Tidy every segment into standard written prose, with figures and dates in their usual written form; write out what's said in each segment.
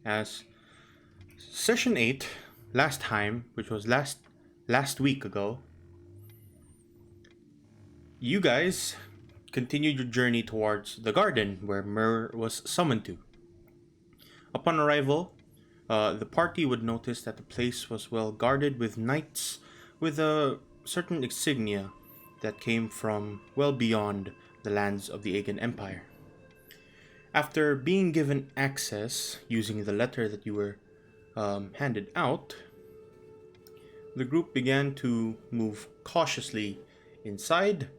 as Session 8, last time, which was last week ago, you guys continued your journey towards the garden where Myrrh was summoned to. Upon arrival, the party would notice that the place was well guarded with knights with a certain insignia that came from well beyond the lands of the Aegean Empire. After being given access using the letter that you were handed out, the group began to move cautiously inside,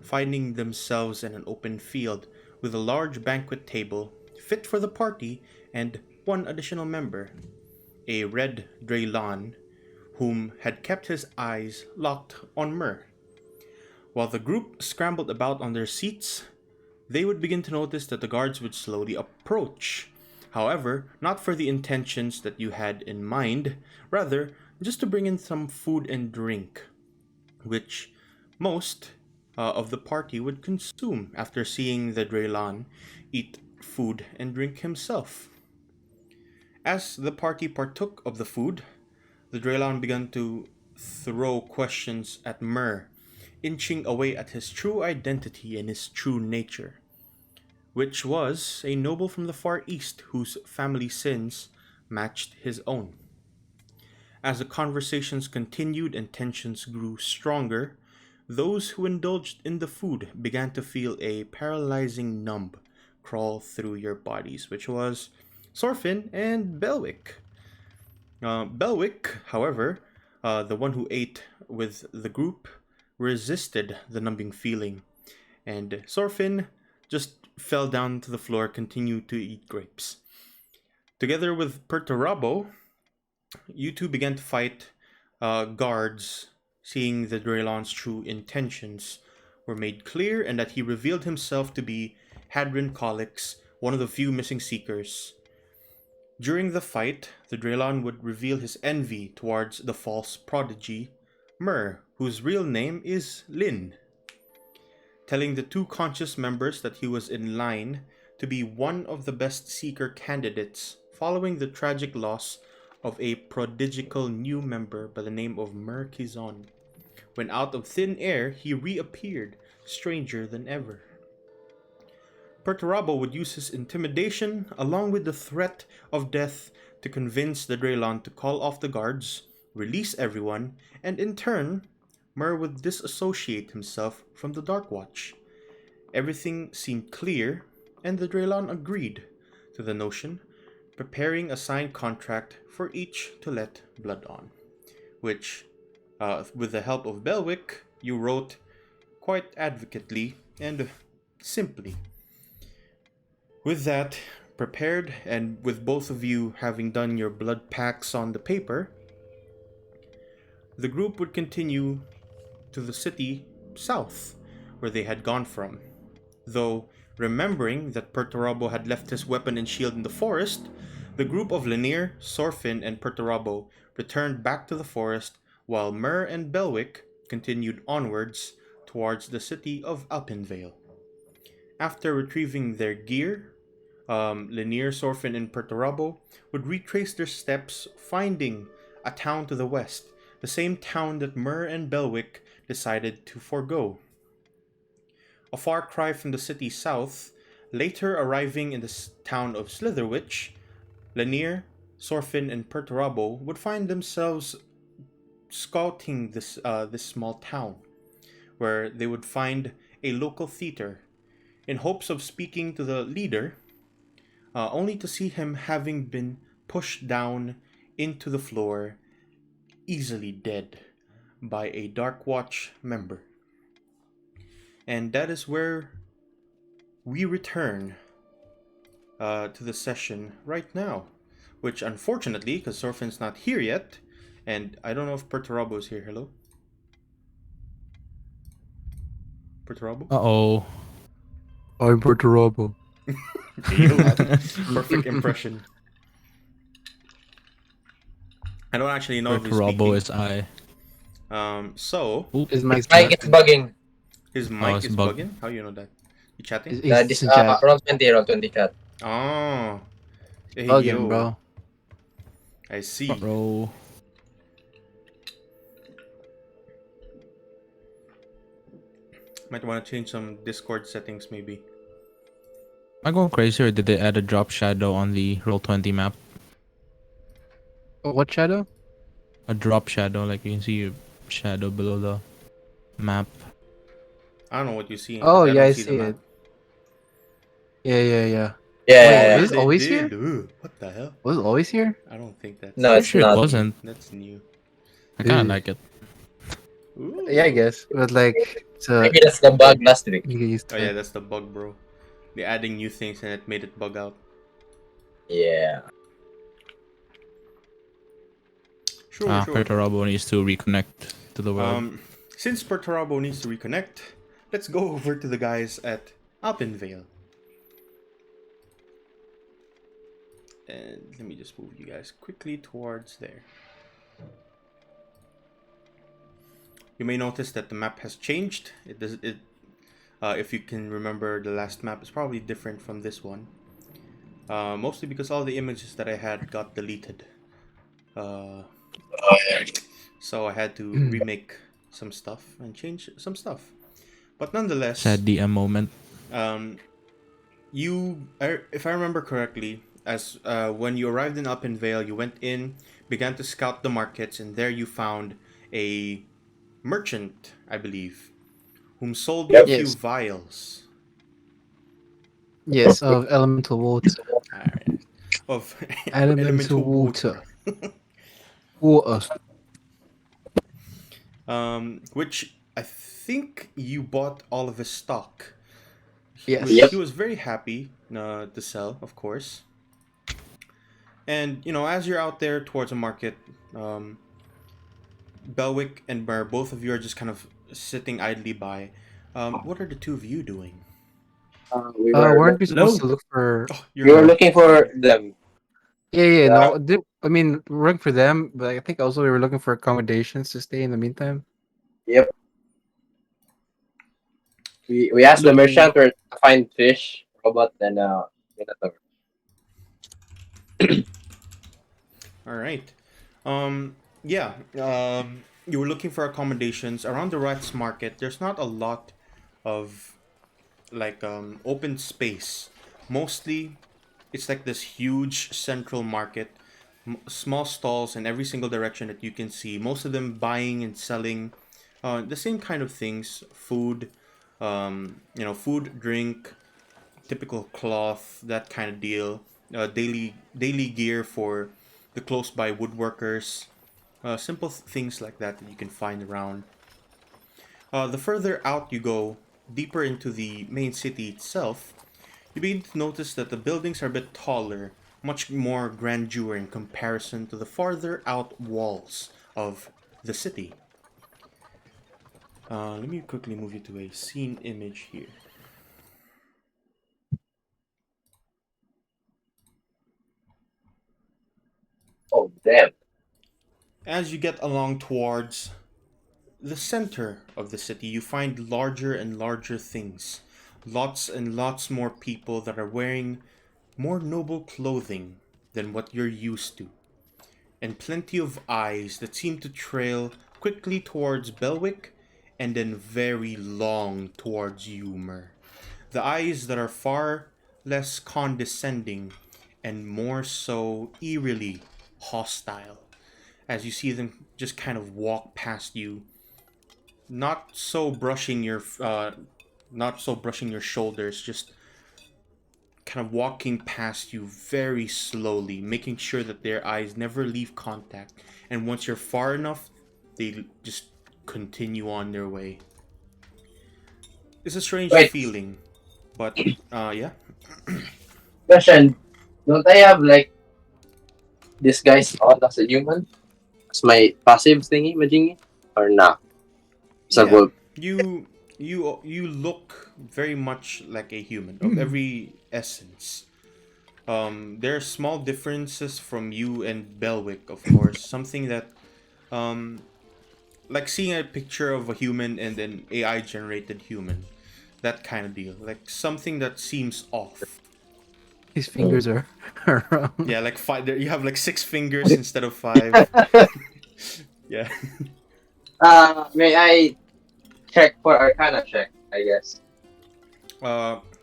finding themselves in an open field with a large banquet table fit for the party and one additional member, a red Draylan, whom had kept his eyes locked on Myrrh. While the group scrambled about on their seats, they would begin to notice that the guards would slowly approach. However, not for the intentions that you had in mind, rather, just to bring in some food and drink, which most of the party would consume after seeing the Draylan eat food and drink himself. As the party partook of the food, the Draylan began to throw questions at Myrrh, inching away at his true identity and his true nature, which was a noble from the Far East whose family sins matched his own. As the conversations continued and tensions grew stronger, those who indulged in the food began to feel a paralyzing numb crawl through your bodies, which was Sorfin and Belwick. Belwick, however, the one who ate with the group, resisted the numbing feeling, and Sorfin just fell down to the floor, continued to eat grapes. Together with Perturabo, you two began to fight guards, seeing the Draylan's true intentions were made clear and that he revealed himself to be Hadrin Colix, one of the few missing seekers. During the fight, the Draylan would reveal his envy towards the false prodigy, Myrrh, whose real name is Lin, telling the two conscious members that he was in line to be one of the best seeker candidates following the tragic loss of a prodigical new member by the name of Myrrh Kizon. When out of thin air, he reappeared, stranger than ever. Perturabo would use his intimidation along with the threat of death to convince the Draylan to call off the guards, release everyone, and in turn, Myrrh would disassociate himself from the Dark Watch. Everything seemed clear, and the Draylan agreed to the notion, preparing a signed contract for each to let blood on, which, with the help of Belwick, you wrote quite advocately and simply. With that prepared, and with both of you having done your blood pacts on the paper, the group would continue to the city south, where they had gone from. Though, remembering that Perturabo had left his weapon and shield in the forest, the group of Lanier, Sorfin, and Perturabo returned back to the forest, while Myrrh and Belwick continued onwards towards the city of Alpenvale. After retrieving their gear, Lanier, Sorfin, and Perturabo would retrace their steps, finding a town to the west, the same town that Myrrh and Belwick decided to forego. A far cry from the city south, later arriving in the town of Slitherwich, Lanier, Sorfin, and Perturabo would find themselves scouting this small town, where they would find a local theater, in hopes of speaking to the leader, only to see him having been pushed down into the floor, easily dead, by a Dark Watch member. And that is where we return to the session right now, which unfortunately, because Sorfin's not here yet, and I don't know if Perturabo is here. Hello? Perturabo? Uh-oh. I'm Perturabo. Perfect impression. I don't actually know if he's Perturabo speaking. is I. So His mic His mic is bugging. his mic it's is bug. bugging. How you know that? You chatting? This roll 20 chat. Oh, hey, Bugging, yo. bro. I see. Front row. Might want to change some Discord settings, maybe. Am I going crazy or did they add a drop shadow on the Roll20 map? Oh, what shadow? A drop shadow, like you can see a shadow below the map. I don't know what you're seeing because Oh, I yeah, don't I see the see map. it. Yeah, yeah, yeah. Yeah, Wait, yeah, Oh yeah. was yeah, it they always did. here? Ugh, what the hell? Was it always here? I don't think that's No, Pretty it's sure it not. wasn't. that's new. I kind of Ew. like it. Yeah, I Ooh. guess. But like, it's Maybe that's the bug last week. you get used Oh to yeah, it. that's the bug, bro. They're adding new things and it made it bug out. Yeah. Sure, sure. Perturabo needs to reconnect to the world. Since Perturabo needs to reconnect, let's go over to the guys at Alpenvale. And let me just move you guys quickly towards there. You may notice that the map has changed. If you can remember, the last map is probably different from this one. Mostly because all the images that I had got deleted. So I had to remake some stuff and change some stuff. But nonetheless, Sad DM moment. if I remember correctly, as when you arrived in Uppenvale, you went in, began to scout the markets, and there you found a merchant, I believe, whom sold you a Yep. few Yes. vials. Yes, of elemental water. Alright. Of Elemental elemental water. water. Water. Which I think you bought all of his stock. Yes. Which Yep. he was very happy to sell, of course. And, as you're out there towards a market, Belwick and Burr, both of you are just kind of sitting idly by. What are the two of you doing? We were Weren't we supposed Hello? to look for? Oh, we were you're looking for them. Yeah, yeah. Yeah. No, I mean, we're looking for them, but I think also we were looking for accommodations to stay in the meantime. Yep. We asked the Hello. merchant where to find fish, robot, and Minotaur. all right. Yeah. You were looking for accommodations around the Rats Market. There's not a lot of like open space. Mostly, it's like this huge central market, small stalls in every single direction that you can see. Most of them buying and selling the same kind of things: food, food, drink, typical cloth, that kind of deal. Daily gear for the close by woodworkers. Simple things like that you can find around. The further out you go, deeper into the main city itself, you begin to notice that the buildings are a bit taller, much more grandeur in comparison to the farther out walls of the city. Let me quickly move you to a scene image here. Oh damn! As you get along towards the center of the city, you find larger and larger things. Lots and lots more people that are wearing more noble clothing than what you're used to. And plenty of eyes that seem to trail quickly towards Belwick and then very long towards Yumer. The eyes that are far less condescending and more so eerily hostile as you see them just kind of walk past you, not so brushing your shoulders, just kind of walking past you very slowly, making sure that their eyes never leave contact. And once you're far enough, they just continue on their way. It's a strange Wait, feeling, but yeah. question. Don't I have like this guy's on as a human? As my passive thingy, majingy? Or not? It's a Yeah, good. you look very much like a human of every essence. There are small differences from you and Belwick, of course. Something that, like seeing a picture of a human and an AI generated human, that kind of deal. Like something that seems off. His fingers are, are wrong. Yeah, like five. You have like 6 fingers instead of 5. Yeah. May I check for Arcana check? I guess.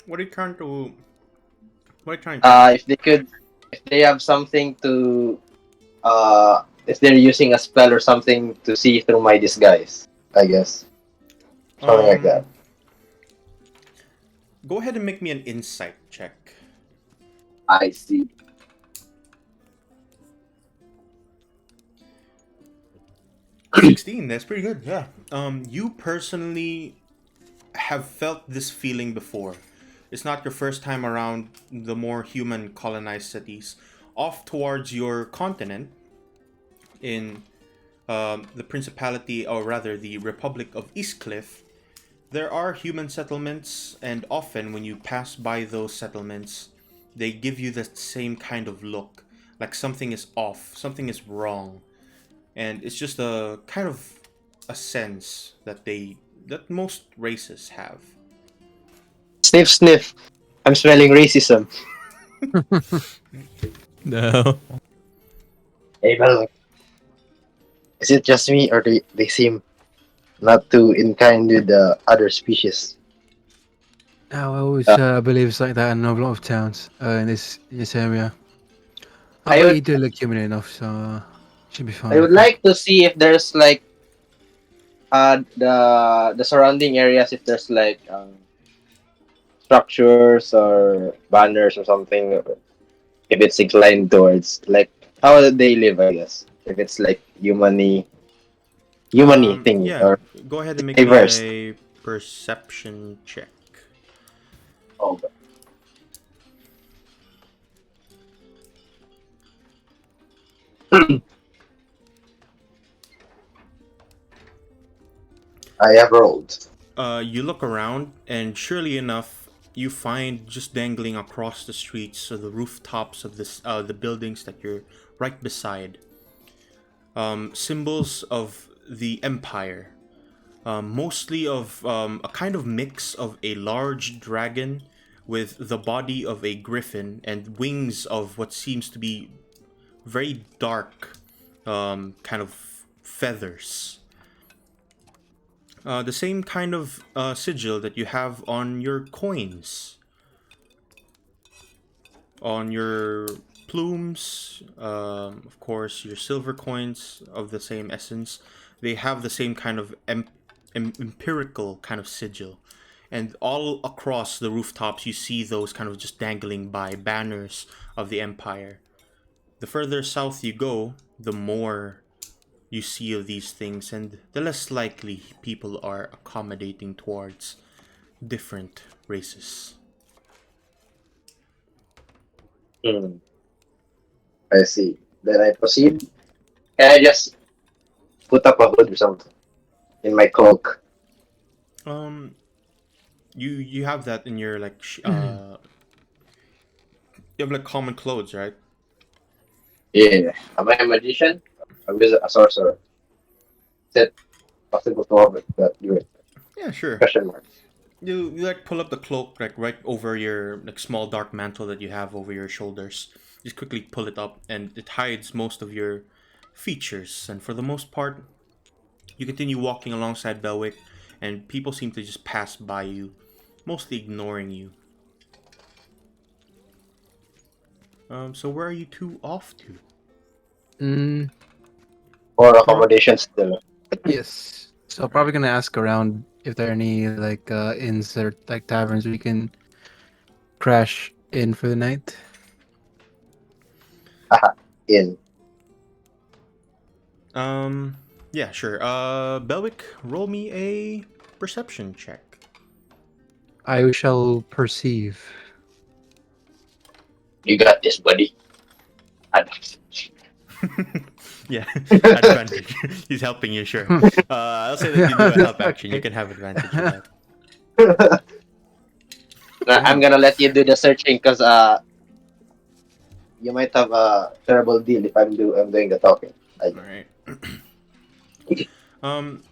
What are you trying to? What are you trying to check? If they could, if they have something to, if they're using a spell or something to see through my disguise, I guess something like that. Go ahead and make me an insight check. I see. 16. That's pretty good. Yeah. You personally have felt this feeling before. It's not your first time around the more human colonized cities. Off towards your continent, in the Principality, or rather the Republic of Eastcliff, there are human settlements, and often when you pass by those settlements, they give you that same kind of look, like something is off, something is wrong, and it's just a kind of a sense that most races have. Sniff, sniff. I'm smelling racism. No. Hey, well, is it just me, or they seem not too in kind with the other species? I always Uh, believe it's like that in a lot of towns in this area. I But would you do look human enough, so should be I fine. would like to see if there's like the surrounding areas, if there's like structures or banners or something, if it's inclined towards like how they live, I guess. If it's like humany thingy Yeah, or go ahead and make me diverse. a perception check. Oh, I have rolled. You look around, and surely enough, you find just dangling across the streets or the rooftops of the buildings that you're right beside, symbols of the Empire. Mostly of a kind of mix of a large dragon with the body of a griffin and wings of what seems to be very dark, kind of feathers. The same kind of sigil that you have on your coins, on your plumes, of course, your silver coins of the same essence. They have the same kind of empirical kind of sigil. And all across the rooftops, you see those kind of just dangling by banners of the Empire. The further south you go, the more you see of these things, and the less likely people are accommodating towards different races. Hmm, I see. Then I proceed. Can I just put up a hood or something in my cloak? Um, you have that in your like you have like common clothes, right? Yeah. Am I a magician? A wizard, a sorcerer? Is it possible to have it that you Yeah, sure. question mark? You like pull up the cloak like right over your like small dark mantle that you have over your shoulders. Just quickly pull it up, and it hides most of your features. And for the most part, you continue walking alongside Belwick, and people seem to just pass by you, mostly ignoring you. So where are you two off to? Mm, Or Pro- accommodation still? yes. So probably gonna ask around if there are any like inns or like taverns we can crash in for the night. Aha, in. Yeah, sure. Belwick, roll me a perception check. I shall perceive. You got this, buddy. Yeah, advantage. He's helping you, sure. I'll say that you do a help action. You Okay. can have advantage for that. I'm Damn. gonna let you do the searching because you might have a terrible deal if I'm doing the talking. All right. Um,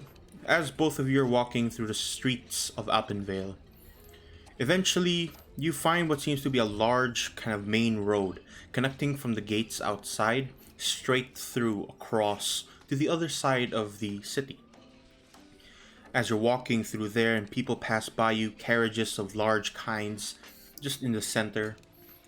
as both of you are walking through the streets of Alpenvale, eventually you find what seems to be a large kind of main road connecting from the gates outside straight through across to the other side of the city. As you're walking through there and people pass by you, carriages of large kinds just in the center,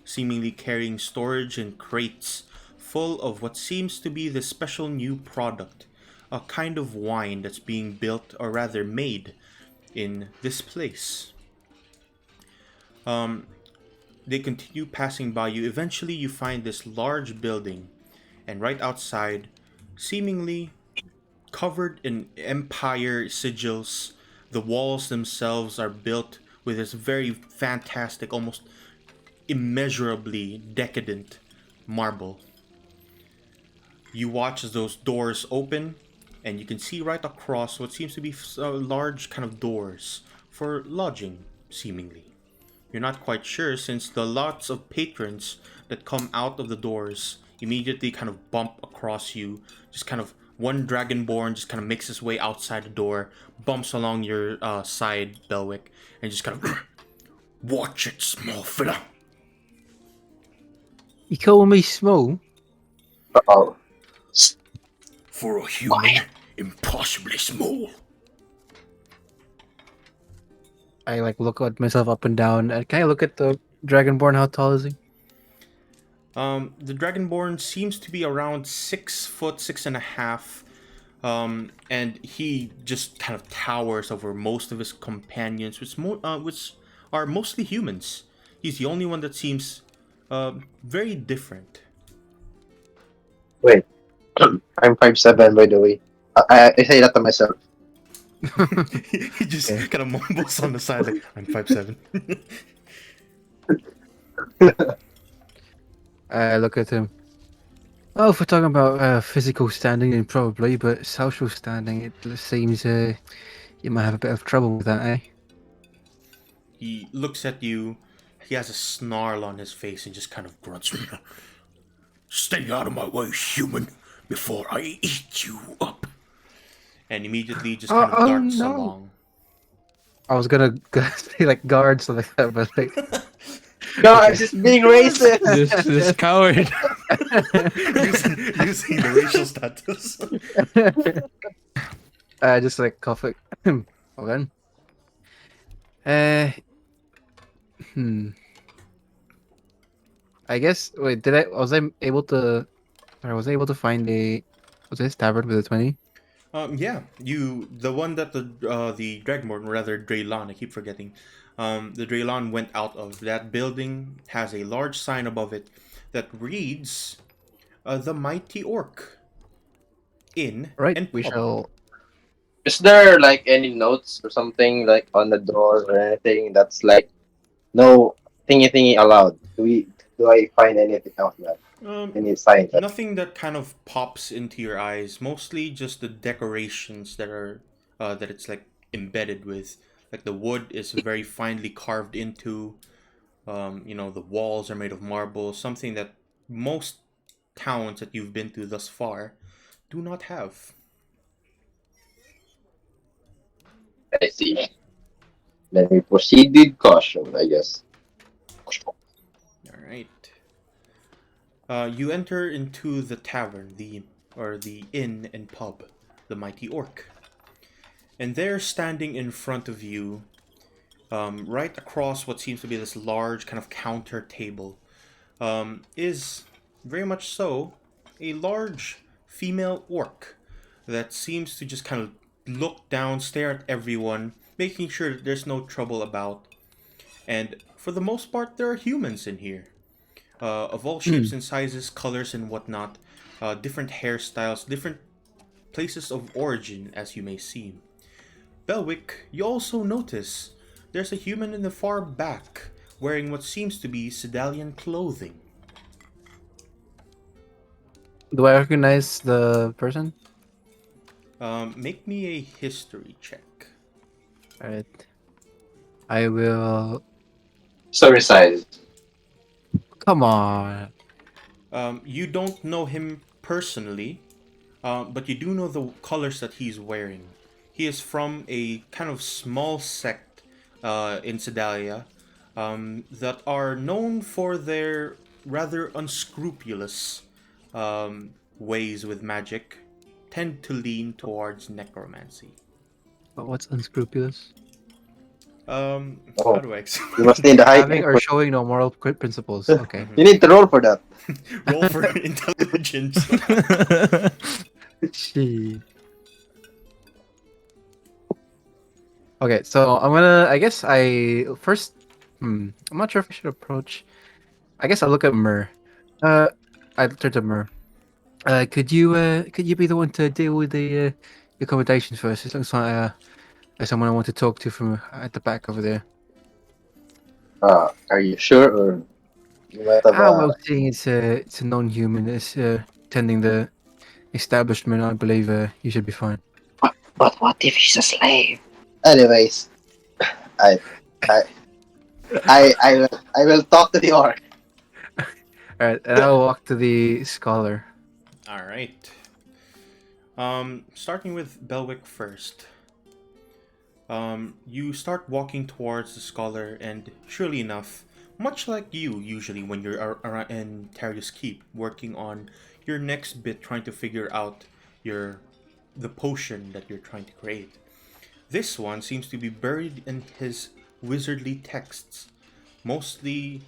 seemingly carrying storage and crates full of what seems to be the special new product, a kind of wine that's being built or rather made in this place. They continue passing by you. Eventually, you find this large building, and right outside, seemingly covered in empire sigils, the walls themselves are built with this very fantastic, almost immeasurably decadent marble. You watch as those doors open, and you can see right across what seems to be large kind of doors for lodging, seemingly. You're not quite sure since the lots of patrons that come out of the doors immediately kind of bump across you. Just kind of one dragonborn just kind of makes his way outside the door, bumps along your side, Belwick, and just kind of watch it, small fella. You call me small? Oh, For a human, impossibly small. I like look at myself up and down. Can I look at the Dragonborn? How tall is he? The Dragonborn seems to be around 6 foot, 6.5. And he just kind of towers over most of his companions, which are mostly humans. He's the only one that seems very different. wait. I'm 5'7", by the way. I say that to myself. He just Okay. kind of mumbles on the side like, I'm 5'7". I look at him. Oh, if we're talking about physical standing, then probably, but social standing, it seems you might have a bit of trouble with that, eh? He looks at you. He has a snarl on his face and just kind of grunts. Stay out of my way, human, before I eat you up. And immediately just kind of darts no. along. I was gonna say like guards or like that, but like God, just being racist. This coward. using the racial status. just like cough it. Hold on. Uh, hmm. I guess. Wait, was I able to? Or was I able to find a? Was this tavern with a 20? Yeah, the one that the Dragonborn, or rather Draylon, I keep forgetting. The Draylon went out of that building has a large sign above it that reads, "The Mighty Orc Inn Right. and We Pub." shall. Is there like any notes or something like on the door or anything that's like no thingy allowed? Do I find anything of that? Any sign that Nothing that kind of pops into your eyes. Mostly just the decorations that are that it's like embedded with. Like the wood is very finely carved into. The walls are made of marble. Something that most towns that you've been to thus far do not have. I see? Let me proceed with caution, I guess. All right. You enter into the tavern, the inn and pub, the Mighty Orc, and there, standing in front of you, right across what seems to be this large kind of counter table, is very much so a large female orc that seems to just kind of look down, stare at everyone, making sure that there's no trouble about. And for the most part, there are humans in here. Of all shapes and sizes, colors, and whatnot, different hairstyles, different places of origin, as you may see. Belwick, you also notice there's a human in the far back wearing what seems to be Sedalian clothing. Do I recognize the person? Make me a history check. Alright. I will. Sorry, size. Come on. You don't know him personally, but you do know the colors that he's wearing. He is from a kind of small sect in Sedalia that are known for their rather unscrupulous ways with magic, tend to lean towards necromancy. But what's unscrupulous? How Oh, do I you explain? must need the Having height. or showing no moral principles. Okay. You need to roll for that. Roll for intelligence. Gee. Okay, so I'm gonna. I guess I first. I'm not sure if I should approach. I guess I'll look at Mur. Uh, I turn to Mur. Could you be the one to deal with the accommodations first? It looks like there's someone I want to talk to from at the back over there. Are you sure, or you might have Well, seeing it's a non-human that's tending the establishment, I believe you should be fine. But what if he's a slave? Anyways, I, I, I will talk to the orc. All right, and I'll walk to the scholar. All right. Starting with Belwick first. You start walking towards the scholar, and surely enough, much like you usually when you're around in Tarius Keep, working on your next bit, trying to figure out the potion that you're trying to create. This one seems to be buried in his wizardly texts, mostly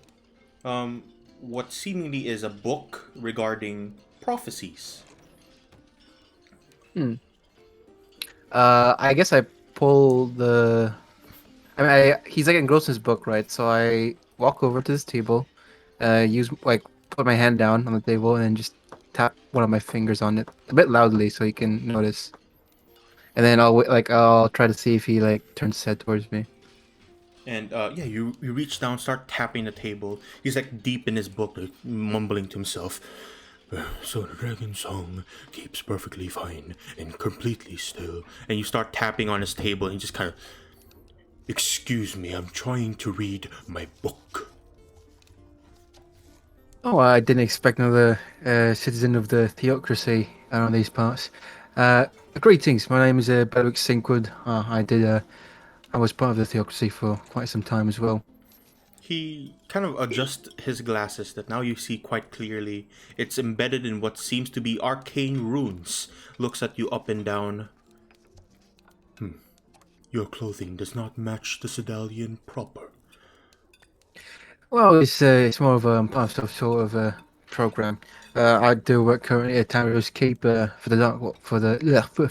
what seemingly is a book regarding prophecies. I guess I pull the. I mean, he's like engrossed in his book, right? So I walk over to this table, use like put my hand down on the table and then just tap one of my fingers on it a bit loudly so he can notice. And then I'll try to see if he like turns his head towards me. And yeah, you reach down, start tapping the table. He's like deep in his book, like, mumbling to himself. So the dragon's song keeps perfectly fine and completely still. And you start tapping on his table, and he just kind of, excuse me, I'm trying to read my book. Oh, I didn't expect another citizen of the theocracy around these parts. Greetings, my name is Bedwick Sinkwood. I was part of the theocracy for quite some time as well. He kind of adjusts his glasses that now you see quite clearly. It's embedded in what seems to be arcane runes. Looks at you up and down. Your clothing does not match the Sedalian proper. Well, it's more of a part of sort of a program. I do work currently at Tara's Keep for the dark for the for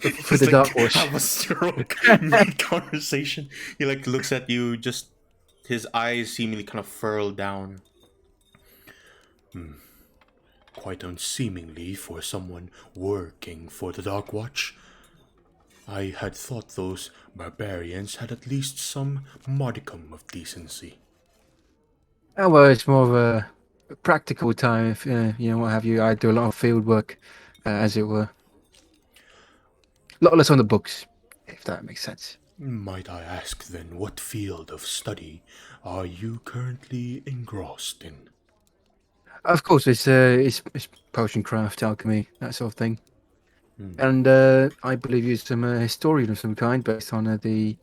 He's the like Dark Watch. have a stroke mid conversation. He like looks at you, just his eyes seemingly kind of furl down. Quite unseemingly for someone working for the Dark Watch. I had thought those barbarians had at least some modicum of decency. Oh well, it's more of a practical time. If you know what have you, I do a lot of field work, as it were. A lot less on the books, if that makes sense. Might I ask then, what field of study are you currently engrossed in? Of course, it's potion craft, alchemy, that sort of thing. And I believe you're some historian of some kind, based on the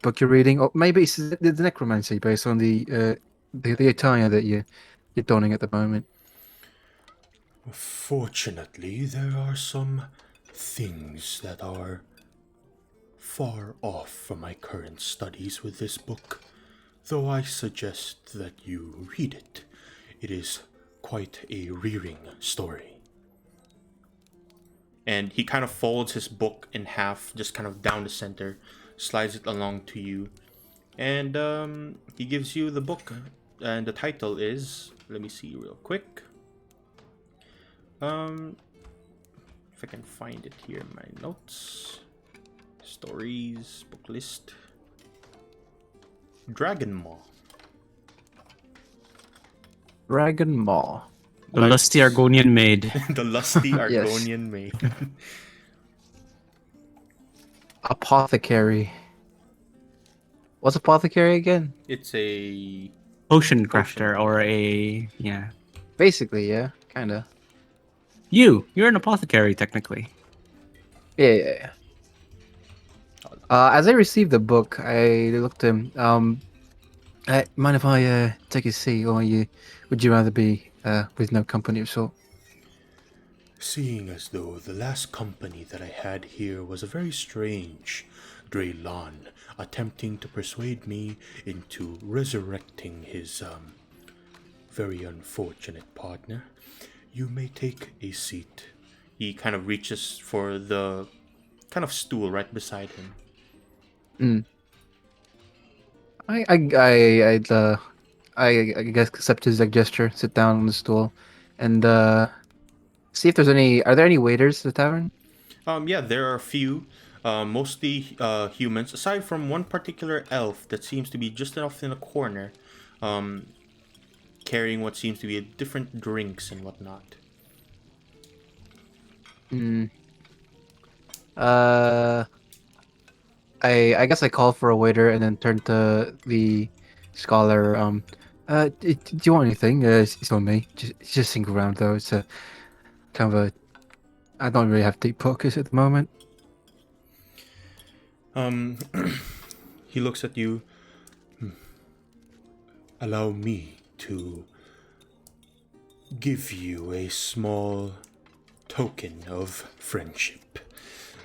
book you're reading, or maybe it's the necromancy, based on the attire that you're donning at the moment. Fortunately, there are some things that are far off from my current studies with this book, though I suggest that you read it. It is quite a rearing story. And he kind of folds his book in half, just kind of down the center, slides it along to you, and he gives you the book. And the title is, let me see real quick. If I can find it here in my notes. Stories, book list. Dragon Maw. Dragon Maw. The lusty Argonian maid. The lusty Yes. Argonian maid. Apothecary. What's apothecary again? It's a Potion crafter or a yeah. Basically, yeah, kinda. You're an apothecary technically. Yeah. As I received the book, I looked at him. Mind if I take a seat, or would you rather be with no company of sort? Seeing as though the last company that I had here was a very strange Dreylan attempting to persuade me into resurrecting his very unfortunate partner, you may take a seat. He kind of reaches for the kind of stool right beside him. Mm. I'd I guess accept his gesture, sit down on the stool, and see if there's any. Are there any waiters at the tavern? Yeah, there are a few, mostly humans, aside from one particular elf that seems to be just off in a corner, um, carrying what seems to be different drinks and whatnot. Mm. Uh, I guess I call for a waiter and then turn to the scholar. Do you want anything? It's on me. Just think around though. It's a kind of a. I don't really have deep focus at the moment. Um, he looks at you. Allow me to give you a small token of friendship.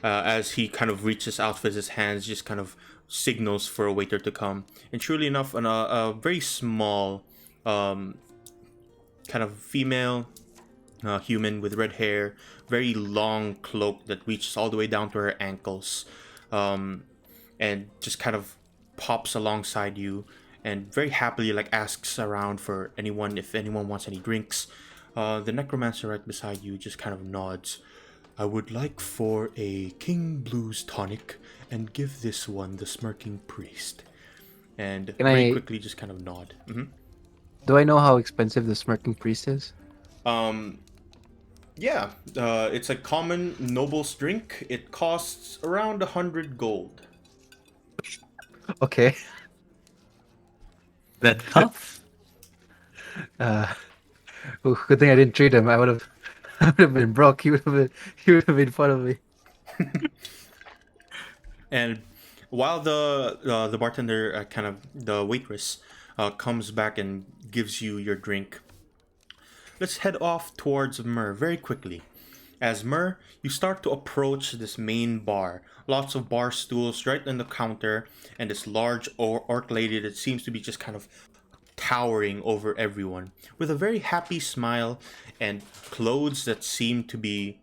As he kind of reaches out with his hands, just kind of signals for a waiter to come. And truly enough, a very small, kind of female human with red hair, very long cloak that reaches all the way down to her ankles, and just kind of pops alongside you and very happily like asks around for anyone if anyone wants any drinks. The necromancer right beside you just kind of nods. I would like for a King Blues tonic and give this one the smirking priest. And Can very I? quickly just kind of nod. Do I know how expensive the smirking priest is? Yeah, it's a common noble's drink. It costs around 100 gold. Okay. That tough. Uh, good thing I didn't treat him. I would have. I would have been broke. He would have been. He would have made fun of me. And while the bartender, kind of the waitress, comes back and gives you your drink, let's head off towards Myrrh very quickly. As Myrrh, you start to approach this main bar. Lots of bar stools right on the counter, and this large orc lady that seems to be just kind of towering over everyone, with a very happy smile and clothes that seem to be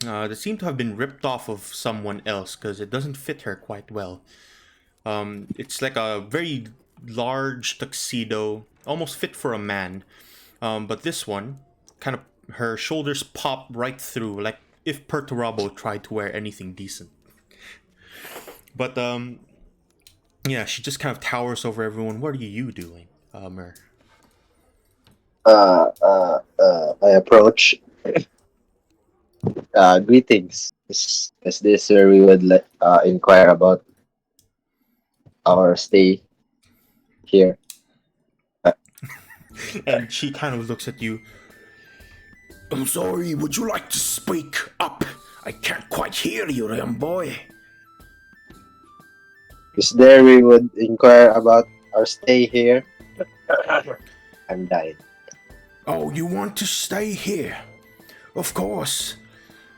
have been ripped off of someone else because it doesn't fit her quite well. It's like a very large tuxedo, almost fit for a man. But this one, kind of, her shoulders pop right through, like if Perturabo tried to wear anything decent. But yeah, she just kind of towers over everyone. What are you doing, Mer? I approach. Greetings. Is this where we would inquire about our stay here? And she kind of looks at you. I'm sorry, would you like to speak up? I can't quite hear you, young boy. Is there we would inquire about our stay here? I'm dying. Oh, you want to stay here? Of course.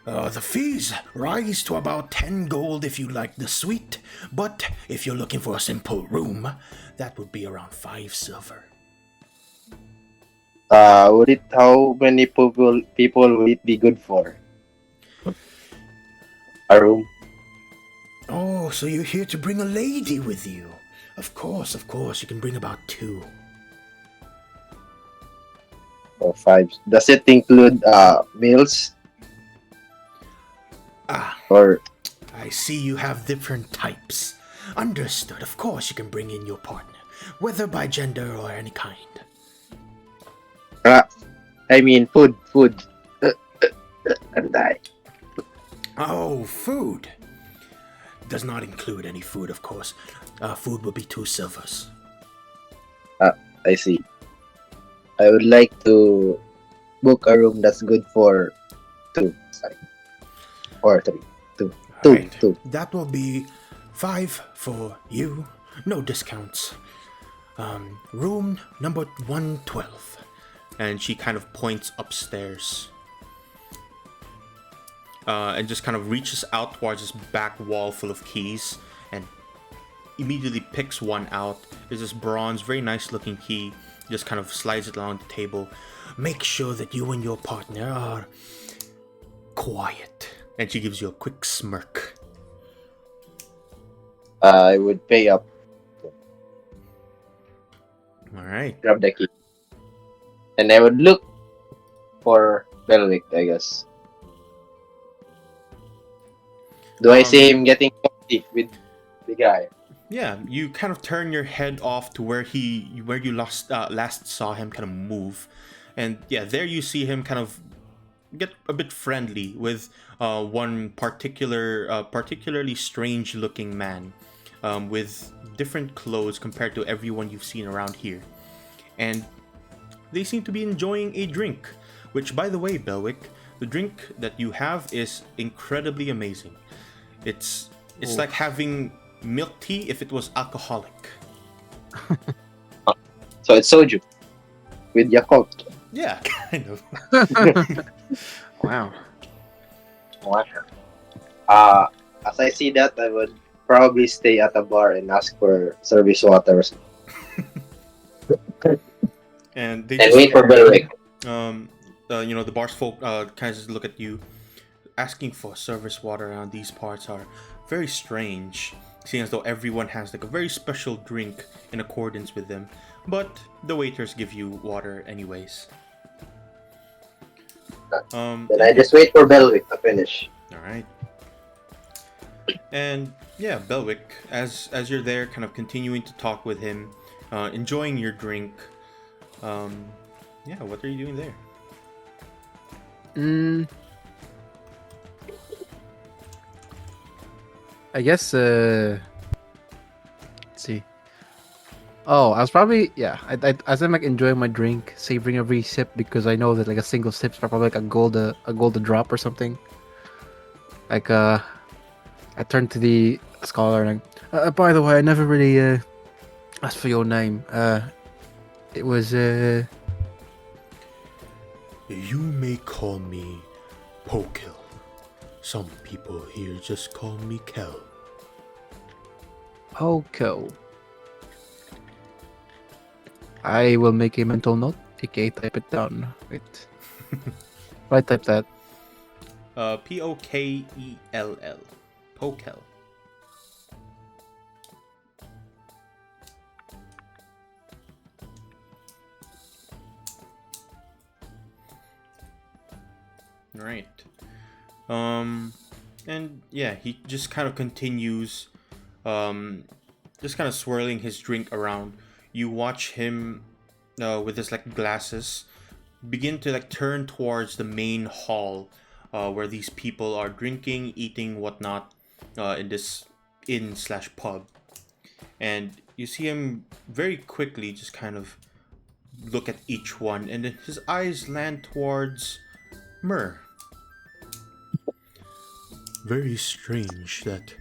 The fees rise to about 10 gold if you like the suite, but if you're looking for a simple room, that would be around 5 silver. How many people would it be good for? A room? Oh, so you're here to bring a lady with you? Of course, you can bring about 2. Or 5? Does it include meals? Ah, Or I see you have different types. Understood, of course you can bring in your partner, whether by gender or any kind. I mean food. I'm dying. Oh, food. Does not include any food, of course. Food will be 2 silvers. I see. I would like to book a room that's good for 2. Sorry. Or 3. 2. Alright. 2. That will be 5 for you. No discounts. Room number 112. And she kind of points upstairs. And just kind of reaches out towards this back wall full of keys and immediately picks one out. There's this bronze, very nice looking key. Just kind of slides it along the table. Make sure that you and your partner are quiet. And she gives you a quick smirk. I would pay up, Alright. grab the key, and I would look for Belwick, I guess. Do I see him getting coffee with the guy? Yeah, you kind of turn your head off to where you last saw him kind of move. And yeah, there you see him kind of get a bit friendly with one particularly strange looking man with different clothes compared to everyone you've seen around here. And they seem to be enjoying a drink, which, by the way, Belwick, the drink that you have is incredibly amazing. It's like having milk tea if it was alcoholic. So it's soju with Yakult. Yeah, kind of. Wow. As I see that, I would probably stay at a bar and ask for service water or something. And they And just wait for Belwick. the bar's folk kind of just look at you. Asking for service water around these parts are very strange, seeing as though everyone has like a very special drink in accordance with them. But the waiters give you water anyways. Then I just wait for Belwick to finish. All right. And yeah, Belwick, as you're there, kind of continuing to talk with him, enjoying your drink. Yeah, what are you doing there? I guess, let's see. Oh, I was probably, as I'm like enjoying my drink, savoring every sip because I know that like a single sip's probably like a gold a drop or something. Like, I turned to the scholar and by the way, I never really, asked for your name. It was, You may call me Pokil. Some people here just call me Kel. Poko. I will make a mental note, aka type it down. Wait. I type that. Pokell. Pokel. Right. And yeah, he just kind of continues, just kind of swirling his drink around. You watch him, with his like glasses, begin to like turn towards the main hall, where these people are drinking, eating, whatnot, in this inn/pub. And you see him very quickly just kind of look at each one, and then his eyes land towards Myrrh. Very strange that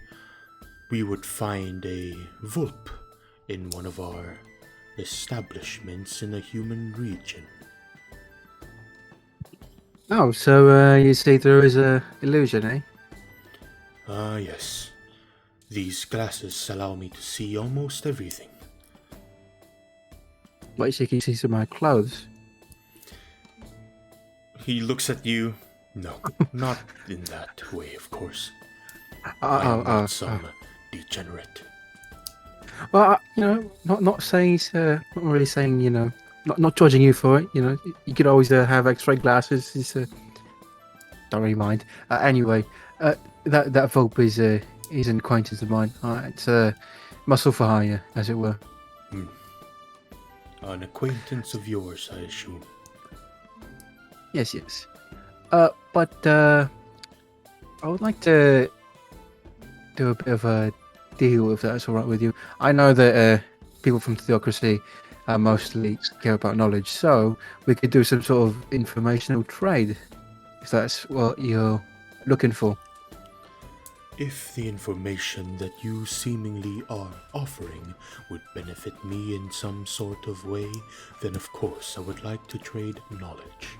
we would find a Vulp in one of our establishments in the human region. Oh, so you say there is a illusion, eh? Ah, yes. These glasses allow me to see almost everything. What you can see through my clothes? He looks at you. No, not in that way, of course. I am not some degenerate. Well, not saying, not really saying, not judging you for it. You could always have X-ray glasses. Don't really mind. Anyway, that Volpe is an acquaintance of mine. It's muscle for hire, as it were. An acquaintance of yours, I assume. Yes. But I would like to do a bit of a deal, if that's all right with you. I know that people from Theocracy mostly care about knowledge, so we could do some sort of informational trade, if that's what you're looking for. If the information that you seemingly are offering would benefit me in some sort of way, then of course I would like to trade knowledge.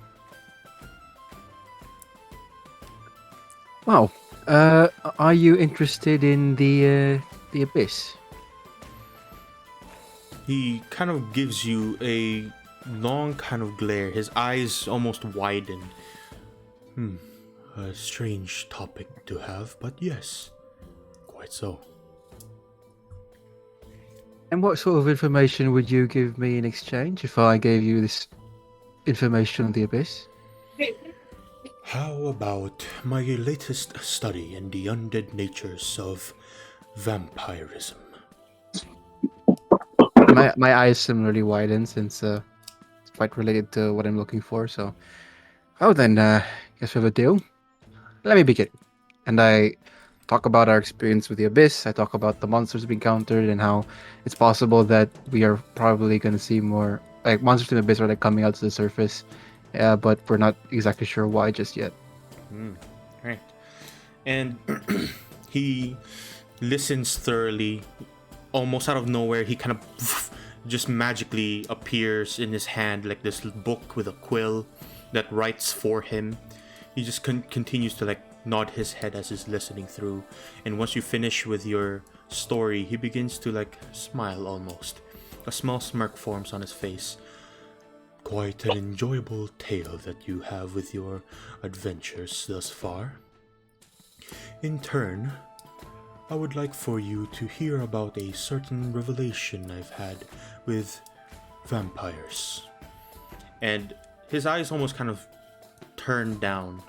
Wow. Are you interested in the abyss? He kind of gives you a long kind of glare. His eyes almost widen. A strange topic to have, but yes, quite so. And what sort of information would you give me in exchange if I gave you this information on the abyss? How about my latest study in the undead natures of vampirism? My eyes similarly widen since it's quite related to what I'm looking for. So, oh then, guess we have a deal. Let me begin. And I talk about our experience with the abyss. I talk about the monsters we encountered and how it's possible that we are probably going to see more like monsters in the abyss are like coming out to the surface, but we're not exactly sure why just yet. Right. And he listens thoroughly. Almost out of nowhere, he kind of just magically appears in his hand like this book with a quill that writes for him. He just continues to like nod his head as he's listening through. And once you finish with your story, he begins to like smile almost. A small smirk forms on his face. Quite an enjoyable tale that you have with your adventures thus far. In turn, I would like for you to hear about a certain revelation I've had with vampires. And his eyes almost kind of turn down.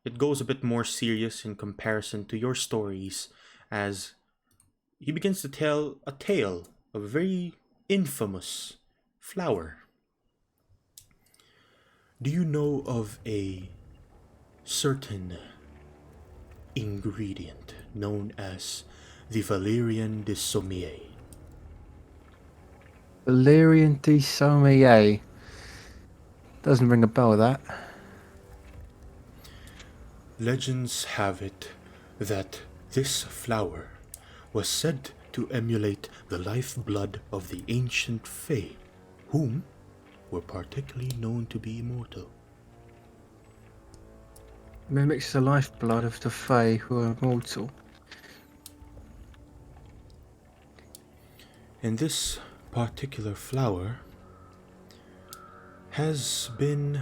It goes a bit more serious in comparison to your stories as he begins to tell a tale of a very infamous flower. Do you know of a certain ingredient known as the Valerian de Sommier? Valerian de Sommier. Doesn't ring a bell, that. Legends have it that this flower was said to emulate the lifeblood of the ancient Fae, whom were particularly known to be immortal. Mimics the lifeblood of the Fae who are immortal. And this particular flower has been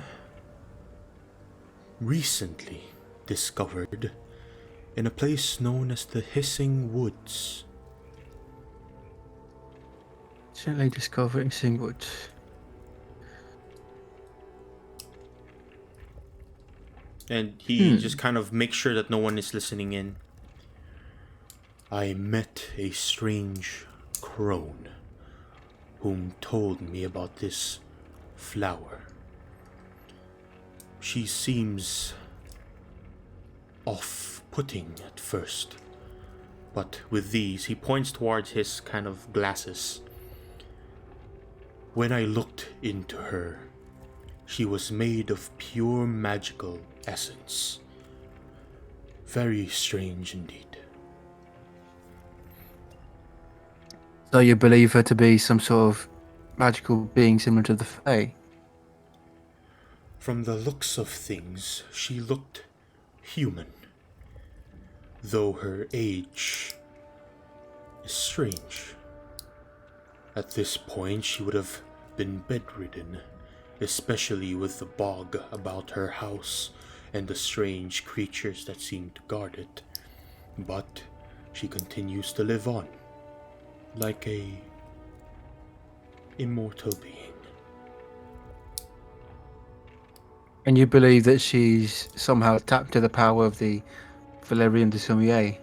recently discovered in a place known as the Hissing Woods. Gently discovering Singwood. And he just kind of makes sure that no one is listening in. I met a strange crone whom told me about this flower. She seems off-putting at first, but with these, he points towards his kind of glasses. When I looked into her, she was made of pure magical essence. Very strange indeed. So you believe her to be some sort of magical being similar to the Fae? From the looks of things, she looked human, though her age is strange. At this point, she would have been bedridden, especially with the bog about her house and the strange creatures that seem to guard it. But she continues to live on, like a immortal being. And you believe that she's somehow tapped to the power of the Valerian de Sommier?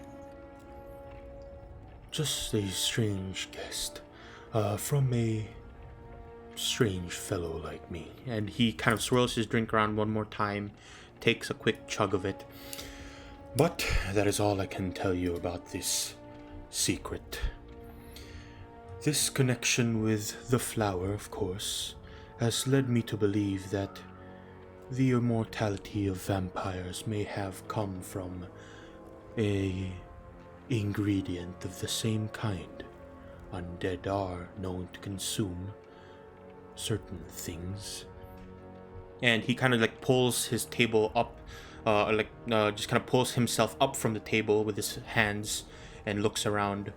Just a strange guest, from a strange fellow like me. And he kind of swirls his drink around one more time, takes a quick chug of it. But that is all I can tell you about this secret. This connection with the flower, of course, has led me to believe that the immortality of vampires may have come from a ingredient of the same kind. Undead are known to consume certain things. And he kind of like pulls his table up, just kind of pulls himself up from the table with his hands and looks around,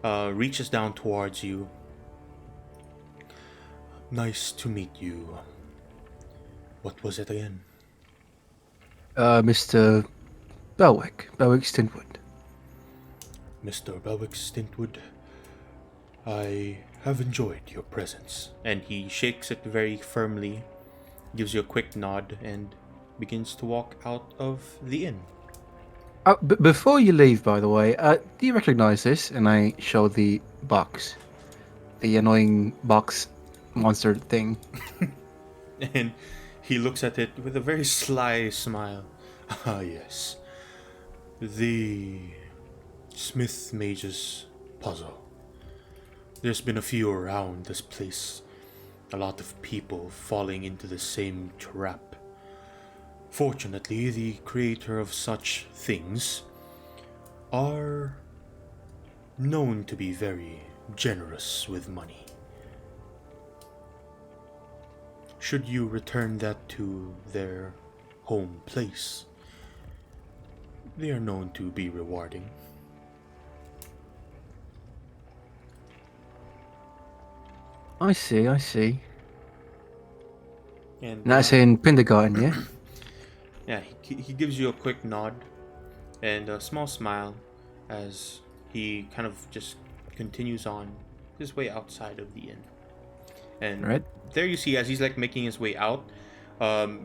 reaches down towards you. Nice to meet you. What was it again? Mr. Belwick Stintwood. Mr. Belwick Stintwood, I have enjoyed your presence. And he shakes it very firmly, gives you a quick nod, and begins to walk out of the inn. Before you leave, by the way, do you recognize this? And I show the box. The annoying box monster thing. And he looks at it with a very sly smile. Ah, yes. The Smith Mage's puzzle. There's been a few around this place. A lot of people falling into the same trap. Fortunately, the creator of such things are known to be very generous with money. Should you return that to their home place, they are known to be rewarding. I see. And That's in kindergarten, yeah? yeah, he gives you a quick nod and a small smile as he kind of just continues on his way outside of the inn. And Right. there you see, as he's like making his way out,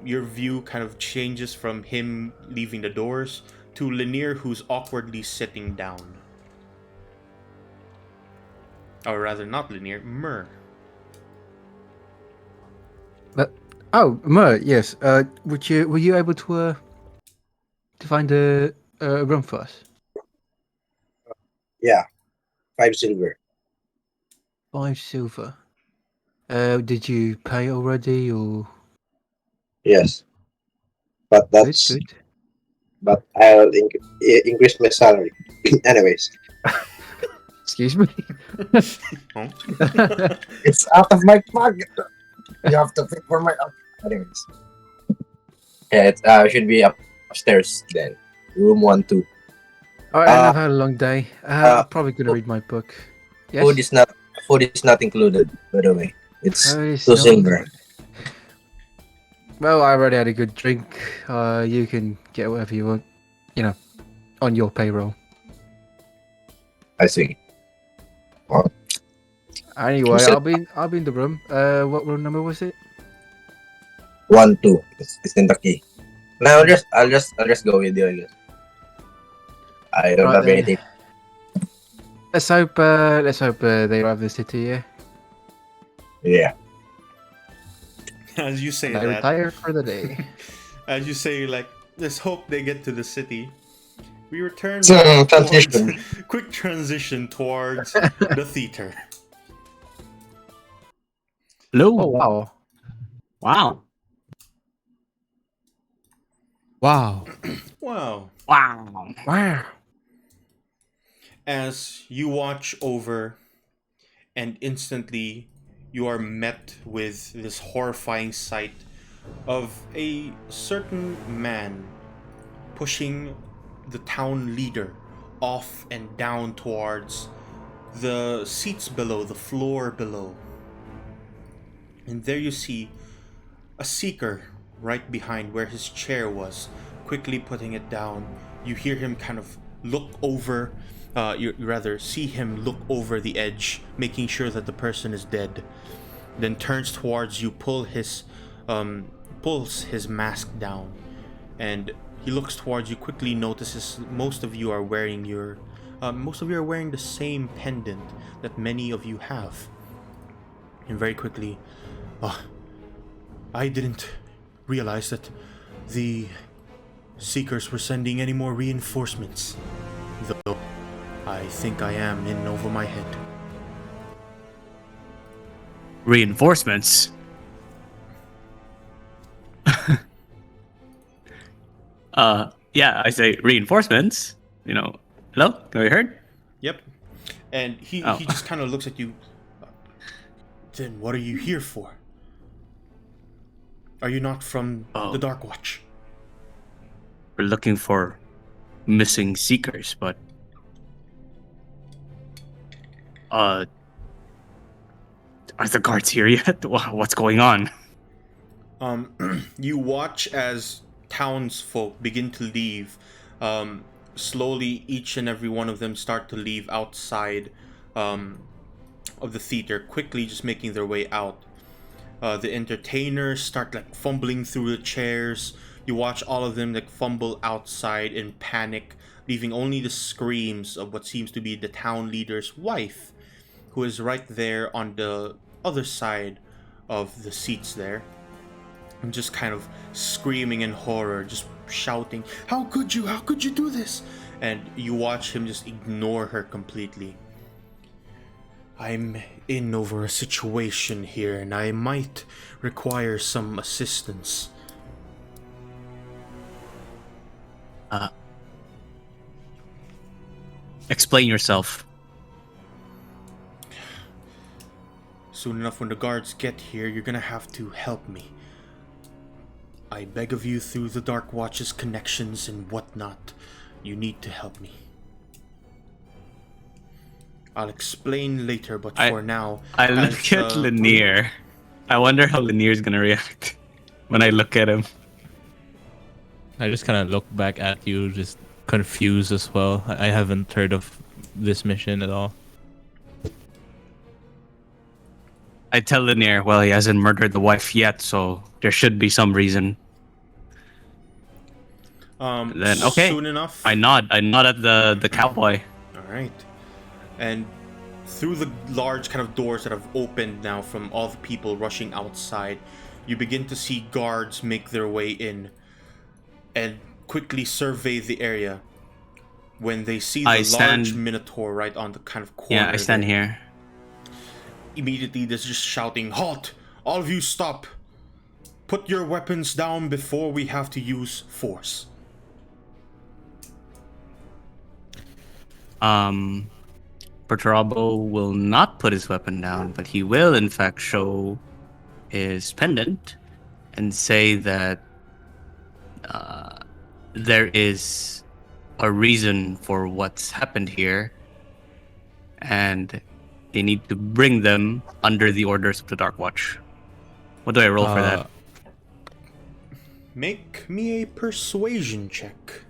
your view kind of changes from him leaving the doors to Lanier, who's awkwardly sitting down. Or rather, not Lanier, Myrrh. Mer, yes. Were you able to find a room for us? Yeah, 5 silver. 5 silver. Did you pay already, or? Yes, but that's Good. but I'll increase my salary. Anyways, Excuse me. Huh? it's out of my pocket. You have to pay for my. Anyways, yeah, it should be upstairs then, room 1-2. Alright, I've had a long day. I'm probably gonna read my book. Yes. Food is not included, by the way. It's Food is 2 not silver. included. Well, I already had a good drink. You can get whatever you want, on your payroll. I see. Well, Anyway, So- I'll be in the room. What room number was it? 1-2. It's in the key. Now I'll just go with you, I guess. I don't Right have then. anything. Let's hope they arrive in the city. Yeah. Yeah. As you say And I that, retire for the day. as you say, like, let's hope they get to the city. We return So, back towards- transition. quick transition towards the theater. Hello. Oh wow. Wow. Wow. Wow. Wow. Wow. As you watch over, and instantly you are met with this horrifying sight of a certain man pushing the town leader off and down towards the seats below, the floor below. And there you see a seeker right behind where his chair was, quickly putting it down. You hear him kind of look over, you rather see him look over the edge, making sure that the person is dead. Then turns towards you, pulls his mask down, and he looks towards you, quickly notices most of you are wearing the same pendant that many of you have. And very quickly, I didn't realize that the Seekers were sending any more reinforcements, though I think I am in over my head. Reinforcements. Yeah, I say reinforcements. Hello? Can we heard? Yep. And he Oh. just kind of looks at you. Then what are you here for? Are you not from Oh. the Dark Watch? We're looking for missing seekers, but are the guards here yet? What's going on? You watch as townsfolk begin to leave. Slowly, each and every one of them start to leave outside of the theater, quickly just making their way out. The entertainers start like fumbling through the chairs. You watch all of them like fumble outside in panic, leaving only the screams of what seems to be the town leader's wife, who is right there on the other side of the seats there. And just kind of screaming in horror, just shouting, How could you? How could you do this? And you watch him just ignore her completely. I'm in over a situation here, and I might require some assistance. Explain yourself. Soon enough, when the guards get here, you're gonna have to help me. I beg of you, through the Dark Watch's connections and whatnot, you need to help me. I'll explain later, but for now... I look at Lanier. I wonder how Lanier's gonna react when I look at him. I just kind of look back at you, just confused as well. I haven't heard of this mission at all. I tell Lanier, well, he hasn't murdered the wife yet, so there should be some reason. Then okay, Soon enough... I nod at the cowboy. Alright. And through the large kind of doors that have opened now from all the people rushing outside, you begin to see guards make their way in and quickly survey the area. When they see the large minotaur right on the kind of corner. Yeah, I stand here. Immediately, there's just shouting, Halt! All of you stop! Put your weapons down before we have to use force. Perturabo will not put his weapon down, but he will in fact show his pendant and say that there is a reason for what's happened here, and they need to bring them under the orders of the Dark Watch. What do I roll for that? Make me a persuasion check.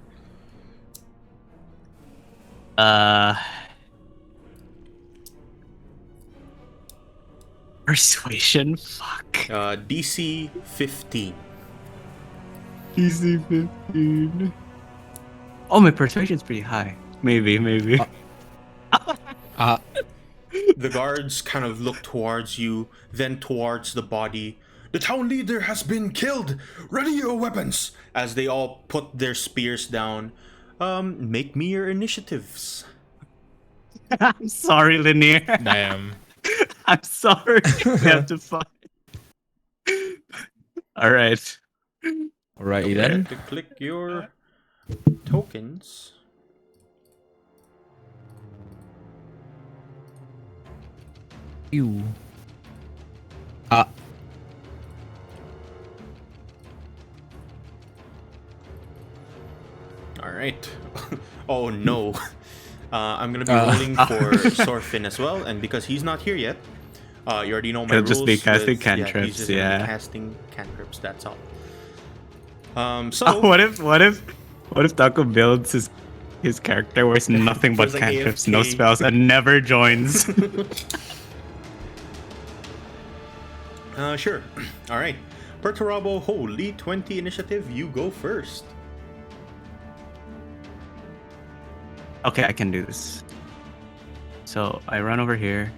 Persuasion? Fuck. DC 15. DC 15. Oh, my persuasion's pretty high. Maybe. The guards kind of look towards you, then towards the body. The town leader has been killed! Ready your weapons! As they all put their spears down. Make me your initiatives. I'm sorry, Lanier. Damn. I'm sorry. We have to fight. Alright. Alrighty Prepare then. to click your tokens. You. Alright. Oh no. I'm gonna be rolling for Sorfin as well, and because he's not here yet, you already know my He'll rules. just be casting he's cantrips, just gonna be yeah. casting cantrips, that's all. What if Taco builds his character where it's nothing but Feels like cantrips, AFK. no spells, and never joins? Sure. Alright. Perturabo, holy 20 initiative, you go first. Okay, I can do this. So I run over here.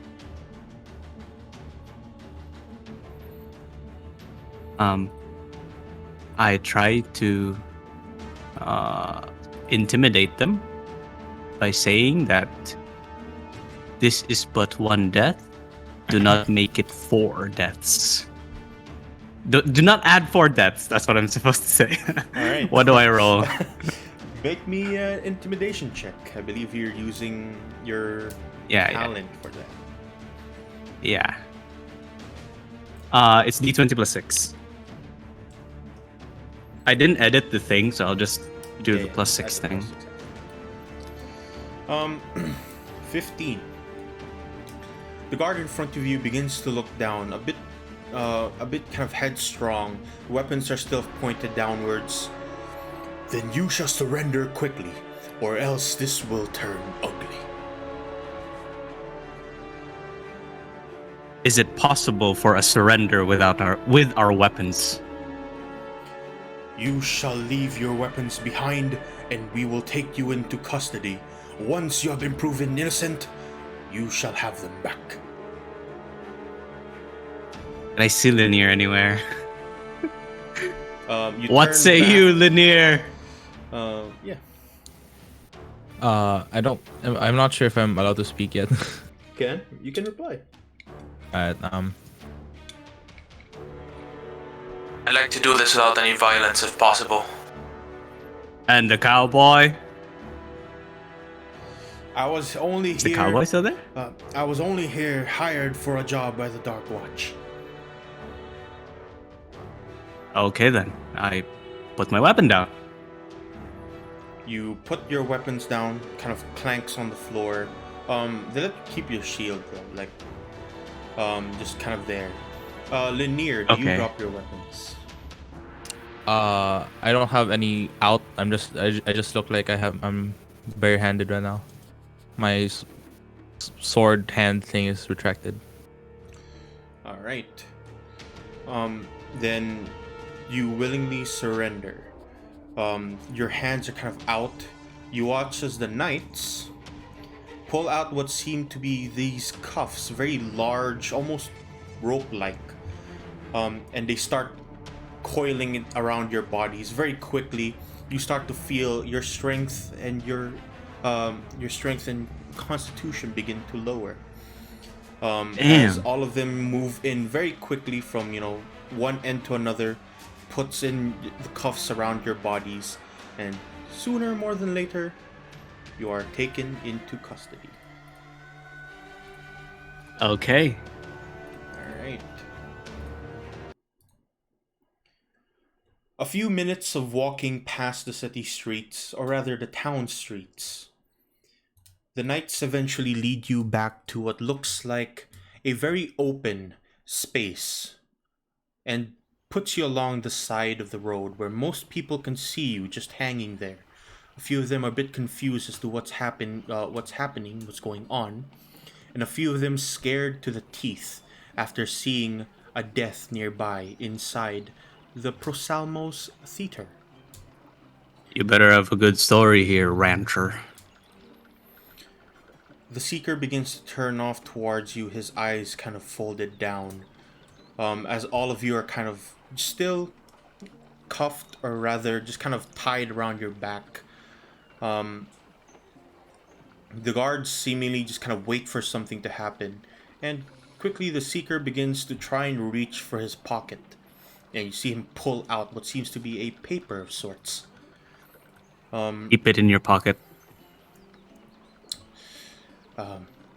I try to intimidate them by saying that this is but one death. Do not make it 4 deaths. Do not add 4 deaths. That's what I'm supposed to say. Alright. What do I roll? Make me an intimidation check. I believe you're using your Yeah, talent for that. yeah. It's D20 plus 6. I didn't edit the thing, so I'll just do the plus 6 add the thing. plus 6. 15. The guard in front of you begins to look down, a bit kind of headstrong. Weapons are still pointed downwards. Then you shall surrender quickly, or else this will turn ugly. Is it possible for a surrender with our weapons? You shall leave your weapons behind, and we will take you into custody. Once you have been proven innocent, you shall have them back. Can I see Linear anywhere? What say you, Linear? Yeah. I'm not sure if I'm allowed to speak yet. You can reply. Alright, I'd like to do this without any violence if possible. And the cowboy? I was only Is the cowboy still there? I was only here hired for a job by the Dark Watch. Okay then. I put my weapon down. You put your weapons down, kind of clanks on the floor. They let you keep your shield though, like, just kind of there. Linear, do you Okay. drop your weapons? I don't have any out. I just look like I'm barehanded right now. My sword hand thing is retracted. All right. Then you willingly surrender. Your hands are kind of out. You watch as the knights pull out what seem to be these cuffs, very large, almost rope-like, and they start coiling it around your bodies very quickly. You start to feel your strength and your strength and constitution begin to lower. As all of them move in very quickly from one end to another, puts in the cuffs around your bodies, and sooner more than later, you are taken into custody. Okay. Alright. A few minutes of walking past the city streets, or rather the town streets. The knights eventually lead you back to what looks like a very open space, and puts you along the side of the road where most people can see you just hanging there. A few of them are a bit confused as to what's happening, what's going on, and a few of them scared to the teeth after seeing a death nearby inside the Prosalmos Theater. You better have a good story here, rancher. The Seeker begins to turn off towards you, his eyes kind of folded down, as all of you are kind of still cuffed, or rather just kind of tied around your back. The guards seemingly just kind of wait for something to happen, and quickly the Seeker begins to try and reach for his pocket, and you see him pull out what seems to be a paper of sorts. Keep it in your pocket.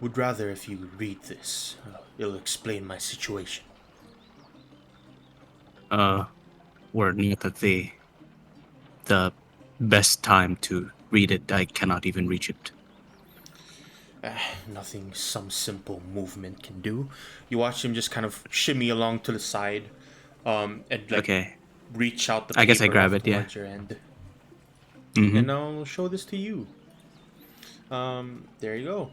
Would rather if you read this. It'll explain my situation. We're not at the best time to read it. I cannot even reach it. Nothing some simple movement can do. You watch him just kind of shimmy along to the side, and Okay. reach out the I guess I paper grab off it, yeah. towards your end. Mhm. And I'll show this to you. There you go.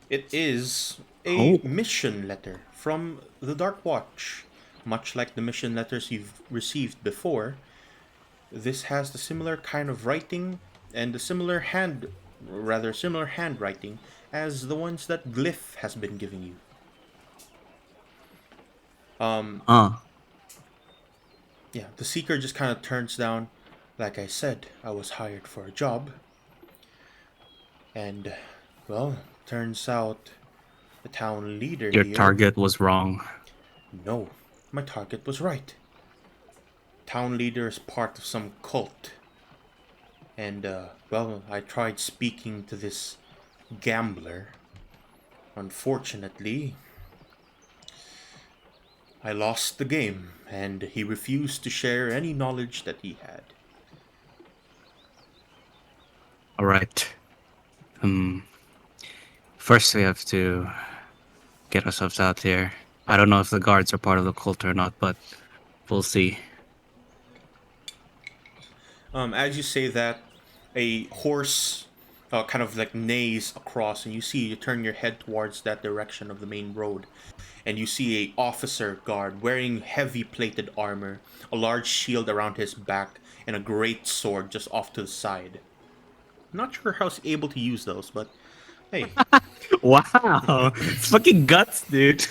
It is a mission letter from the Dark Watch. Much like the mission letters you've received before, this has the similar kind of writing and the similar handwriting as the ones that Glyph has been giving you. Yeah, the Seeker just kind of turns down. Like I said, I was hired for a job. And, well, turns out the town leader Your here... target was wrong. No, my target was right. town leader is part of some cult. And, well, I tried speaking to this gambler. Unfortunately, I lost the game, and he refused to share any knowledge that he had. All right. First we have to get ourselves out here. I don't know if the guards are part of the cult or not, but we'll see. As you say that, a horse kind of like neighs across, and you turn your head towards that direction of the main road, and you see a officer guard wearing heavy plated armor, a large shield around his back, and a great sword just off to the side. Not sure how he's able to use those, but hey. Wow, it's fucking guts, dude,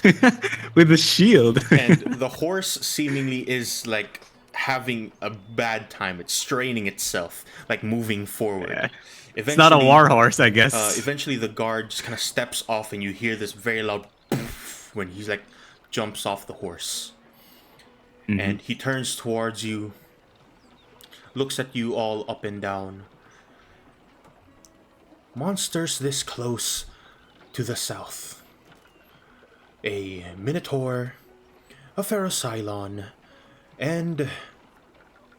with the shield. And the horse seemingly is like having a bad time. It's straining itself, like moving forward. Yeah. It's not a war horse, I guess. Eventually, the guard just kind of steps off, and you hear this very loud poof when he's like jumps off the horse. And he turns towards you, looks at you all up and down. Monsters this close to the south. A Minotaur, a Ferocylon, and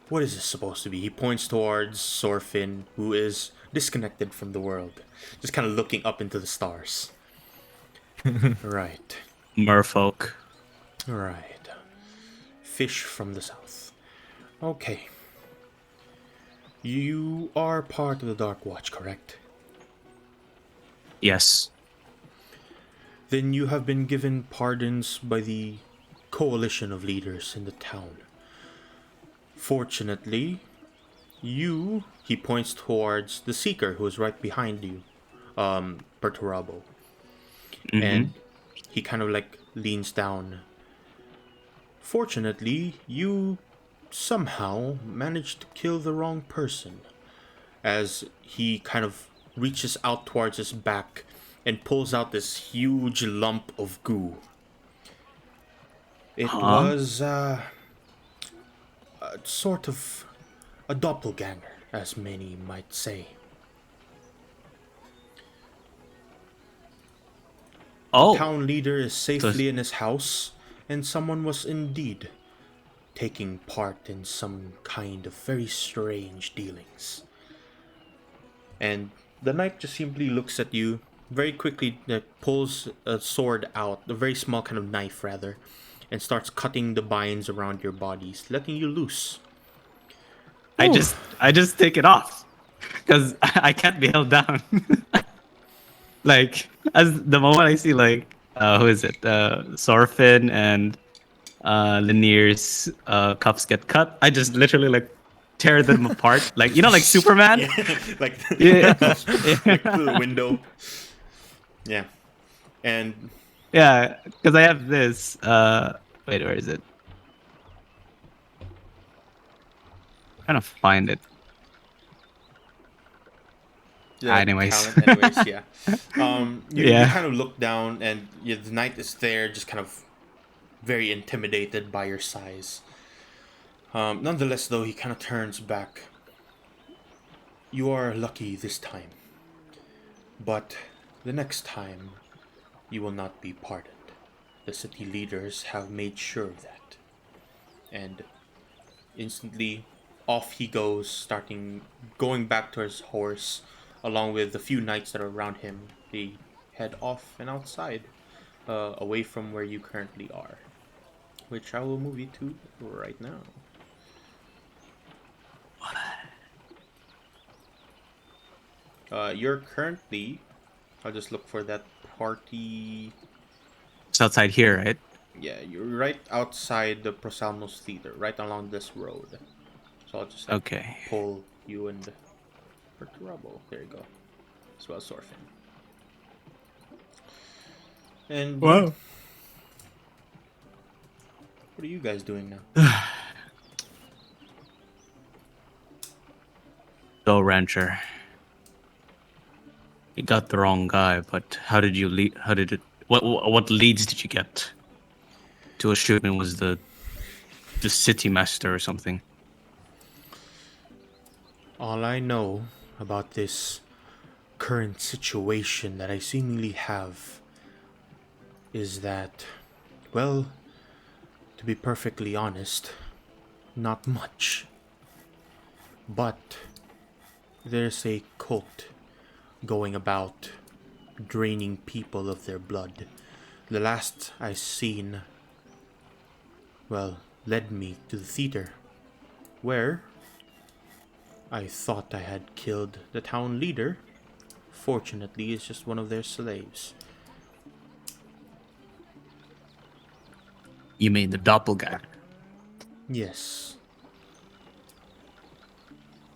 what is this supposed to be? He points towards Sorfin, who is disconnected from the world, just kind of looking up into the stars. Right. Merfolk. Right. Fish from the south. Okay. You are part of the Dark Watch, correct? Yes. Then you have been given pardons by the coalition of leaders in the town. Fortunately, he points towards the Seeker who is right behind you, Perturabo. And he kind of like leans down. Fortunately, you somehow managed to kill the wrong person, as he kind of reaches out towards his back and pulls out this huge lump of goo. It was sort of a doppelganger, as many might say. Oh, Town leader is safely in his house, and someone was indeed taking part in some kind of very strange dealings. And the knight just simply looks at you, very quickly pulls a sword out, a very small kind of knife rather, and starts cutting the binds around your bodies, letting you loose. I just take it off because I can't be held down. Like, as the moment I see like who is it? Sorfin and Lanier's cuffs get cut, I just literally like tear them apart, like like Superman. like Yeah. like through the window. Yeah, and Yeah, because I have this. Wait, where is it? I'm trying to find it. Anyways. yeah. You kind of look down, and the knight is there, just kind of very intimidated by your size. Nonetheless, though, he kind of turns back. You are lucky this time, but the next time, you will not be pardoned. The city leaders have made sure of that. And instantly, off he goes, going back to his horse, along with the few knights that are around him. They head off and outside, away from where you currently are, which I will move you to right now. You're currently... I'll just look for that party... It's outside here, right? Yeah, you're right outside the Prosalmos Theater, right along this road. So I'll just Okay. pull you and Perturabo. There you go. As well as Sorfin. And Wow. what are you guys doing now? So, Rancher, you got the wrong guy, but how did you lead? How did it? What leads did you get to assume it was the city master or something? All I know about this current situation that I seemingly have is that, well, to be perfectly honest, not much. But there's a cult going about draining people of their blood. The last I seen, well, led me to the theater, where I thought I had killed the town leader. Fortunately, it's just one of their slaves. You mean the doppelganger? Yes.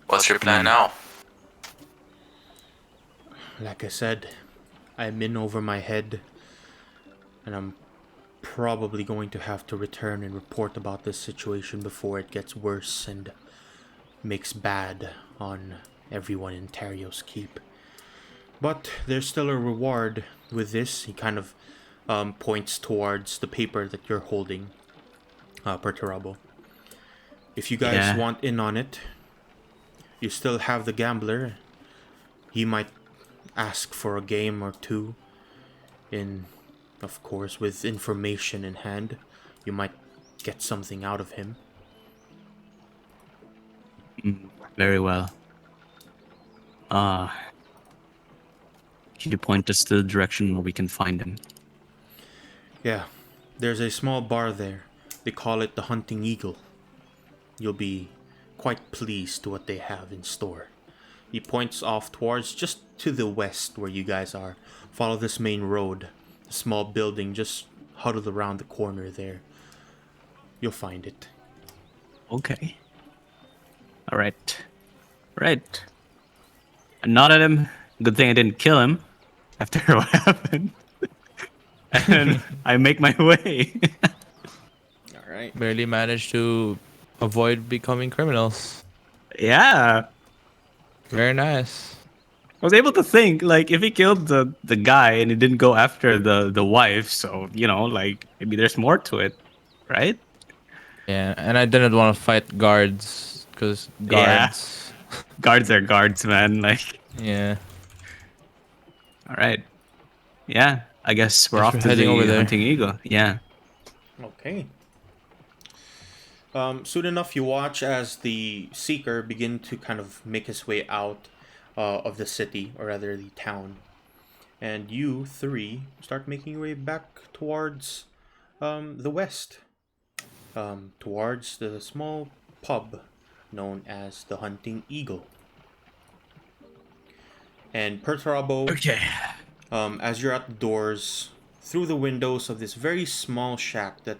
What's your plan now? Like I said, I'm in over my head, and I'm probably going to have to return and report about this situation before it gets worse and makes bad on everyone in Terrios Keep. But there's still a reward with this. He kind of points towards the paper that you're holding, Perturabo. If you guys Yeah. want in on it, you still have the gambler. He might ask for a game or two. Of course, with information in hand, you might get something out of him. Very well. Can you point us to the direction where we can find him? Yeah, there's a small bar there. They call it the Hunting Eagle. You'll be quite pleased to what they have in store. He points off towards just to the west where you guys are. Follow this main road. A small building just huddled around the corner there. You'll find it. Okay. All right. Right. I nod at him. Good thing I didn't kill him after what happened. And I make my way. Alright. Barely managed to avoid becoming criminals. Yeah. Very nice. I was able to think, like, if he killed the guy and he didn't go after the wife, so, like, maybe there's more to it, right? Yeah, and I didn't want to fight guards because Yeah. guards. Guards are guards, man. Like, Yeah. all right. Yeah, I guess we're Guess off we're to heading over the there. Hunting Eagle. Yeah. Okay. Soon enough, you watch as the Seeker begin to kind of make his way out of the city, or rather the town. And you three start making your way back towards the west, towards the small pub known as the Hunting Eagle. And Perturabo, Okay. as you're at the doors, through the windows of this very small shack that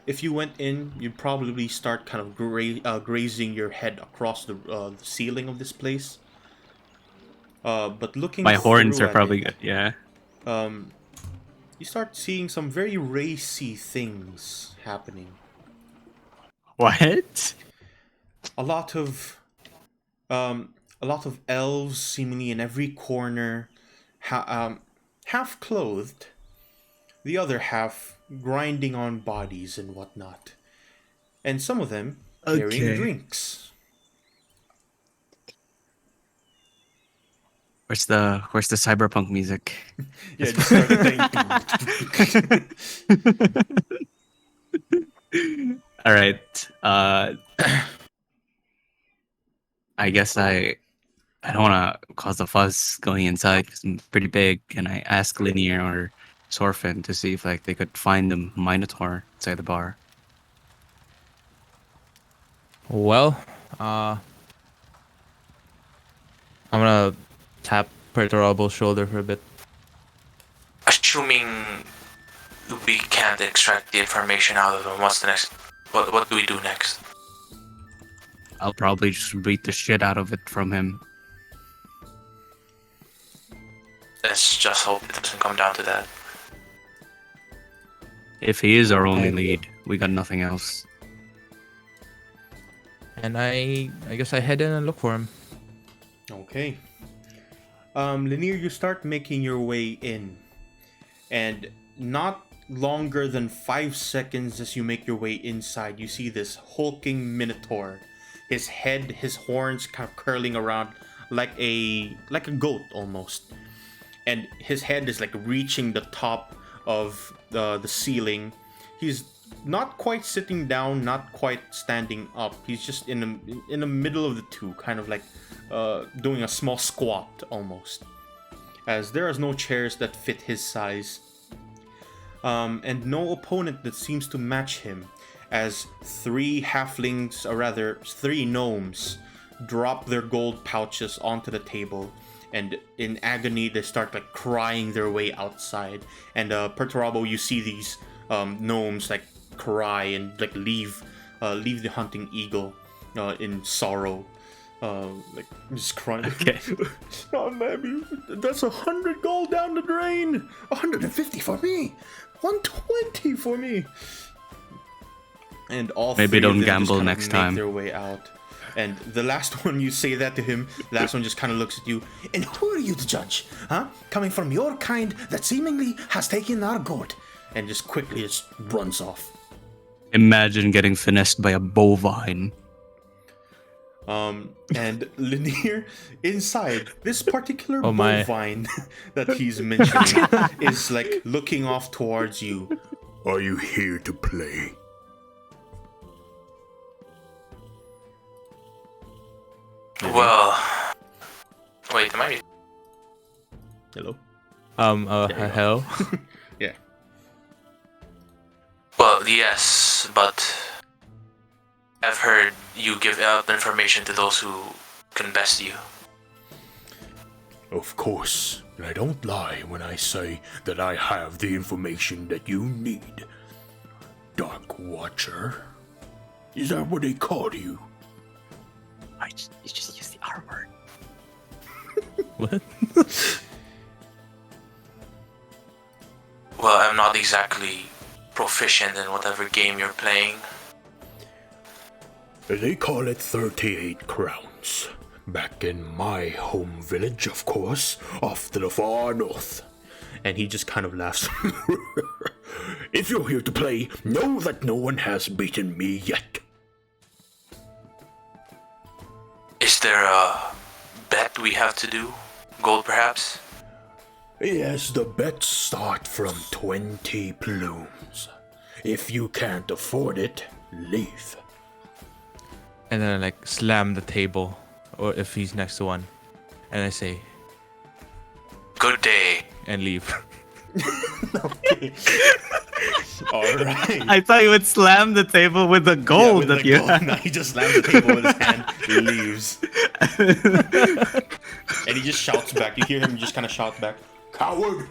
if you went in, you'd probably start kind of grazing your head across the ceiling of this place. But looking My horns through are at probably it, good. Yeah. you start seeing some very racy things happening. What? A lot of elves seemingly in every corner, half clothed, the other half grinding on bodies and whatnot, and some of them carrying Okay. drinks. Where's the cyberpunk music? Yeah, just started playing. All right. I guess I don't want to cause a fuss going inside because I'm pretty big, and I ask Linear or Sorfin to see if like they could find the Minotaur inside the bar. Well, I'm gonna tap Perturabo's shoulder for a bit. Assuming we can't extract the information out of him, what's the next? What do we do next? I'll probably just beat the shit out of it from him. Let's just hope it doesn't come down to that. If he is our only lead, we got nothing else. And I guess I head in and look for him. Okay. Lanier, you start making your way in, and not longer than 5 seconds as you make your way inside, you see this hulking minotaur his head, his horns kind of curling around like a goat almost, and his head is like reaching the top of the ceiling. He's not quite sitting down, not quite standing up. He's just in the middle of the two, kind of like doing a small squat almost, as there are no chairs that fit his size, and no opponent that seems to match him. As three halflings, or rather three gnomes, drop their gold pouches onto the table, and in agony they start like crying their way outside. And Perturabo, you see these gnomes like cry and like leave the hunting eagle in sorrow, like just crying. Okay. Oh man, that's 100 gold down the drain. 150 for me. 120 for me. And all Maybe three don't of them just gamble kind of next make time. their way out. And the last one, you say that to him, the last one just kind of looks at you. And who are you to judge? Huh? Coming from your kind that seemingly has taken our goat. And just quickly just runs off. Imagine getting finessed by a bovine. And Linear, inside, this particular Oh my. bovine that he's mentioning is like looking off towards you. Are you here to play? Well, wait, am I? Hello? Hello? Yeah. Well, yes, but I've heard you give out information to those who can best you. Of course, and I don't lie when I say that I have the information that you need. Dark Watcher? Is that what they call you? You just use the R word. What? Well, I'm not exactly proficient in whatever game you're playing. They call it 38 crowns. Back in my home village, of course, off to the far north. And he just kind of laughs. If you're here to play, know that no one has beaten me yet. Is there a bet we have to do? Gold, perhaps? Yes, the bets start from 20 plumes. If you can't afford it, leave. And then I like slam the table, or if he's next to one, and I say, Good day. and leave. Alright. I thought you would slam the table with the gold with that the you gold. had. No, he just slams the table with his hand, leaves. And he just shouts back. You hear him just kind of shout back, "Coward!"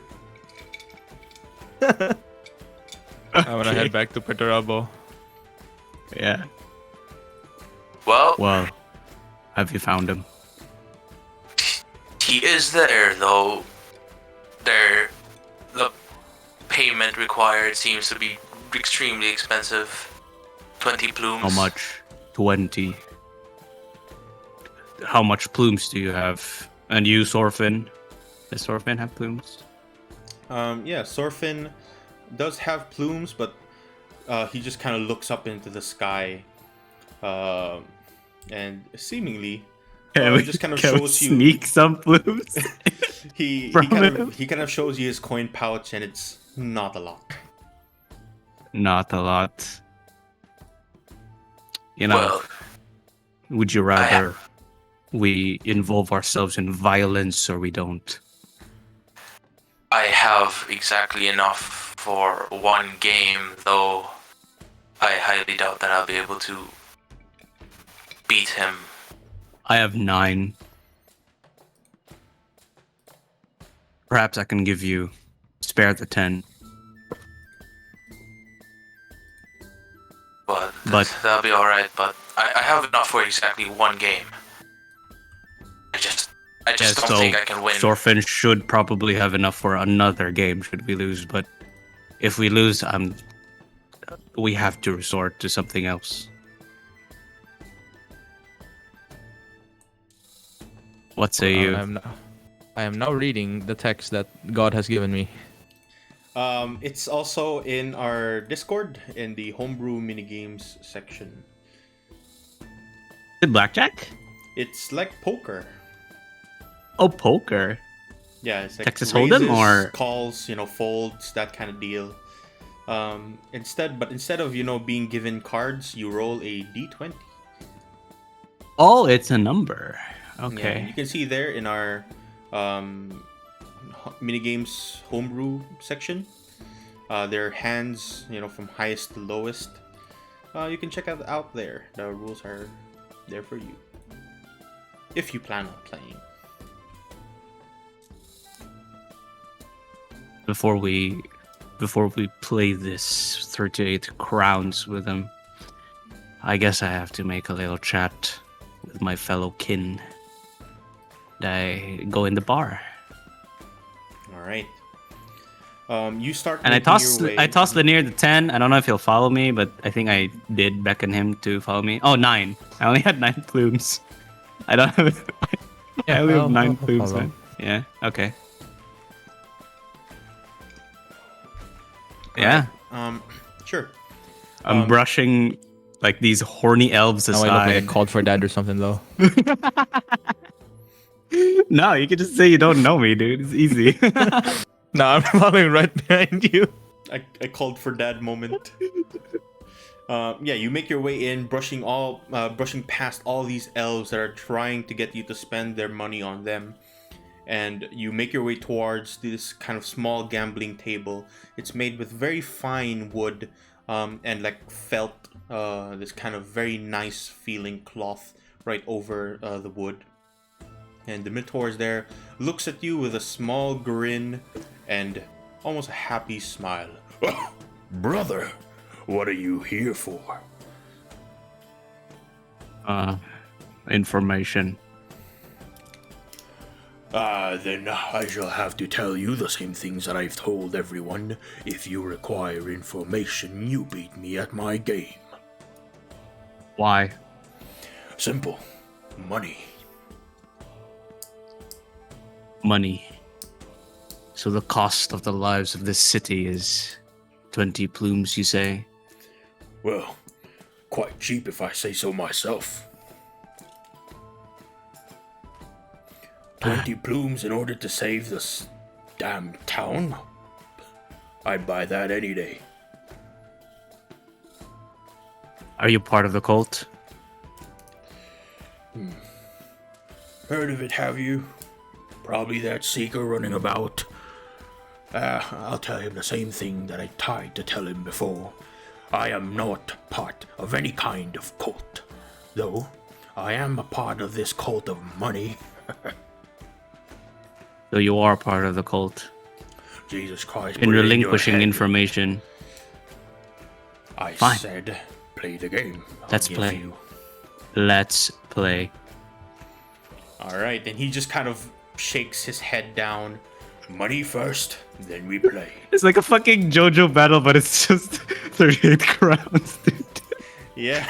I'm gonna head back to Perturabo. Yeah. Well, Well, have you found him? he is there, though. The payment required seems to be extremely expensive. 20 plumes. How much? 20. How much plumes do you have? And you, Sorfin? Does Sorfin have plumes? Yeah, Sorfin does have plumes, but he just kind of looks up into the sky, and seemingly just kind of shows you. Sneak some plumes. He from kind of shows you his coin pouch, and it's not a lot. Not a lot. You know, Well, would you rather we involve ourselves in violence or we don't? I have exactly enough for one game, though I highly doubt that I'll be able to beat him. I have 9. Perhaps I can give you spare the 10. But that'll be alright, but I have enough for exactly one game. I just don't think I can win. Sorfin should probably have enough for another game should we lose, but if we lose, we have to resort to something else. What say you? I am now reading the text that God has given me. It's also in our Discord in the homebrew minigames section. Is it blackjack? It's like poker. Oh, poker. Yeah, it's like Texas raises, Hold'em or- calls, folds, that kind of deal. Instead of being given cards, you roll a d20. Oh, it's a number. Yeah, Okay. you can see there in our minigames homebrew section. Their hands, from highest to lowest. You can check out there. The rules are there for you, if you plan on playing. Before we play this 38 crowns with him, I guess I have to make a little chat with my fellow kin. I go in the bar. All right. You start. And I making toss your way- I toss Lanier the 10. I don't know if he'll follow me, but I think I did beckon him to follow me. Oh, 9. I only had 9 plumes. I don't have I only have 9 plumes, follow. man. Yeah, okay. Yeah. Sure. I'm brushing like these horny elves Now I look like I aside. called for dad or something though. No, you can just say you don't know me, dude. It's easy. No, I'm following right behind you. I called for that moment. Yeah, you make your way in, brushing past all these elves that are trying to get you to spend their money on them, and you make your way towards this kind of small gambling table. It's made with very fine wood, and like felt, this kind of very nice feeling cloth right over the wood. And the Minotaur is there, looks at you with a small grin and almost a happy smile. Brother, what are you here for? Information. Then I shall have to tell you the same things that I've told everyone. If you require information, you beat me at my game. Why? Simple. Money. Money. So the cost of the lives of this city is 20 plumes, you say? Well, quite cheap if I say so myself. 20 plumes in order to save this damn town? I'd buy that any day. Are you part of the cult? Heard of it, have you? Probably that seeker running about. I'll tell him the same thing that I tried to tell him before. I am not part of any kind of cult. Though, I am a part of this cult of money. So you are part of the cult. Jesus Christ. In put it your relinquishing head. information. I Fine. said, play the game. Let's give play. you- Let's play. All right, and he just kind of shakes his head down. Money first, then we play. It's like a fucking JoJo battle, but it's just 38 crowns, dude. Yeah.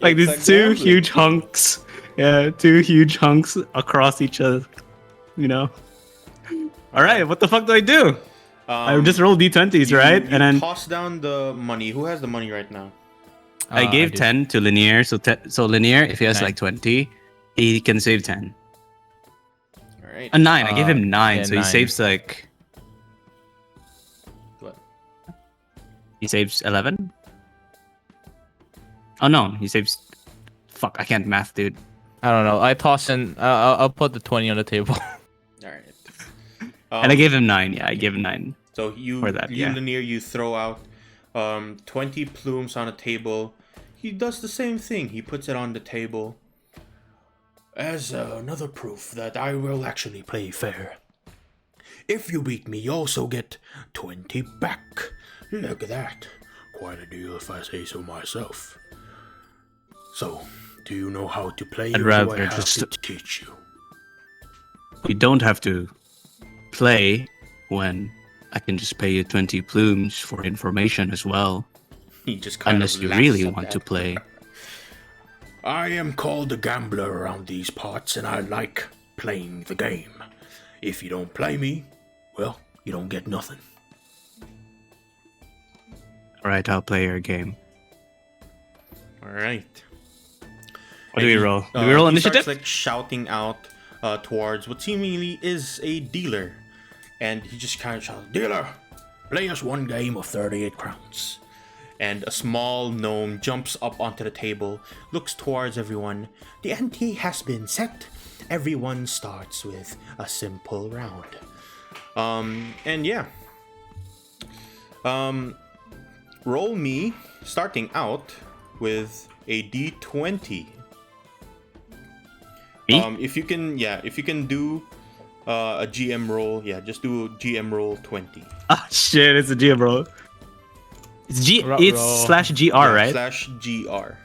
Like It's these two gambling. huge hunks. Yeah, two huge hunks across each other. You know? Alright, what the fuck do I do? I just roll d20s, right? You And then toss down the money. Who has the money right now? I gave do. 10 to Lanier. So Lanier, if he has 9. like 20, he can save 10. All right. A 9. I gave him 9, yeah, so he 9. saves like. What? He saves 11? Oh no, he saves. Fuck, I can't math, dude. I don't know. I toss in. I'll put the 20 on the table. All right. And I gave him 9. Yeah, I gave him 9. So you, for that, you yeah. Lanier, you throw out 20 plumes on a table. He does the same thing. He puts it on the table. As another proof that I will actually play fair. If you beat me, you also get 20 back. Look at that. Quite a deal if I say so myself. So, do you know how to play, I'd or do rather I have just- to teach you? We don't have to play when I can just pay you 20 plumes for information as well. He just kind Unless of you laughs really at want that. to play. I am called a gambler around these parts, and I like playing the game. If you don't play me, well, you don't get nothing. Alright, I'll play your game. All right. What do we roll? Do we He roll starts, initiative? like shouting out towards what seemingly is a dealer, and he just kind of shouts, Dealer, play us one game of 38 crowns. and a small gnome jumps up onto the table, looks towards everyone. The ante has been set. Everyone starts with a simple round. And yeah. Roll me starting out with a d20. Me? If you can do a GM roll, just do a GM roll 20. Ah, shit, it's a GM roll. It's Roll. slash GR, Yeah, right? slash GR.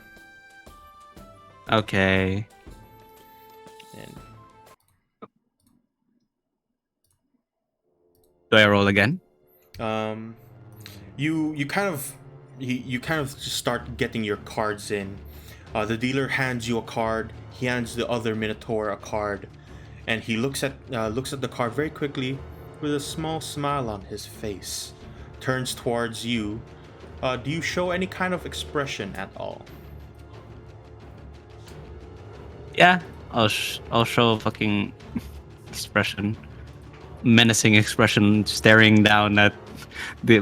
Okay. And Do I roll again? you kind of just start getting your cards in. The dealer hands you a card. He hands the other Minotaur a card, and he looks at the card very quickly with a small smile on his face. Turns towards you. Do you show any kind of expression at all? Yeah, I'll show a fucking expression, menacing expression, staring down at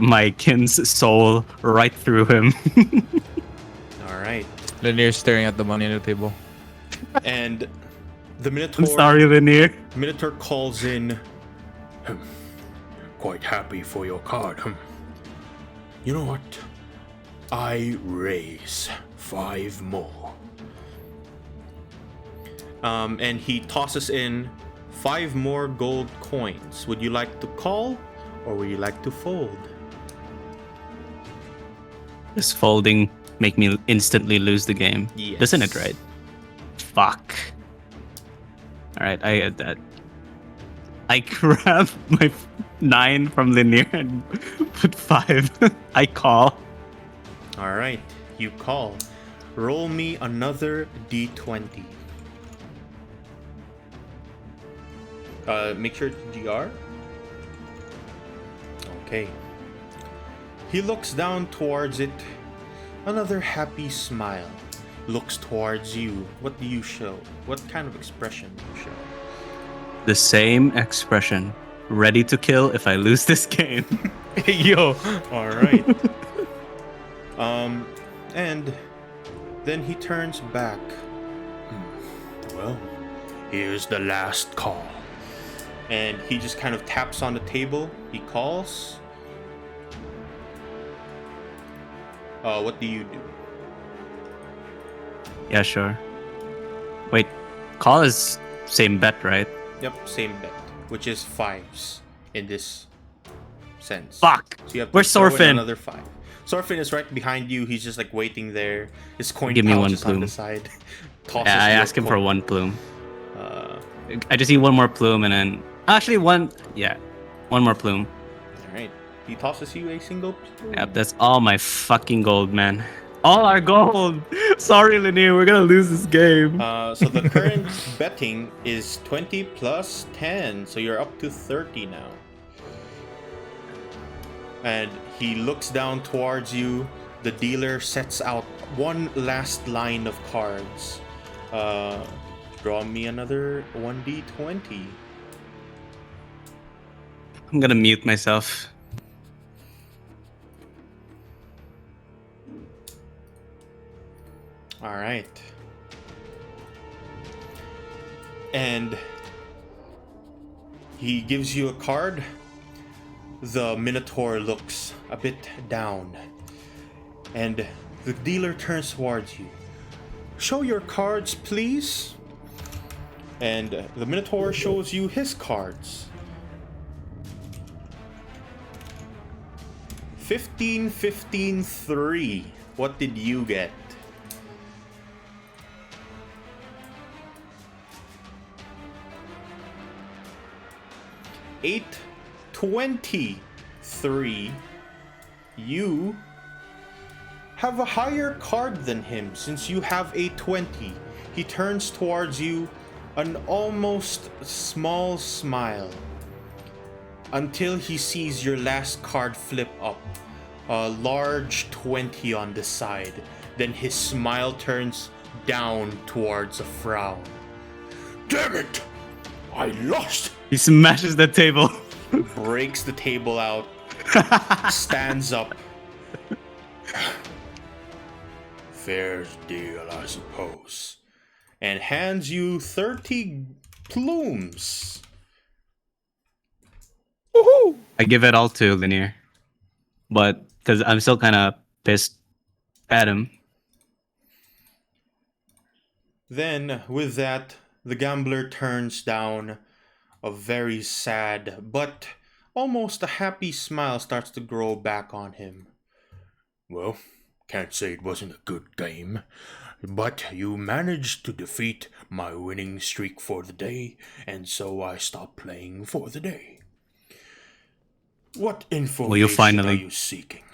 my kin's soul right through him. All right. Lanier's staring at the money on the table. And the I'm Minotaur sorry, Lanier. Minotaur calls in. Quite happy for your card. You know what? I raise 5 more. And he tosses in 5 more gold coins. Would you like to call, or would you like to fold? This folding make me instantly lose the game. Yes. Doesn't it, right? Fuck. Alright, I get that. I grab my 9 from Lanier and put 5. I call. All right, you call. Roll me another d20. Make sure it's GR. Okay. He looks down towards it. Another happy smile. Looks towards you. What do you show? What kind of expression do you show? The same expression. Ready to kill if I lose this game. Yo. All right. And then he turns back. Well, here's the last call. And he just kind of taps on the table. He calls. What do you do? Yeah, sure. Wait, call is same bet, right? Yep, same bet, which is 5s in this sense. Fuck! So you have to Where's throw in Sorfin? another 5. Sorfin is right behind you. He's just like waiting there. His coin Give me pouch one is on the plume. side. Tosses Yeah, I your ask him for coin. 1 plume. Uh, I just need 1 more plume and then... Actually, 1 more plume. all right. He tosses you a single plume. Yep, that's all my fucking gold, man. All our gold! Sorry, Lanier, we're gonna lose this game. So the current betting is 20 plus 10, so you're up to 30 now. And he looks down towards you. The dealer sets out one last line of cards. Draw me another 1d20. I'm gonna mute myself. All right. And he gives you a card. The Minotaur looks a bit down. And the dealer turns towards you. Show your cards, please. And the Minotaur shows you his cards. 15, 15, 3. What did you get? Eight, 23. You have a higher card than him since you have a 20. He turns towards you, an almost small smile, until he sees your last card flip up, a large 20 on the side. Then his smile turns down towards a frown. Damn it! I lost! He smashes the table. Breaks the table out, stands up. Fair's deal, I suppose. And hands you 30 plumes. I give it all to Linear. But, because I'm still kind of pissed at him. Then, with that, the gambler turns down. A very sad, but almost a happy smile starts to grow back on him. Well, can't say it wasn't a good game, but you managed to defeat my winning streak for the day, and so I stopped playing for the day. What information are you seeking?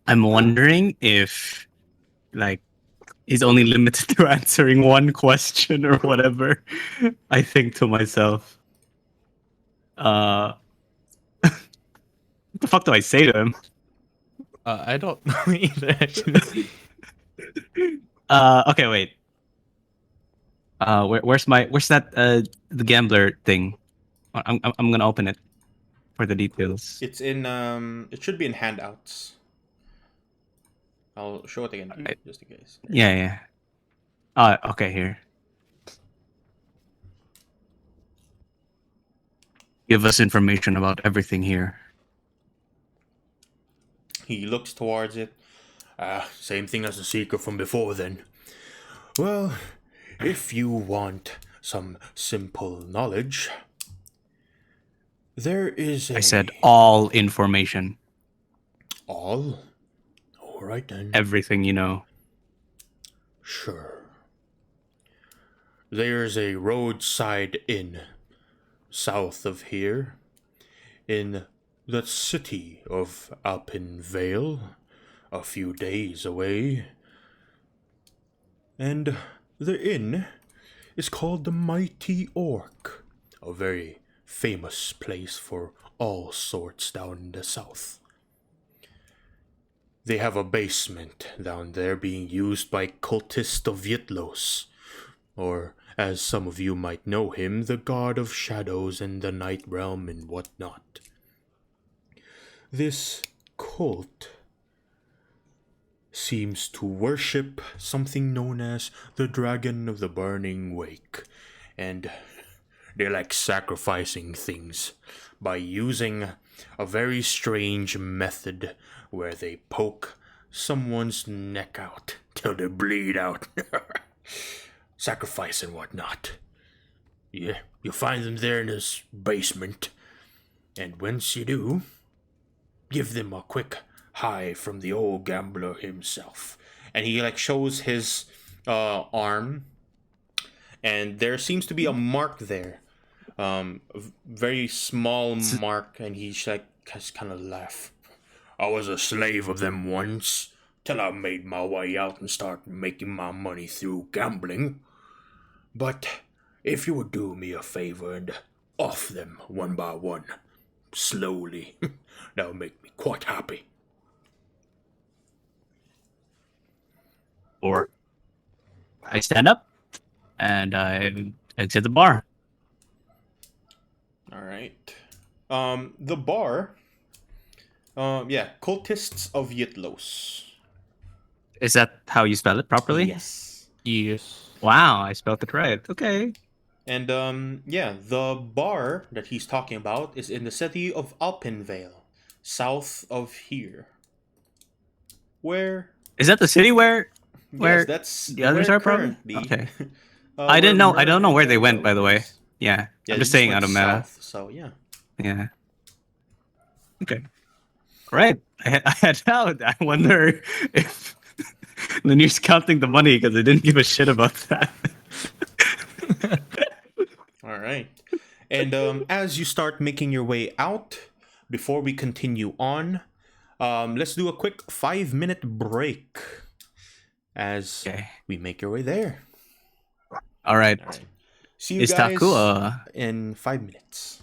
I'm wondering if, like, he's only limited to answering one question or whatever. I think to myself, what the fuck do I say to him? I don't know either. Actually. Okay, wait. Where's that the gambler thing? I'm gonna open it for the details. It's in it should be in handouts. I'll show it again to you, just in case. Yeah. Okay, here. Give us information about everything here. He looks towards it. Same thing as the seeker from before then. Well, if you want some simple knowledge, there is I said all information. All? Alright then. Everything you know. Sure. There's a roadside inn south of here, in the city of Alpenvale, a few days away. And the inn is called the Mighty Orc, a very famous place for all sorts down in the south. They have a basement down there being used by cultists of Yitlos, or as some of you might know him, the god of shadows and the night realm and whatnot. This cult seems to worship something known as the Dragon of the Burning Wake, and they like sacrificing things by using a very strange method where they poke someone's neck out till they bleed out. Sacrifice and whatnot. Yeah, you'll find them there in this basement. And once you do, give them a quick hi from the old gambler himself. And he like shows his arm, and there seems to be a mark there. A very small mark, and he's like just kind of laugh. I was a slave of them once, till I made my way out and started making my money through gambling. But if you would do me a favor and off them one by one, slowly, that would make me quite happy. Or I stand up and I exit the bar. All right. The bar. Yeah, cultists of Yitlos. Is that how you spell it properly? Yes. Yes. Wow, I spelled it right. Okay. And yeah, the bar that he's talking about is in the city of Alpenvale, south of here. Where? Is that the city where Yes, that's the others where are probably? currently, Okay. I I don't know where they went, by the way. Yeah. I'm just saying out of meta. south, so yeah. Yeah. Okay. All right. I head out. I wonder if Lanier's counting the money because I didn't give a shit about that. All right. And as you start making your way out, before we continue on, let's do a quick 5-minute break as we make your way there. All right. See you guys Taku, in 5 minutes.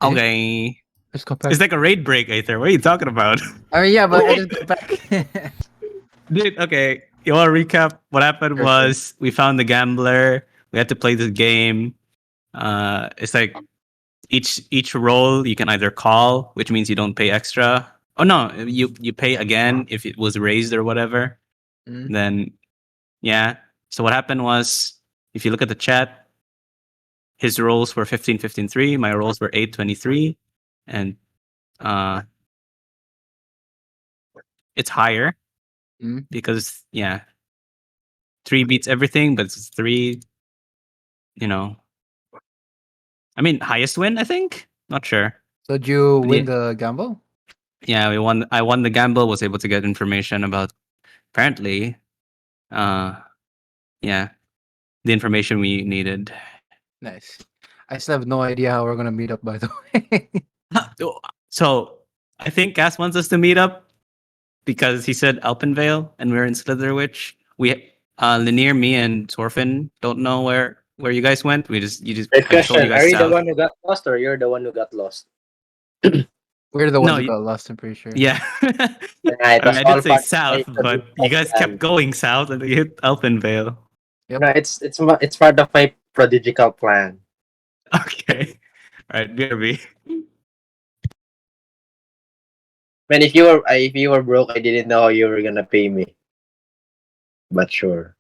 okay. Let's go back. It's like a raid break, Aether. What are you talking about? I mean, yeah, but I just go back. Dude, okay. You want to recap? What happened Sure, was we found the gambler. We had to play this game. It's like each roll you can either call, which means you don't pay extra. Oh no, you pay again if it was raised or whatever. Mm. Then yeah. So what happened was, if you look at the chat, his rolls were 15, 15, 3. My rolls were 8, 23, and uh, it's higher Mm. because yeah, 3 beats everything, but it's 3. You know, I mean, highest win, I think. Not sure. So did you But win the gamble? yeah, we won. I won the gamble. Was able to get information about apparently, uh, yeah, the information we needed. Nice. I still have no idea how we're gonna meet up. By the way. So I think Cass wants us to meet up because he said Alpenvale and we're in Slitherwich. We Lanier, me, and Sorfin don't know where you guys went. You just Great I told you question. Are guys you the south. one who got lost, or you're the one who got lost? We're the ones No, who got lost. I'm pretty sure. yeah. Yeah, it I mean, was I all did say part of south, my but you prodigical guys plan. kept going south and you hit Alpenvale. Yep. No, it's part of my prodigical plan. Okay. All right, BRB. Man, if you were broke, I didn't know how you were gonna pay me. But sure.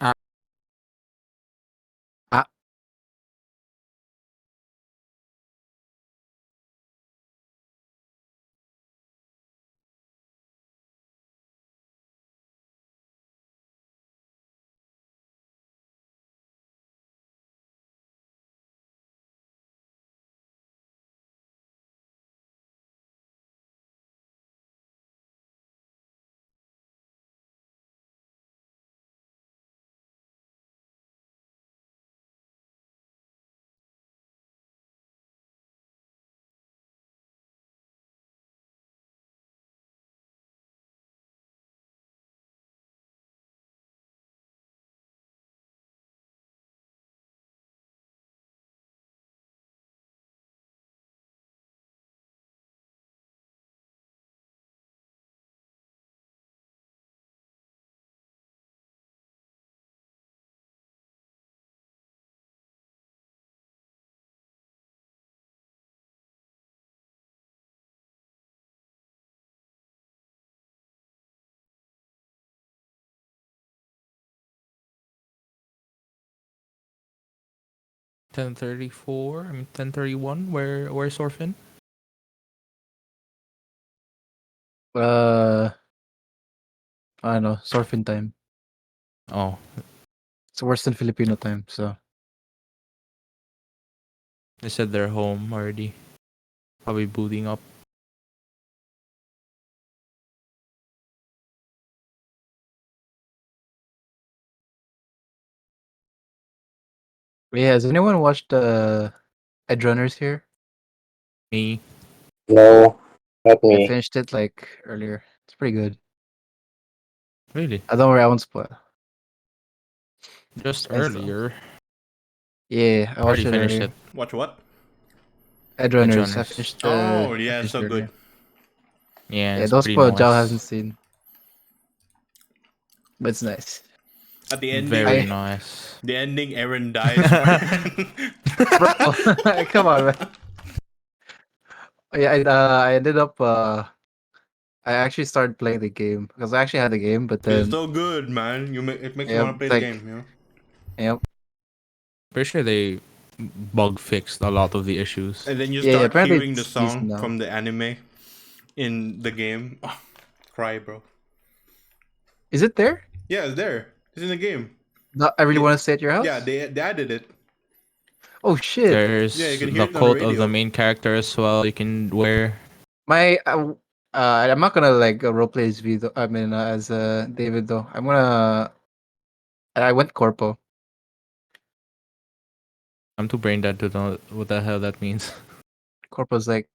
Ah. $10:34. I mean 10:31. Where's Orphan? I don't know. Surfing time. Oh, It's worse than Filipino time. So they said they're home already. Probably booting up. yeah. Has anyone watched Edge Runners here? Me. No, not I me. finished it like earlier. It's pretty good. Really? I don't worry, I won't spoil. Just Nice though. earlier. Yeah, I watched Already it finished earlier. it. Watch what? Edrunners. I Edgerunners. finished. Oh, I yeah, finished so it good. earlier. Yeah, Yeah, it's don't pretty spoil. Jal nice. hasn't seen, but it's nice. At the ending, Very I- nice. the ending, Aaron dies. Bro, come on, man. Yeah, I ended up. I actually started playing the game because I actually had the game, but It's then so good, man. It makes you yeah, want to play it's the like game, you know? yeah, Pretty sure they bug fixed a lot of the issues. And then you yeah. start Apparently hearing the it's decent song now. from the anime in the game. Cry, bro. Is it there? Yeah, it's there. It's in the game. No, I really It- want to stay at your house. yeah, they added it. Oh shit! Yeah, you There's can hear the it on the quote of the radio. main character as well. You can wear. My I'm not gonna like roleplay as Vito. I mean, as David though. I'm gonna. I went corpo. I'm too brain dead to know what the hell that means. Corpo's like,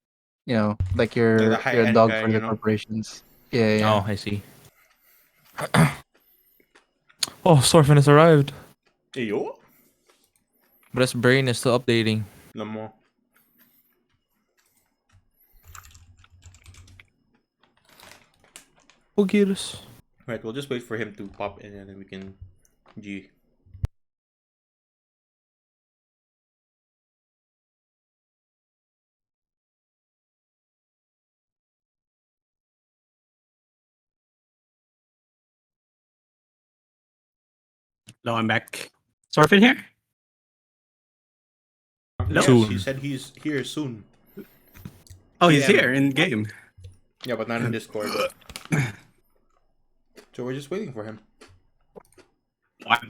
like Like the you're a high-end dog guy, for you the know? corporations. Yeah, yeah. Oh, I see. Oh, Sorfin has arrived, Hey, yo? but his brain is still updating. No more. Oh, Gears. Right, we'll just wait for him to pop in and then we can G. Hello, I'm back. Sorfin here? Hello? Yes, he Soon. said he's here soon. Oh, he's PM. here in game. Yeah, but not in Discord. So we're just waiting for him. Wow.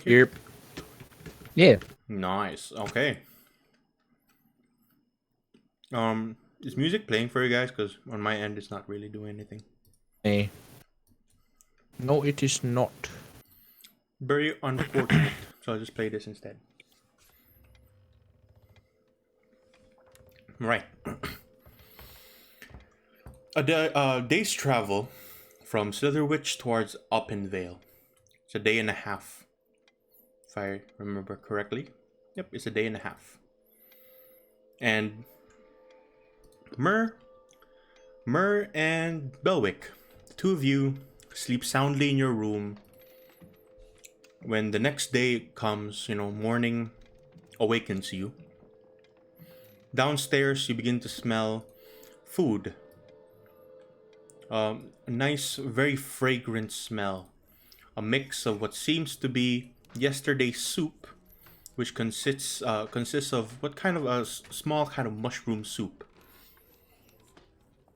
Yep. Yeah. Nice. Okay. Is music playing for you guys? Because on my end, it's not really doing anything. Hey. No, it is not. Very unfortunate. So I'll just play this instead. Right. A day's travel from Slitherwich towards Uppinvale. It's a day and a half, if I remember correctly. Yep, it's a day and a half. And Mur and Belwick, the two of you sleep soundly in your room. When the next day comes, morning awakens you. Downstairs, you begin to smell food. A nice, very fragrant smell. A mix of what seems to be yesterday's soup, which consists of what kind of a small kind of mushroom soup,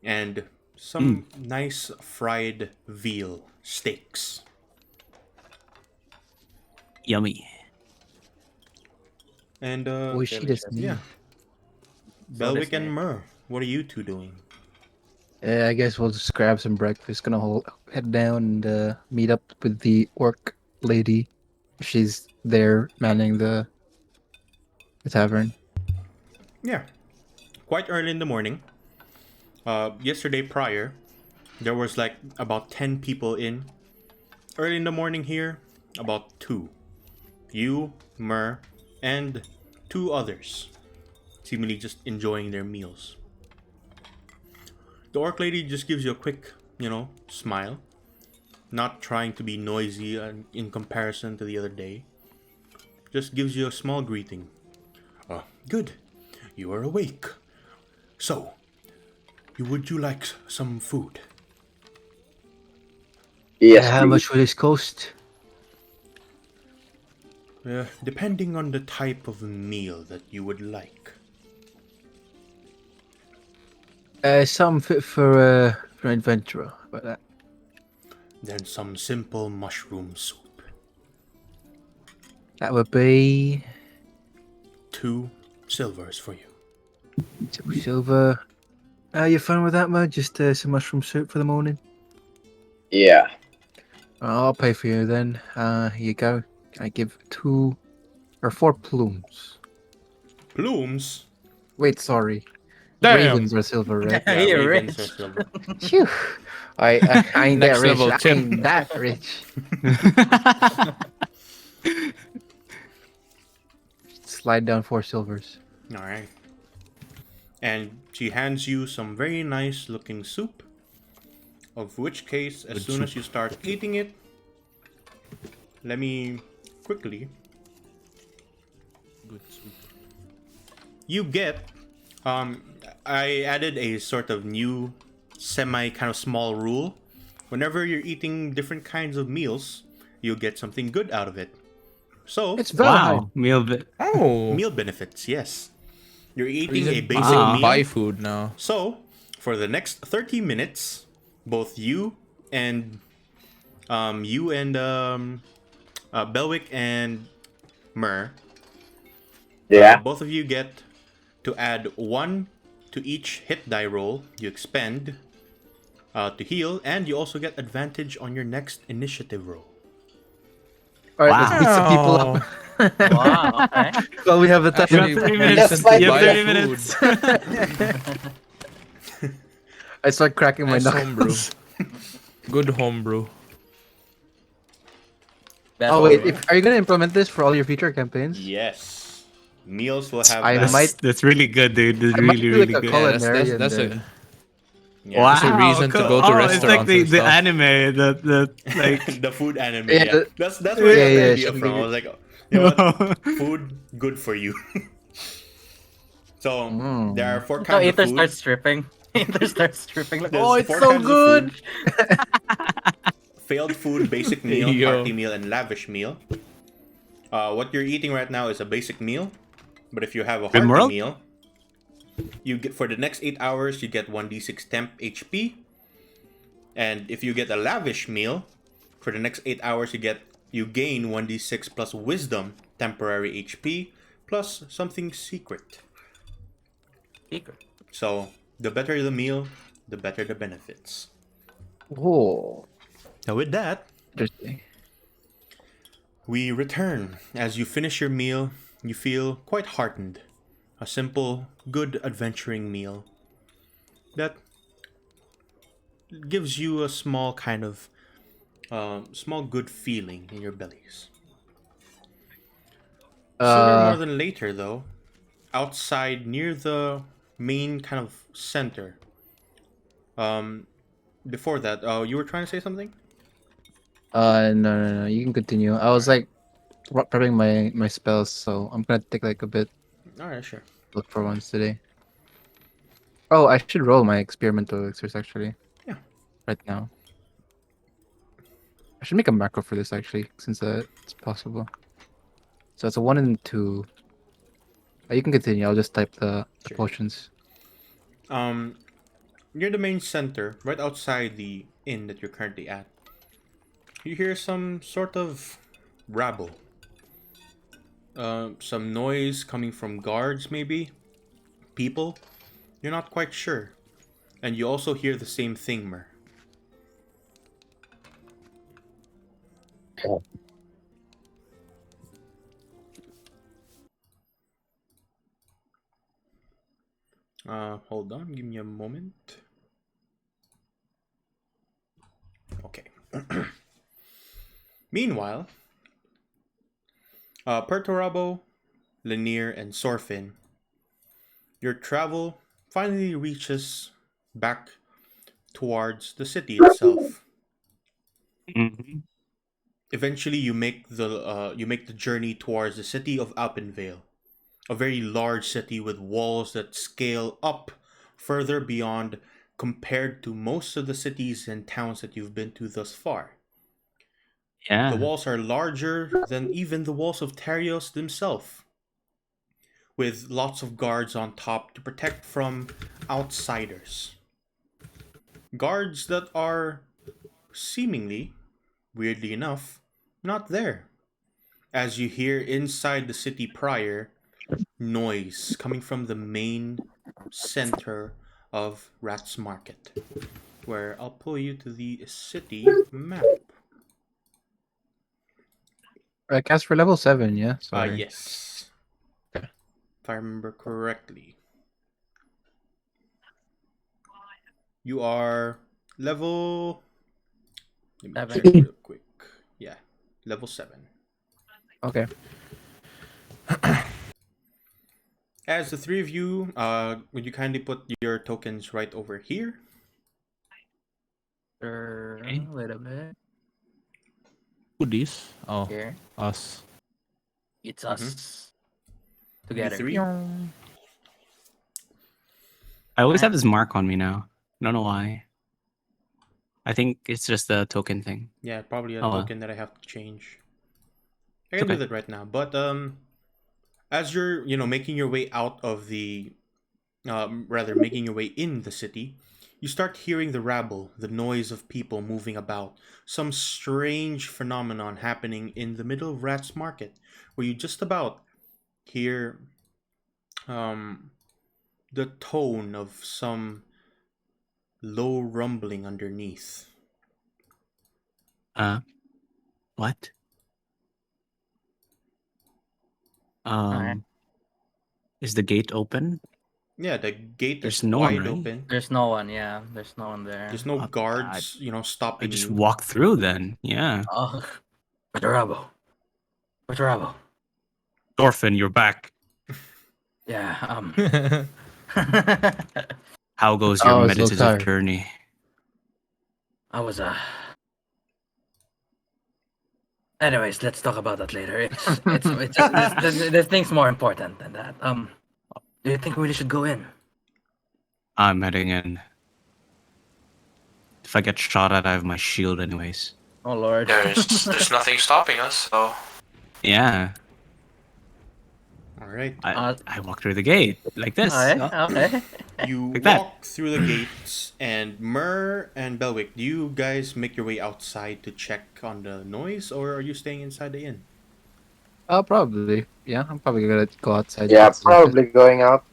and some nice fried veal steaks. Yummy. And Yeah. Belwick and Mur, what are you two doing? I guess we'll just grab some breakfast. Gonna head down and meet up with the orc lady. She's there manning the tavern. Yeah, quite early in the morning. Yesterday prior, there was like about 10 people in. Early in the morning here, about 2. You, Mur, and 2 others. Seemingly just enjoying their meals. The orc lady just gives you a quick, smile. Not trying to be noisy in comparison to the other day. Just gives you a small greeting. Good. You are awake. So, would you like some food? Yes, How please. much will this cost? Depending on the type of meal that you would like. Some fit for an adventurer, but that. Then some simple mushroom soup. That would be 2 silvers for you. 2 silver. You fine with that, man? Just some mushroom soup for the morning. Yeah. I'll pay for you then. Here you go. I give 2 or 4 plumes. Plumes? Wait, sorry. Damn. Ravens are silver, right? Yeah, You're ravens rich. are silver. Phew. I ain't Next that rich. level, I Tim. ain't that rich. Slide down 4 silvers. Alright. And she hands you some very nice looking soup. Of which case, as soon as you start eating it, let me quickly. Good soup. You get, I added a sort of new semi kind of small rule. Whenever you're eating different kinds of meals, you'll get something good out of it. So, It's Valheim. Wow. Oh. meal benefits, yes. You're eating You a can basic meal. buy food now. So, for the next 30 minutes, both you and Belwick and Mur, Yeah. both of you get to add 1 to each hit die roll you expend to heal, and you also get advantage on your next initiative roll. Alright, let's beat some people up. Wow. Okay. Well, we have the time. Actually, You have 3 decent minutes. to You have buy 30 food. minutes. I start cracking my Nice homebrew. knuckles. Good homebrew. That's Oh wait, all. are you gonna implement this for all your future campaigns? Yes. Meals will have I that. might- That's really good, dude. That's I might really, do like really a good. color. Yeah, Culinary that's and, a Yeah. Wow. That's a reason to go to It's like restaurants the and stuff. anime, the like. The food anime. Yeah, Yeah, that's where I got the idea should from. be- I was like, you know what? Food good for you. So there are 4 So kinds of Ether food. starts stripping. Ether starts stripping. Like, There's oh, it's 4 so kinds of good. food. Failed food, basic meal, Yo. party meal, and lavish meal. What you're eating right now is a basic meal, but if you have a hearty Rimworld? meal, you get for the next 8 hours you get 1d6 temp HP, and if you get a lavish meal, for the next 8 hours you get You gain 1d6 plus wisdom, temporary HP, plus something secret. Secret. So, the better the meal, the better the benefits. Oh, Now, with that, interesting. we return. As you finish your meal, you feel quite heartened. A simple, good adventuring meal that gives you a small kind of small good feeling in your bellies. Sooner more Uh, than later, though, outside near the main kind of center. Um, Before that, you were trying to say something? no. You can continue. I was Alright. like prepping my spells, so I'm gonna take like a bit Alright, sure. look for ones today. Oh, I should roll my experimental elixirs actually. Yeah. Right now. I should make a macro for this actually, since it's possible. So it's a 1 and 2. You can continue. I'll just type the Sure. potions. Near the main center, right outside the inn that you're currently at, you hear some sort of rabble. Some noise coming from guards, maybe? People? You're not quite sure. And you also hear the same thing, Mer. Hold on, give me a moment. Okay. Meanwhile, Perturabo, Lanier, and Sorfin, your travel finally reaches back towards the city itself. Mhm. Eventually, you make the journey towards the city of Alpenvale, a very large city with walls that scale up further beyond compared to most of the cities and towns that you've been to thus far. The Yeah. walls are larger than even the walls of Terios themselves, with lots of guards on top to protect from outsiders. Guards that are seemingly, weirdly enough, not there. As you hear inside the city prior, noise coming from the main center of Rat's Market, where I'll pull you to the city map. Cast for level 7, yeah? Sorry. Yes. Okay. If I remember correctly. You are level. Let me 7. check real quick. Yeah, level 7. Okay. As the three of you, would you kindly put your tokens right over here? Sure. Okay. Wait a bit. Who these? Oh, Here. us. It's Mm-hmm. us. You Together. three? I always Alright. have this mark on me now. I don't know why. I think it's just a token thing. Yeah, probably a Oh well. token that I have to change. I It's can do okay. that right now, but as you're making your way out of the rather making your way in the city, you start hearing the rabble, the noise of people moving about, some strange phenomenon happening in the middle of Rat's Market, where you just about hear the tone of some low rumbling underneath. What? Alright. Is the gate open? Yeah, the gate There's is no one, wide right? open. There's no one, yeah. There's no one there. There's no I, guards, I stopping just you. walk through then. Yeah. Oh, Perturabo. Perturabo. Orphan, you're back. Yeah, How goes your Oh, I was so meditative tired. journey? I was, Anyways, let's talk about that later. There's things more important than that. Do you think we really should go in? I'm heading in. If I get shot at, I have my shield anyways. Oh lord. There's nothing stopping us, so Yeah. All right. I walk through the gate like this. Okay, okay. You Like that. walk through the gates, and Myrrh and Belwick, do you guys make your way outside to check on the noise, or are you staying inside the inn? Probably. Yeah, I'm probably gonna go outside. Yeah, Check a little bit. probably going out.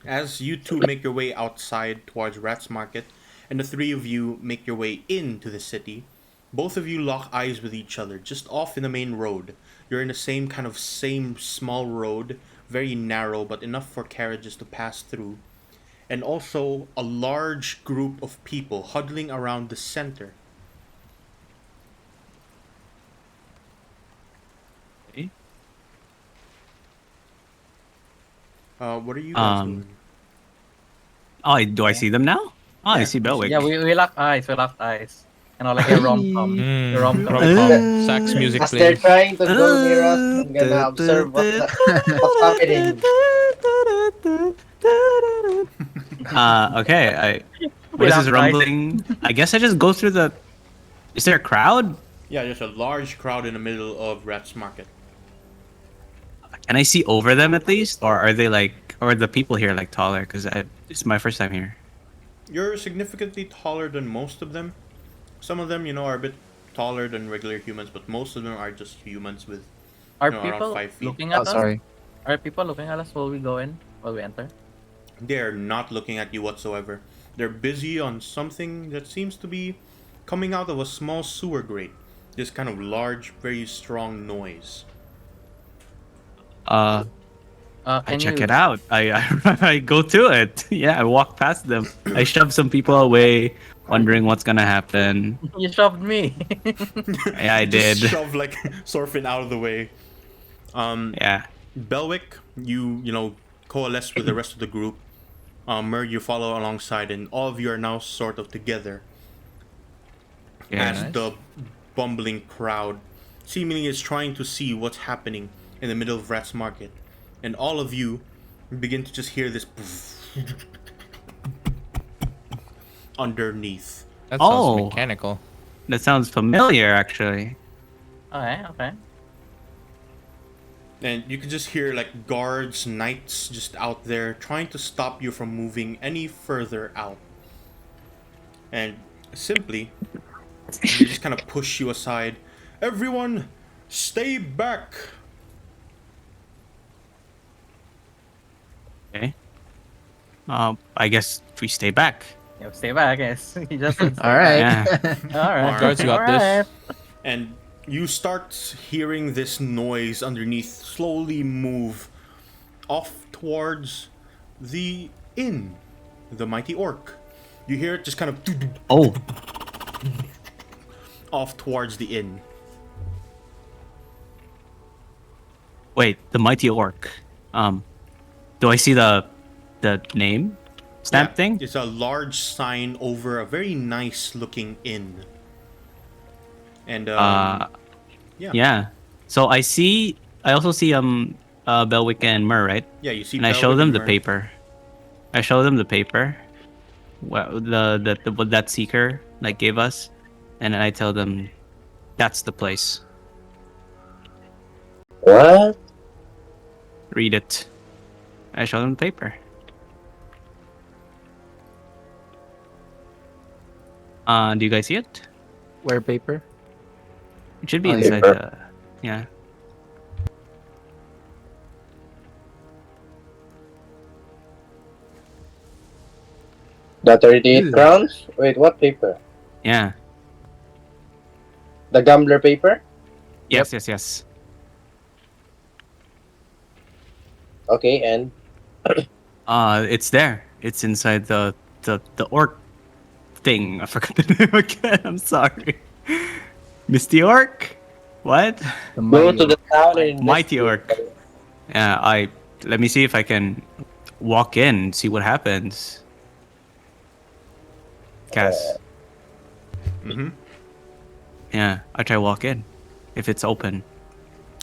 As you two make your way outside towards Rat's Market, and the three of you make your way into the city, both of you lock eyes with each other, just off in the main road. You're in the same small road, very narrow, but enough for carriages to pass through. And also a large group of people huddling around the center. Okay. What are you guys Um, doing? Oh, do I see them now? Oh, I Yeah, see you Belwick. Yeah, we locked eyes. We locked eyes. You know, like a rom-com. Mm, A rom-com. rom-com. Sax music As they're plays. trying to go near us, I'm gonna observe what's happening. Okay. What We is this locked eyes. rumbling? I guess I just go through the. Is there a crowd? Yeah, there's a large crowd in the middle of Rat's Market. Can I see over them at least, or are they like, or are the people here like taller? Because it's my first time here. You're significantly taller than most of them. Some of them, are a bit taller than regular humans, but most of them are just humans with Are around people 5 feet. looking at Oh, us? sorry. Are people looking at us while we go in? While we enter? They're not looking at you whatsoever. They're busy on something that seems to be coming out of a small sewer grate. This kind of large, very strong noise. I Can check you... it out. I go to it. Yeah, I walk past them. I shove some people away, wondering what's gonna happen. You shoved me. Yeah, I did. Just shove like Sorfin out of the way. Yeah. Belwick, you coalesce with the rest of the group. Mur, you follow alongside, and all of you are now sort of together Yeah. as the bumbling crowd seemingly is trying to see what's happening in the middle of Rat's Market. And all of you begin to just hear this underneath. That sounds Oh. mechanical. That sounds familiar, actually. Okay. And you can just hear like guards, knights just out there trying to stop you from moving any further out. And simply, they just kind of push you aside. Everyone, stay back! Okay. I guess we stay back. Yeah, stay back, yes. You just said stay All right. Yeah. back. Alright. Guards, you got this. Alright. And you start hearing this noise underneath slowly move off towards the inn, the Mighty Orc. You hear it just kind of Oh. off towards the inn. Wait, the mighty orc. Do I see the name stamp Yeah, thing? It's a large sign over a very nice looking inn. And yeah. Yeah. So I also see Belwick and Mur, right? Yeah, you see And I show Belwick them and the Myrrh. paper. I show them the paper. Well, what that seeker like gave us, and then I tell them that's the place. What? Read it. I show them the paper. Do you guys see it? Where paper? It should be Oh, yeah. inside the. Yeah. The 38 Ew. crowns? Wait, what paper? Yeah. The gambler paper? Yes. Okay, and It's there. It's inside the orc thing. I forgot the name again. I'm sorry. Misty Orc? What? The go mighty to the town and Mighty Orc. Yeah, let me see if I can walk in and see what happens. Cass. Mm-hmm. Yeah, I try to walk in. If it's open.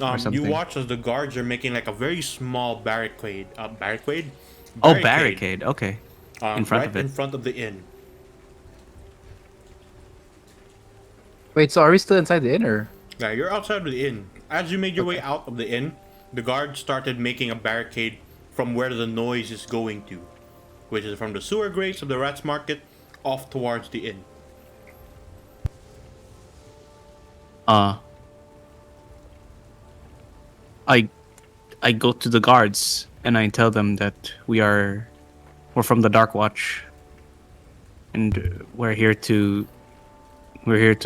You something. watch as the guards are making like a very small barricade. Barricade? Oh, barricade. Okay. in front right of it. in front of the inn. Wait, so are we still inside the inn or? Yeah, you're outside of the inn. As you made your way out of the inn, The guard started making a barricade from where the noise is going to, which is from the sewer grates of the Rats Market off towards the inn. I go to the guards and I tell them that we're from the Dark Watch, and we're here to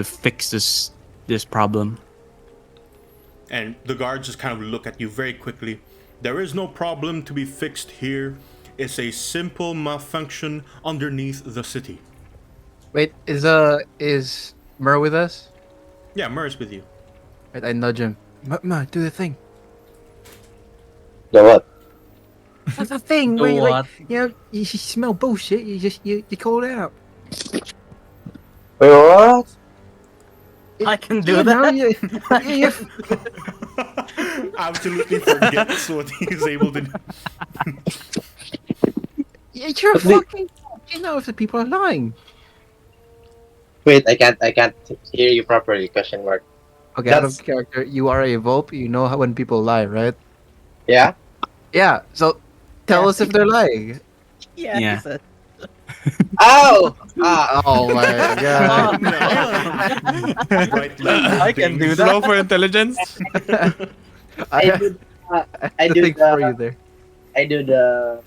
fix this problem. And the guards just kind of look at you very quickly. There is no problem to be fixed here. It's a simple malfunction underneath the city. Wait, is Mer with us? Yeah, Murray's with you. Right, I nudge him. Mer, do the thing. The what? That's the thing Do where you, what? you smell bullshit. You call it out. Wait, what? I can do Yeah, that. man, you Absolutely forgets what he's able to do. you're a fucking. You know if the people are lying. Wait, I can't hear you properly. Question mark. Okay, out That's- of character. You are a Volp. You know how when people lie, right? Yeah. Yeah. So tell us if they're lying. Yeah. Ow! Ah. Oh my god. Right leg I can do things. that. Slow for intelligence. I I do. I do think for the. you there. I do the.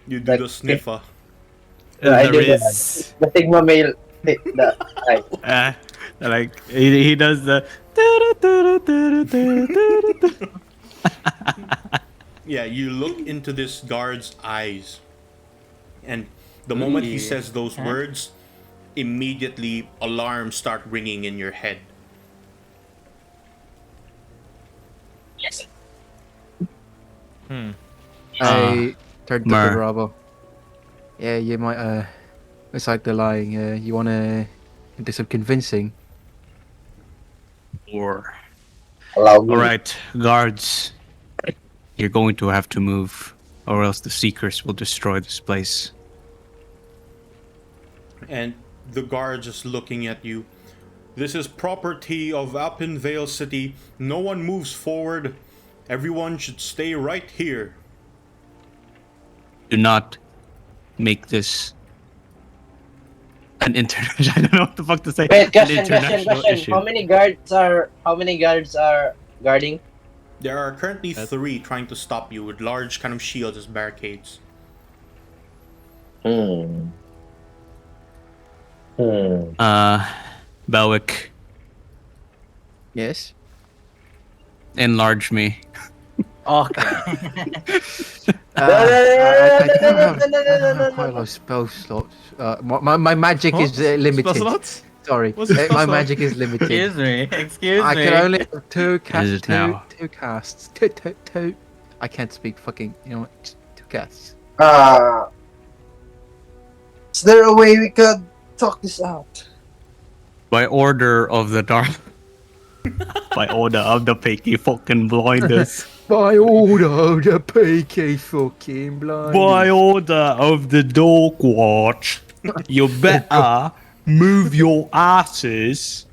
You do the sniffer. I There do the is Sigma male. like he does the. Yeah, you look into this guard's eyes, and the moment he says those words, immediately alarms start ringing in your head. Yes. I turned to Mer. Bravo. Yeah, you might it's like they're lying. You wanna do some convincing? Or Allow me. all right, guards, you're going to have to move, or else the Seekers will destroy this place. And the guard just looking at you. This is property of Alpenvale City. No one moves forward. Everyone should stay right here. Do not make this an international. I don't know what the fuck to say. Wait, An question. international issue. How many guards are guarding? There are currently 3 trying to stop you with large kind of shields as barricades. Belwick, Yes. enlarge me. Okay. I don't have quite a lot of spell slots. My magic is limited. slots? Sorry, What's the spell my slot? magic is limited. Excuse me. Excuse I me. can only have two Is casts. it now? Two casts. Two. I can't speak. Fucking. You know what? 2 casts. Is there a way we could talk this out? By order of the dark. By order of the Peaky fucking blinders. By order of the PK fucking blind. By order of the Dog Watch, you better move your asses.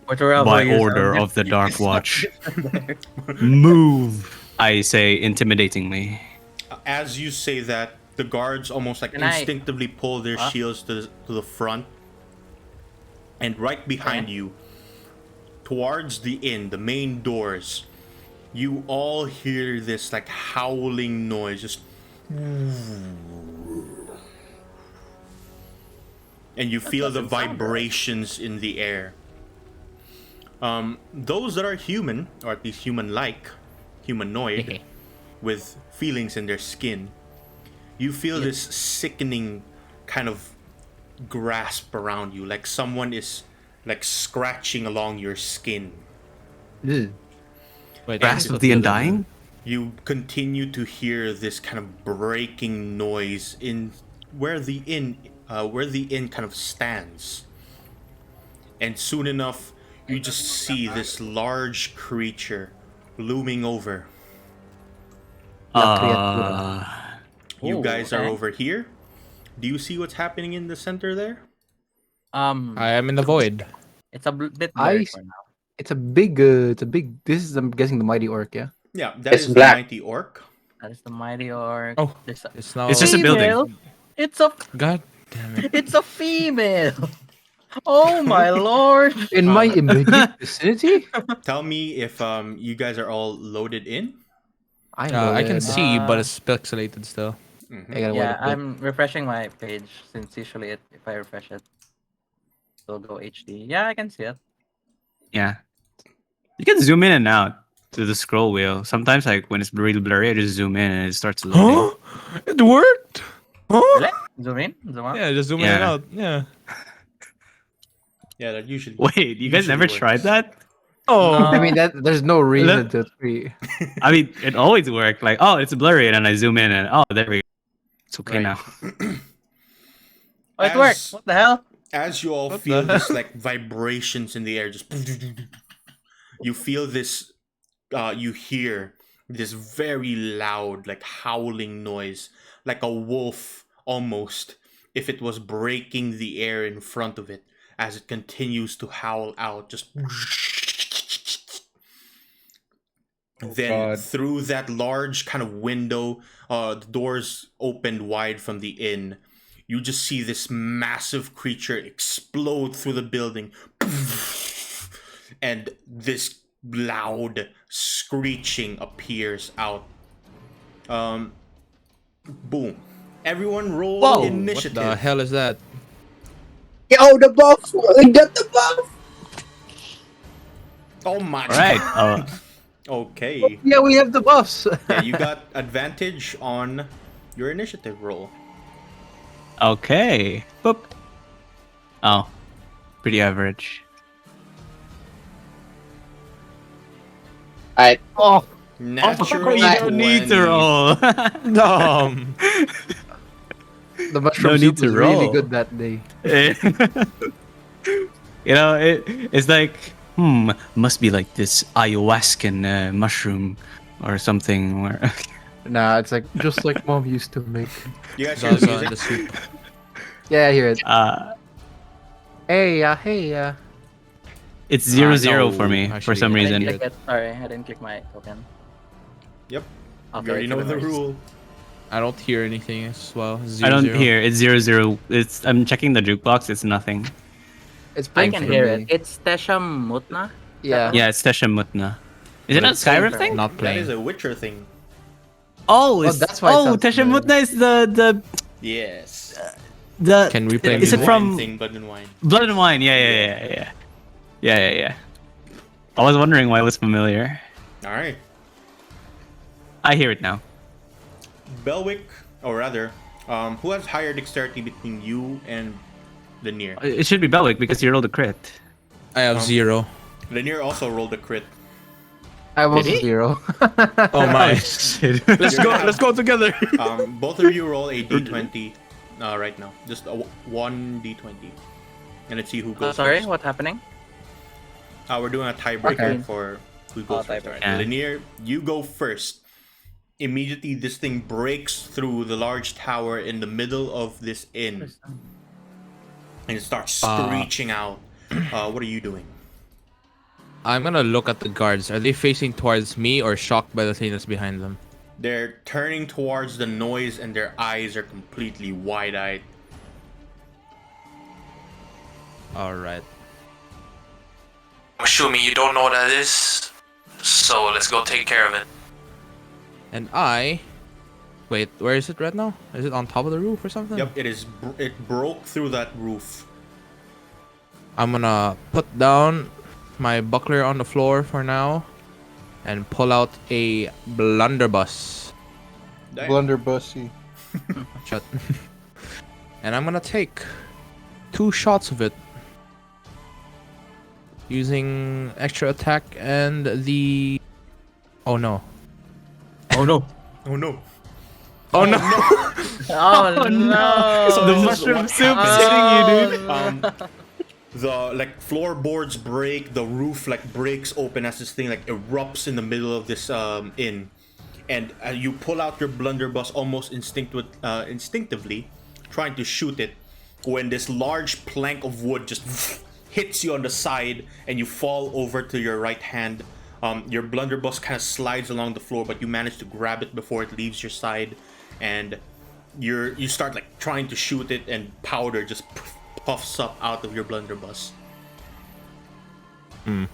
Whatever By you order sound of the Dark Watch, there. move. I say, intimidating me. As you say that, the guards almost like Can I- instinctively pull their shields to the front. And right behind you, towards the inn, the main doors, you all hear this like howling noise, just and you feel the vibrations in the air. Those that are human, or at least human-like, humanoid, with feelings in their skin, you feel this sickening kind of grasp around you, like someone is like scratching along your skin. Ugh. Wait, Grasp of the Undying? You continue to hear this kind of breaking noise in where the inn kind of stands. And soon enough, you just see this large creature looming over. You guys are okay. over here. Do you see what's happening in the center there? I am in the void. It's a bit I blurry s- for now. It's a big. It's a big. This is, I'm guessing, the mighty orc. Yeah. Yeah, that It's is black. the mighty orc. That is the mighty orc. Oh, There's a it's now. It's just a building. female. It's a God damn it. it's a female. Oh my lord. In my immediate vicinity. Tell me if you guys are all loaded in. I know. I can it. see, but it's pixelated still. Mhm. I gotta wait Yeah, a bit. I'm refreshing my page since usually if I refresh it, it'll go HD. Yeah, I can see it. Yeah. You can zoom in and out to the scroll wheel. Sometimes, like when it's really blurry, I just zoom in and it starts loading. It worked. Really? Zoom in, zoom out. Yeah, just zoom in and Yeah. out. Yeah. Yeah, that usually. Wait, you guys usually never works. tried that? Oh. No. I mean that. There's no reason Let- to tweet. I mean, it always worked. Like, oh, it's blurry, and then I zoom in, and oh, there we go. It's okay Right. now. Oh, it worked. What the hell? As you all What feel the- this like vibrations in the air, just you feel this. You hear this very loud, like howling noise, like a wolf almost, if it was breaking the air in front of it, as it continues to howl out. Just then through that large kind of window, the doors opened wide from the inn. You just see this massive creature explode through the building, and this loud screeching appears out. Boom. Everyone roll Whoa, what initiative. What the hell is that? Yo, the buff! We got the buff! Oh my All right. god. Okay. Yeah, we have the buffs. Yeah, you got advantage on your initiative roll. Okay. Boop. Oh, pretty average. Alright, Oh, Natural you don't need to 20. roll. Dumb. the mushroom No soup need to was really roll. good that day. You know, it's like, must be like this ayahuascan mushroom or something. Where Nah, it's like just like mom used to make. You guys hear the Zaza in music? the soup. Yeah, I hear it. uh, Hey. it's 0-0 no, for me for actually, some I I reason. didn't click it. Sorry, I didn't click my token. Yep. Okay, You already know the rule. I don't hear anything as well. I don't 0-0. hear. It's 0-0. It's I'm checking the jukebox. It's nothing. It's I playing can for hear me. it. It's Tesham Mutna. Yeah. Yeah, it's Tesha Mutna. Is it But not it's Skyrim over. thing? Not That playing. is a Witcher thing. Oh, that's why it sounds Tesha familiar. Mutna is the Yes. Can we play Is it music? from Thing, Blood and Wine. Blood and Wine? Yeah. I was wondering why it was familiar. All right. I hear it now. Belwick, or rather, who has higher dexterity between you and Lanier? It should be Belwick because you rolled a crit. I have 0. Lanier also rolled a crit. I was Did he? 0. Oh my. shit. Let's go. Let's go together. Both of you roll a d20 right now. Just one d20. And let's see who goes Sorry, first. what's happening? We're doing a tiebreaker Okay. for who goes first. tiebreaker. Alright, Lanier, you go first. Immediately, this thing breaks through the large tower in the middle of this inn. And it starts screeching out. What are you doing? I'm gonna look at the guards. Are they facing towards me or shocked by the thing that's behind them? They're turning towards the noise and their eyes are completely wide-eyed. Alright. I'm assuming you don't know what that is, so let's go take care of it. And I... Wait, where is it right now? Is it on top of the roof or something? Yep, it is. It broke through that roof. I'm gonna put down my buckler on the floor for now and pull out a blunderbuss. Damn. Blunderbussy. Shut. And I'm gonna take 2 shots of it. Using extra attack and the... Oh no. Oh no. Oh no! Oh no! Oh, no! So the mushroom soup is hitting you, dude. The like floorboards break, the roof like breaks open as this thing like erupts in the middle of this inn, and you pull out your blunderbuss almost instinctively, trying to shoot it, when this large plank of wood just hits you on the side, and you fall over to your right hand. Your blunderbuss kind of slides along the floor, but you manage to grab it before it leaves your side, and you start like trying to shoot it, and powder just puffs up out of your blunderbuss. I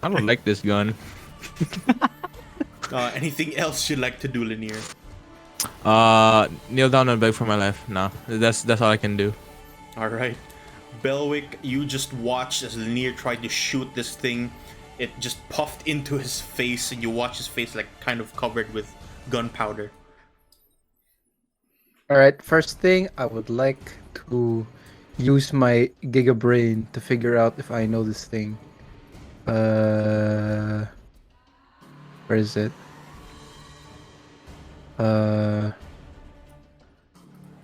don't like this gun. Anything else you'd like to do, Lanier? Kneel down and beg for my life. No, that's all I can do. All right, Belwick, you just watched as Lanier tried to shoot this thing. It just puffed into his face, and you watch his face like kind of covered with gunpowder. All right. First thing, I would like to use my Giga Brain to figure out if I know this thing. Where is it?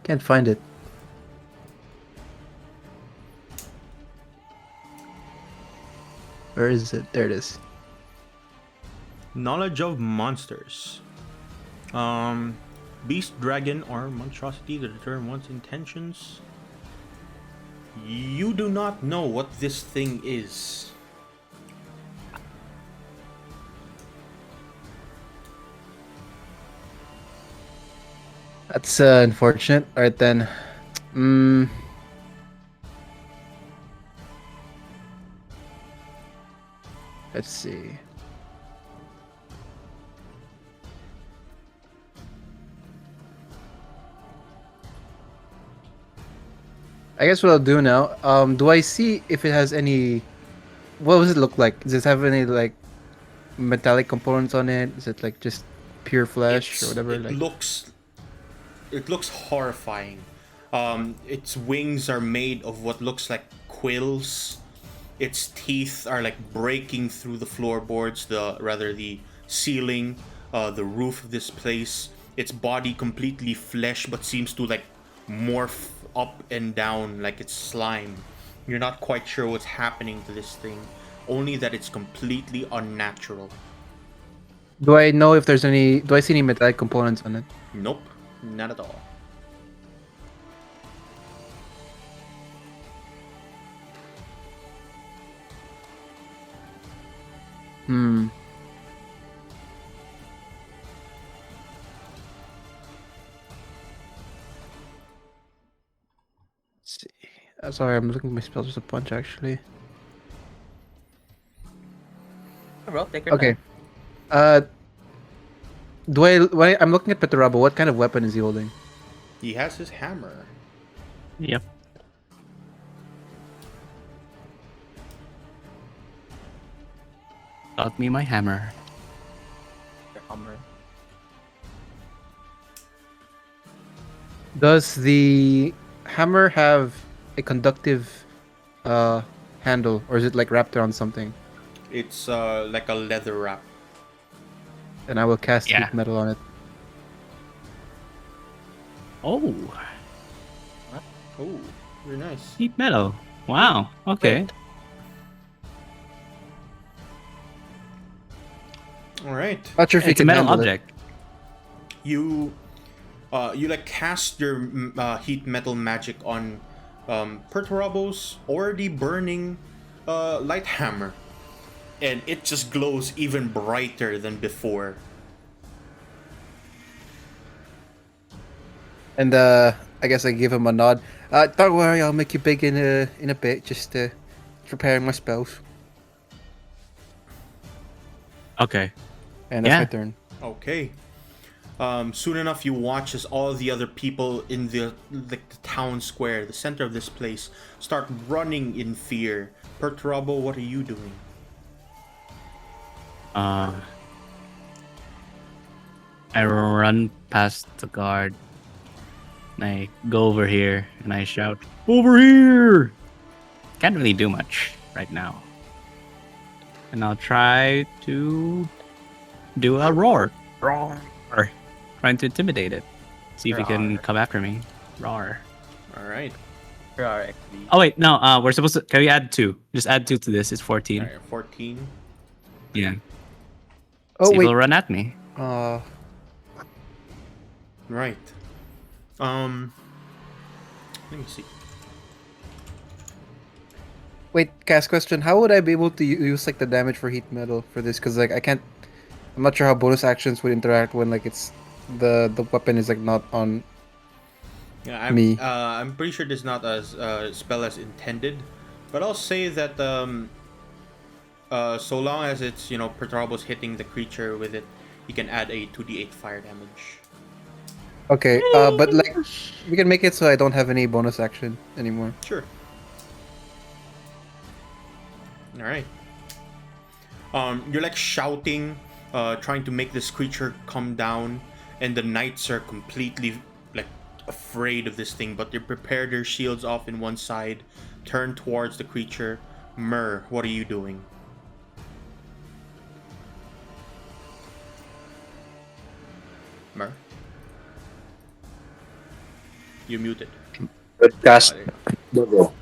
Can't find it. Where is it? There it is. Knowledge of monsters. Beast, dragon, or monstrosity to determine one's intentions. You do not know what this thing is. That's unfortunate. All right then. Let's see. I guess what I'll do now. Do I see if it has any? What does it look like? Does it have any like metallic components on it? Is it like just pure flesh or whatever? It looks horrifying. Its wings are made of what looks like quills. Its teeth are like breaking through the floorboards, the ceiling, the roof of this place. Its body completely flesh, but seems to like morph up and down like it's slime. You're not quite sure what's happening to this thing, only that it's completely unnatural. Do I know if there's any? Do I see any metallic components on it? Nope, not at all. Let's see. Sorry, I'm looking at my spells. There's a bunch actually. Bro, take your Okay. time. When I'm looking at Petarabo, what kind of weapon is he holding? He has his hammer. Yep. Got me my hammer. Your hammer. Does the hammer have a conductive handle, or is it like wrapped around something? It's like a leather wrap. And I will cast Yeah. heat metal on it. Oh, Oh, very nice. heat metal. Wow. Okay. All right. Not sure if you It's a can metal handle it. object. You like cast your heat metal magic on Perturabo's already burning light hammer, and it just glows even brighter than before. And I guess I give him a nod. Don't worry, I'll make you big in a bit. Just preparing my spells. Okay. And that's Yeah. my turn. Okay. Soon enough, you watch as all the other people in the town square, the center of this place, start running in fear. Perturabo, what are you doing? I run past the guard. And I go over here and I shout, "Over here!" Can't really do much right now. And I'll try to do a roar. Roar. Trying to intimidate it. See if it can come after me. Roar. All right. You are actually. Oh wait, no, we're supposed to, can we add 2? Just add 2 to this, it's 14. All right, 14. Yeah. Oh See if wait. it'll run at me. Right. Let me see. Wait, cast question. How would I be able to use like the damage for heat metal for this? Because like I can't. I'm not sure how bonus actions would interact when like it's the weapon is like not on. Yeah, Me. I'm pretty sure this is not as spell as intended, but I'll say that so long as it's Perturbos hitting the creature with it, you can add a 2d8 fire damage. Okay. But like we can make it so I don't have any bonus action anymore. Sure. All right. You're like shouting, trying to make this creature come down, and the knights are completely like afraid of this thing, but they prepare their shields off in one side, turn towards the creature. Myr, what are you doing? Myr? You're muted. Good cast. Doggo.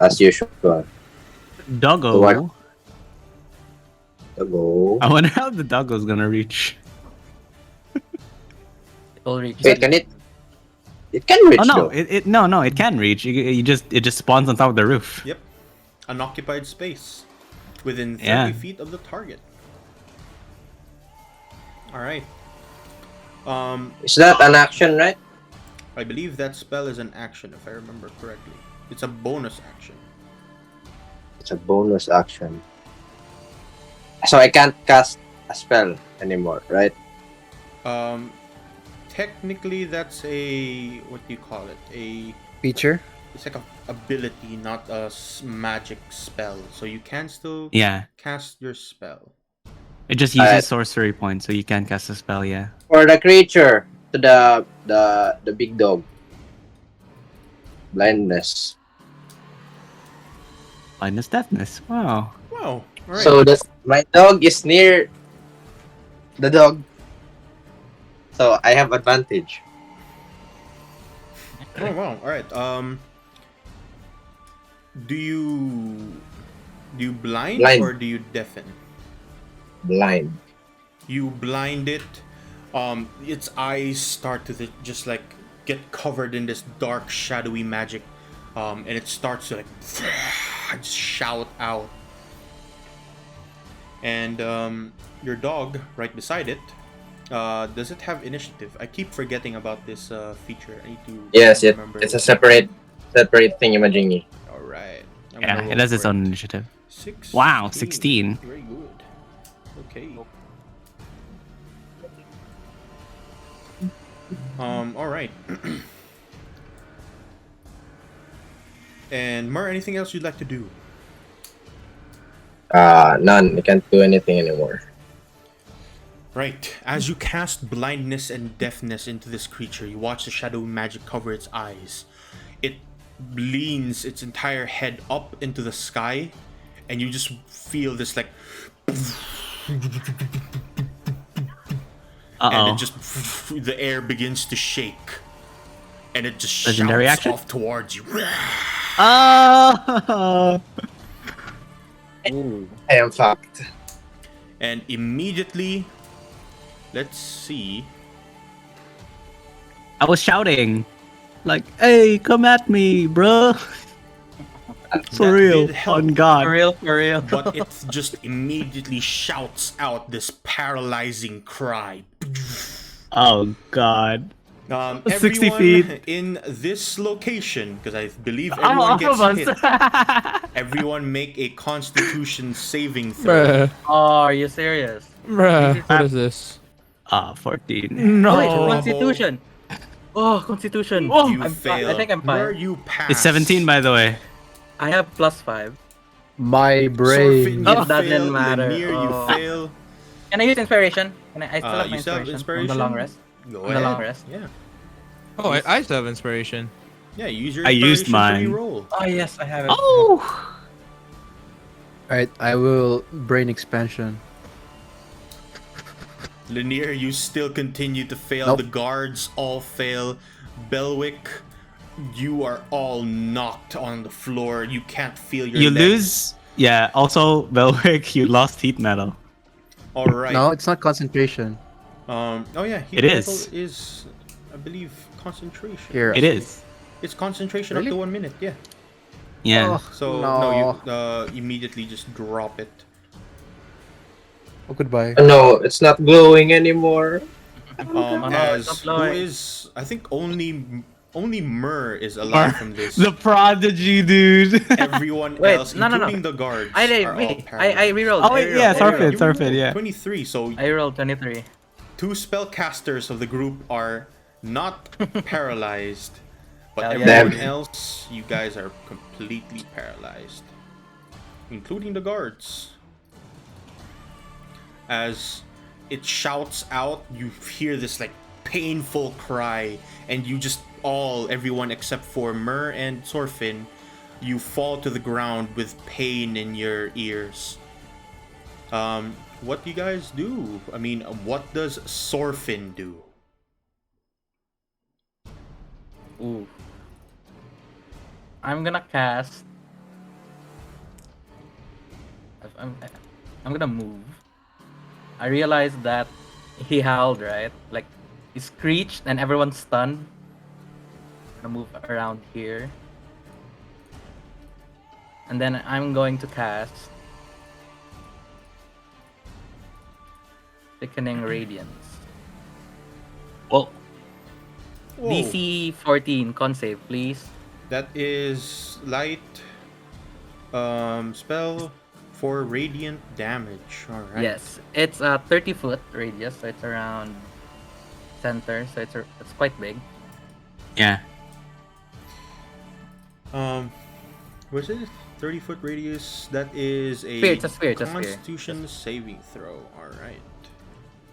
As usual. Doggo. What? Doggo. I wonder how the doggo's gonna reach. It'll reach. Wait, can it? It can reach Oh no, though. it can reach. It just spawns on top of the roof. Yep. Unoccupied space. Within 30 Yeah. feet of the target. Alright. Is that an action, right? I believe that spell is an action, if I remember correctly. It's a bonus action. It's a bonus action. So I can't cast a spell anymore, right? Technically, that's a... what do you call it? Feature. It's like a ability, not a magic spell. So you can still Yeah, cast your spell. it just uses sorcery points, so you can cast a spell. Yeah. For the creature, to the big dog. Blindness. Blindness, deafness. Wow. Wow. Alright. So my dog is near the dog. So I have advantage. Oh, wow. Alright. Do you blind or do you deafen? Blind. You blind it. Its eyes start to just like get covered in this dark, shadowy magic, and it starts to like just shout out. And your dog right beside it. Does it have initiative? I keep forgetting about this feature. I need to Yes, remember. it's a separate thingy-majingy. All right. Yeah, it has its own initiative. 16. Wow, 16. Very good. Okay. All right. And Myr, anything else you'd like to do? None. I can't do anything anymore. Right. As you cast blindness and deafness into this creature, you watch the shadowy magic cover its eyes. It leans its entire head up into the sky, and you just feel this like, and it just the air begins to shake, and it just Legendary shouts action? off towards you. Oh! I am fucked. And immediately, let's see. I was shouting, like, "Hey, come at me, bro!" For That real, did help. on God. For real. But it just immediately shouts out this paralyzing cry. Oh God. 60 Everyone feet. in this location, because I believe All everyone gets of us. hit. Everyone make a Constitution saving throw. Bruh. Oh, are you serious? Bruh. What is this? 14. No. Wait, Constitution. Oh, Constitution. You I'm fail. I think I'm Where fine. you pass. It's 17, by the way. I have +5. My Sorfin, brain. you It doesn't fail. matter. Lanier, Oh. you fail. Can I use inspiration? Can I still have my You still have inspiration, on the long rest? Go On the ahead. long rest. Yeah. Oh, I still have inspiration. Yeah, use your I used inspiration to mine. reroll. Oh yes, I have it. Oh! Alright, I will brain expansion. Lanier, you still continue to fail. Nope. The guards all fail. Belwick, you are all knocked on the floor. You can't feel your You legs. lose. Yeah, also, Belwick, you lost heat metal. All right. No, it's not concentration. Oh yeah. Heat It metal is. is, I believe, concentration. Here. It is. It's concentration Really? up to 1 minute. Yeah. Yeah. Oh, So no. you immediately just drop it. Oh, goodbye. No, it's not glowing anymore. Oh no, As stop who blowing. is I think only Myrrh is Or alive from this. the prodigy, dude. Everyone Wait, else, no. including the guards, I are all I paralyzed. rerolled. Oh, wait, yeah, I rerolled. Sarfit, Sarfit, yeah. 23. So I rolled 23. 2 spellcasters of the group are not paralyzed, but Hell yeah. everyone else, you guys are completely paralyzed, including the guards. As it shouts out, you hear this like painful cry, and you just everyone except for Myrrh and Sorfin, you fall to the ground with pain in your ears. What do you guys do? I mean, what does Sorfin do? Ooh. I'm gonna cast. I'm, I'm gonna move. I realized that he howled, right? Like, he screeched and everyone's stunned. I'm gonna move around here. And then I'm going to cast Thickening Radiance. Well, Whoa. DC 14, con save, please. That is light spell for radiant damage. All right. Yes, it's a 30-foot radius, so it's around center, so it's quite big. yeah. Was it 30-foot radius? That is a Sphere, it's a sphere, it's a sphere. Constitution saving throw. All right.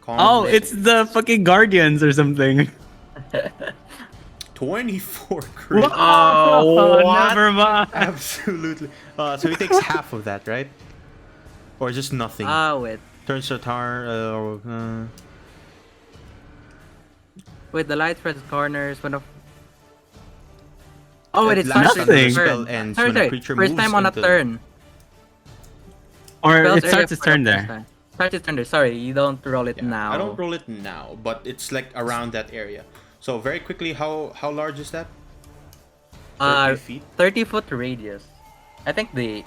Oh, it's the fucking Guardians or something. 24 crit. Oh, what? never mind. Absolutely. So he takes half of that, right? Or just nothing? Wait. Turns to tar. Wait, the light spreads corners when a... Oh, wait, it lasts starts until the nothing. spell ends when a creature First moves time on a into- turn. Or Spells it starts area its for turn the there. first time. Starts its turn there. Sorry, you don't roll it Yeah, now. I don't roll it now, but it's like around that area. So very quickly, how large is that? 30 feet? 30-foot radius. I think the...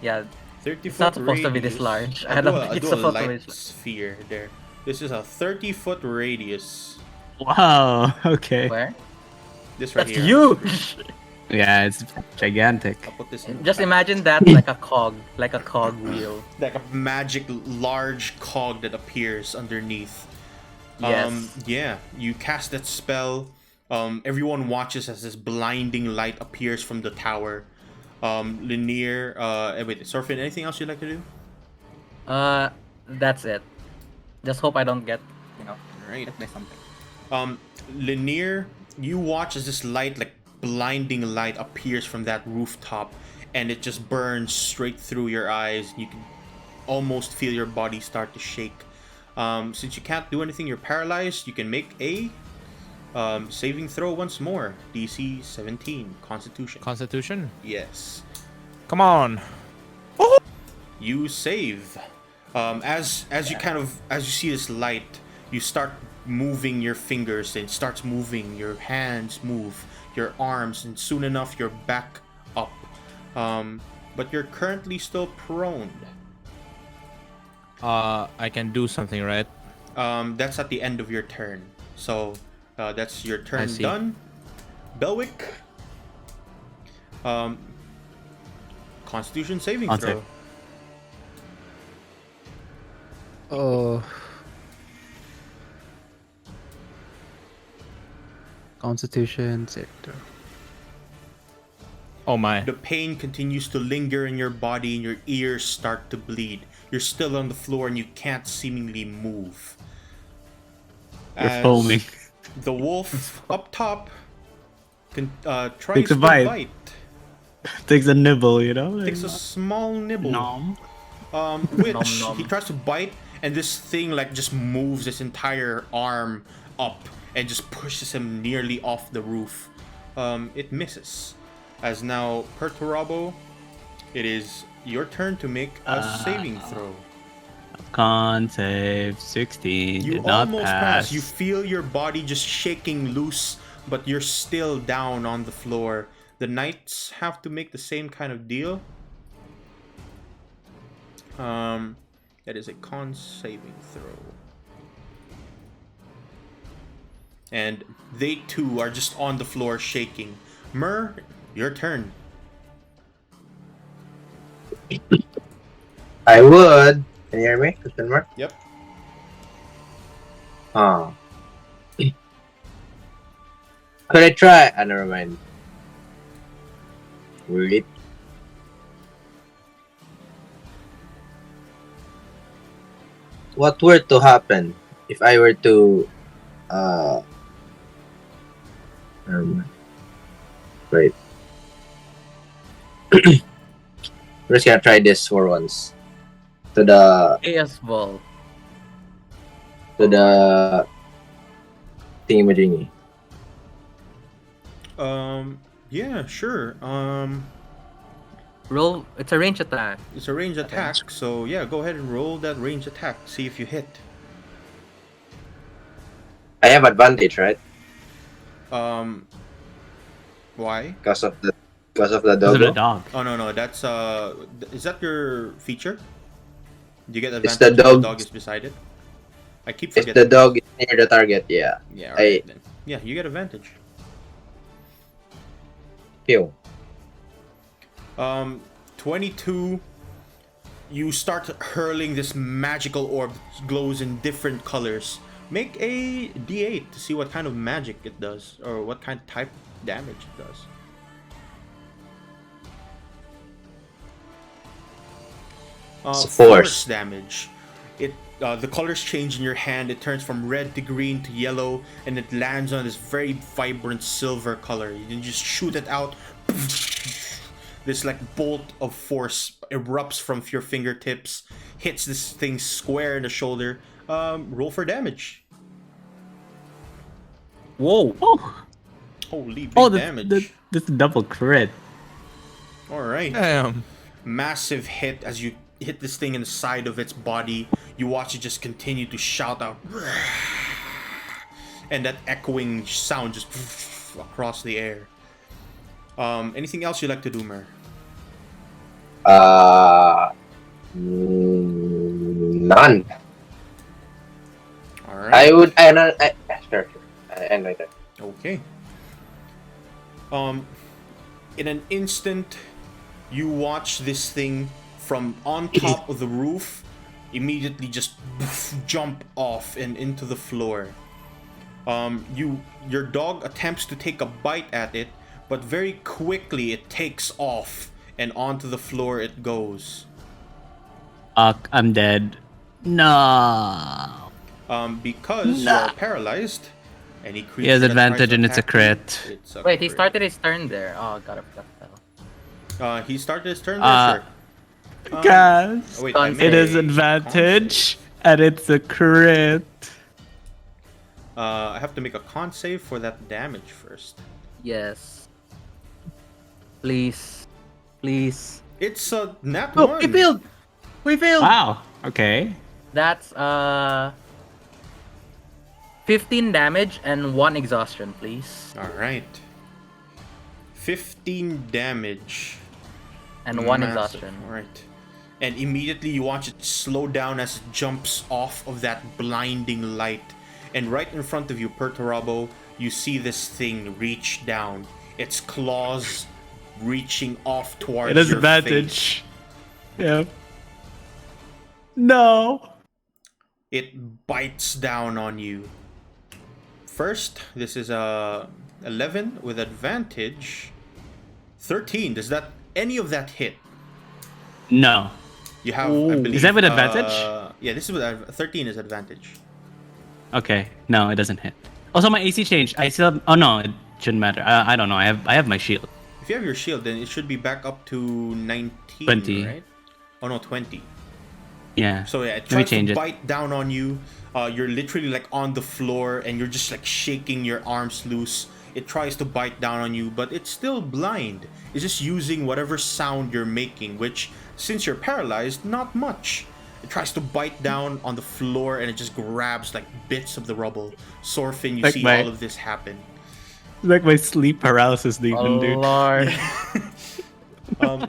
Yeah, 30 it's foot not supposed to be this radius. large. I I'll don't do think I'll it's do a supposed to be light this large. sphere there. This is a 30-foot radius. Wow. Okay. Where? This right That's here. on the huge! screen. Yeah, it's gigantic. I'll put this in Just the back. imagine that like a cog wheel. Like a magic large cog that appears underneath. Yes. Yeah, you cast that spell. Everyone watches as this blinding light appears from the tower. Linear, wait, Sorfin, anything else you'd like to do? That's it. Just hope I don't get, Alright. hit by something. Linear, you watch as this light, like blinding light, appears from that rooftop, and it just burns straight through your eyes. You can almost feel your body start to shake. Since you can't do anything, you're paralyzed. You can make a saving throw once more. DC 17, Constitution. Constitution? Yes. Come on. You save. As you see this light, you start moving your fingers, and it starts moving. Your hands move, your arms, and soon enough you're back up. But you're currently still prone. I can do something, right? That's at the end of your turn. So that's your turn see. done. Belwick. Constitution saving I'll throw. save. Oh. Constitution saving throw. Oh my. The pain continues to linger in your body and your ears start to bleed. You're still on the floor and you can't seemingly move. You're As foaming. The wolf up top tries Takes a to bite. Takes a nibble, you know? Takes a small nibble. Nom. Which Nom nom. he tries to bite, and this thing like just moves its entire arm up and just pushes him nearly off the roof. It misses. As now, Perturabo, it is your turn to make a saving throw. Con save 16. You Did not almost pass. You feel your body just shaking loose, but you're still down on the floor. The knights have to make the same kind of deal. That is a con saving throw. And they too are just on the floor shaking. Myr, your turn. I would. Can you hear me? Question mark? Yep. Oh. Could I try? Never mind. Wait. What were to happen if I were to never mind. Wait. I'm just gonna try this for once. To the AS Ball. thingamajiggy. Yeah, sure. Roll. It's a range attack. It's a range attack, so yeah, go ahead and roll that range attack. See if you hit. I have advantage, right? Why? Because of the Because of the doggo. dog. Oh no, that's is that your feature? Do you get It's advantage the if the dog. dog is beside it? I keep If forgetting. the dog is near the target, yeah. Yeah, alright then. Yeah, you get advantage. Pew. 22. You start hurling this magical orb that glows in different colors. Make a D8 to see what kind of magic it does, or what kind of type of damage it does. It's force damage. It the colors change in your hand. It turns from red to green to yellow, and it lands on this very vibrant silver color. You just shoot it out. This like bolt of force erupts from your fingertips, hits this thing square in the shoulder. Roll for damage. Whoa. Holy big Oh, damage. that's a double crit. All right. Damn. Massive hit as you hit this thing in the side of its body. You watch it just continue to shout out, and that echoing sound just across the air. Anything else you'd like to do, Mer? None. All right. I would. Sure. I end right there. Okay. In an instant, you watch this thing from on top of the roof immediately just jump off and into the floor. Your dog attempts to take a bite at it, but very quickly it takes off and onto the floor it goes. I'm dead. No. Because you're paralyzed, any creature He has that tries advantage to and it's a attack you, crit. it's a Wait, he crit. started his turn there. Oh god, I forgot that. He started his turn there, sure. Guys, Wait, I It made it is a advantage and it's a crit. I have to make a con save for that damage first. Yes. Please. Please. It's a nat Oh, 1. we failed! We failed! Wow. Okay. That's 15 damage and 1 exhaustion, please. Alright. 15 damage. And 1 Massive. exhaustion. Alright. And immediately you watch it slow down as it jumps off of that blinding light. And right in front of you, Perturabo, you see this thing reach down. Its claws reaching off towards It has your advantage. Yeah. No. It bites down on you. First, this is a 11 with advantage. 13. Does that any of that hit? No. You have, I believe. Is that with advantage? Yeah, this is with 13 is advantage. Okay. No, it doesn't hit. Also, my AC changed. I still. Oh no, it shouldn't matter. I don't know. I have my shield. If you have your shield, then it should be back up to 19, 20. right? Oh no, 20. Yeah. So yeah, it Let me tries to change it. bite down on you. You're literally like on the floor and you're just like shaking your arms loose. It tries to bite down on you, but it's still blind. It's just using whatever sound you're making, which, since you're paralyzed, not much. It tries to bite down on the floor and it just grabs like bits of the rubble. Sorfin, you Like see my- all of this happen. Like my sleep paralysis Oh demon, dude. lord.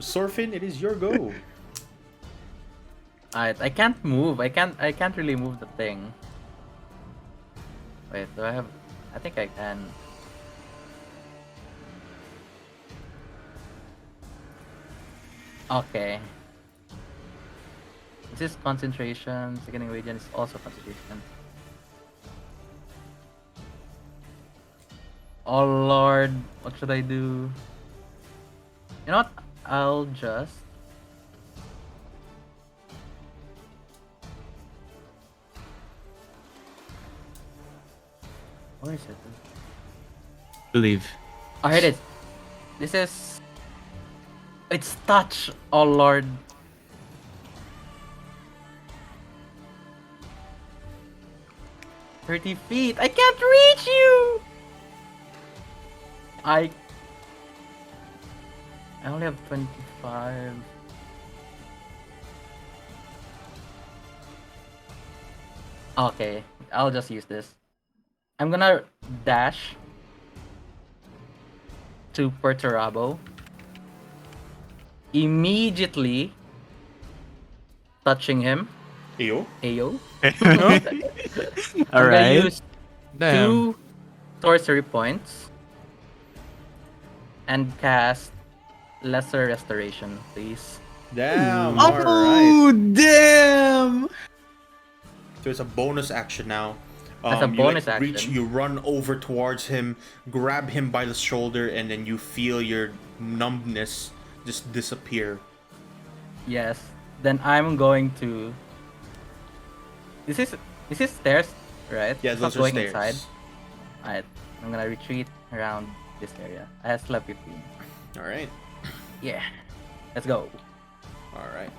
Sorfin, it is your go. I can't move. I can't really move the thing. Wait, do I have? I think I can. Okay. This is concentration. Second ingredient is also concentration. Oh lord, what should I do? You know what? I'll just. Where is it? Believe. Oh, here it is. This is. It's touch. Oh lord. "30 feet. I can't reach you. I only have 25. Okay, I'll just use this. I'm gonna dash to Perturabo. Immediately touching him. Ayo. Ayo. All I'm gonna right. use Damn. 2 sorcery points and cast Lesser Restoration, please. Damn. Oh, Alright. damn! So it's a bonus action now. That's a You, bonus reach, action. you run over towards him, grab him by the shoulder, and then you feel your numbness just disappear. Yes. Then I'm going to. This is stairs, right? Yeah, It's those not are going stairs. inside. Alright. I'm gonna retreat around this area. I have slap 15. Alright. Yeah. Let's go. Alright.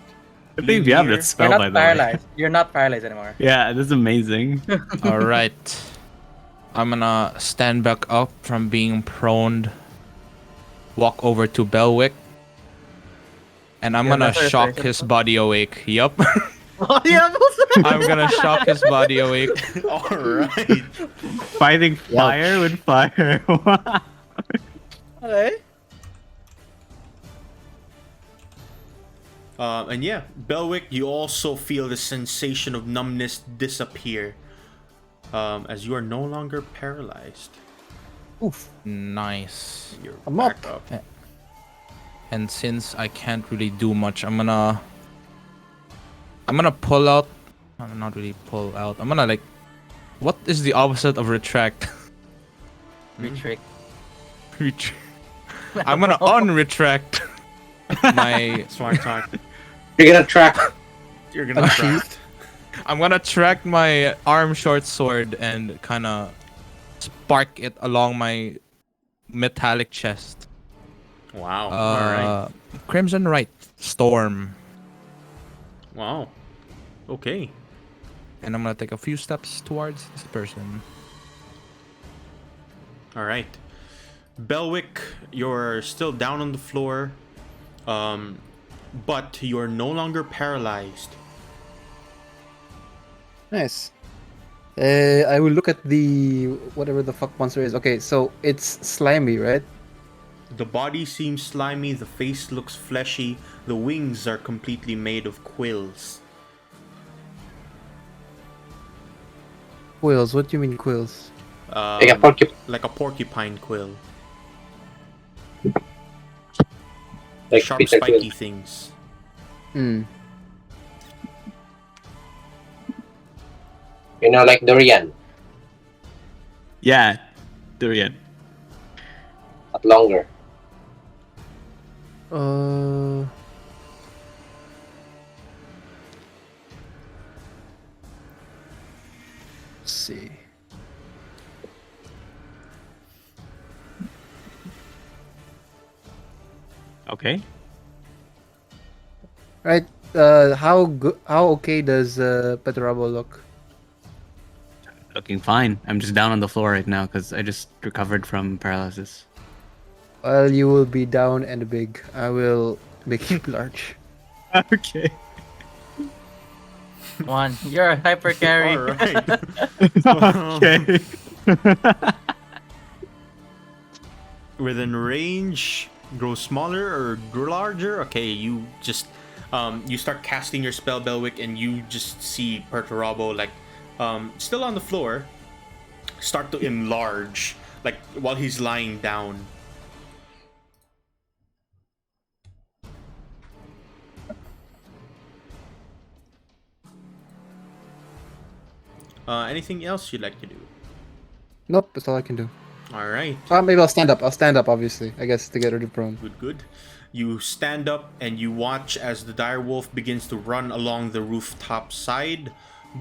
I think you have Lemire. that spell, You're by not the way. paralyzed. You're not paralyzed anymore. Yeah, that's amazing. All right. I'm gonna stand back up from being prone. Walk over to Belwick. And I'm Yeah, gonna that's shock restoration. his body awake. Yup. Oh yeah. I'm gonna shock his body awake. Alright. Fighting fire with fire. Okay. And yeah, Belwick, you also feel the sensation of numbness disappear. As you are no longer paralyzed. Oof. Nice. You're I'm back up. up. And since I can't really do much, I'm gonna pull out. I'm not really pull out. I'm gonna like. What is the opposite of retract? Retreat. Retreat. I'm gonna unretract my. Smart talk. You're gonna track. You're gonna tract. I'm gonna track my arm short sword and kind of spark it along my metallic chest. Wow. Alright. Crimson Right Storm, Wow. Okay. and I'm gonna take a few steps towards this person. Alright. Belwick, you're still down on the floor. But you're no longer paralyzed. Nice. I will look at the whatever the fuck monster is. Okay, so it's slimy, right? The body seems slimy, the face looks fleshy, the wings are completely made of quills. Quills. What do you mean quills? Like a porcupine. Like a porcupine quill. Like Sharp, Peter spiky Quill. things. Hmm. You know, like durian, Yeah, durian. but longer. Let's see. Okay. Right. How okay does Petrabo look? Looking fine. I'm just down on the floor right now because I just recovered from paralysis. Well, you will be down and big. I will make you large. Okay. Come on, you're a hyper carry. Alright. Okay. within range grows smaller or grow larger. Okay, you just you start casting your spell Belwick, and you just see Perturabo like still on the floor start to enlarge like while he's lying down. Anything else you'd like to do? Nope, that's all I can do. All right. Maybe I'll stand up. I'll stand up, obviously. I guess to get rid of prone. Good. You stand up and you watch as the direwolf begins to run along the rooftop side,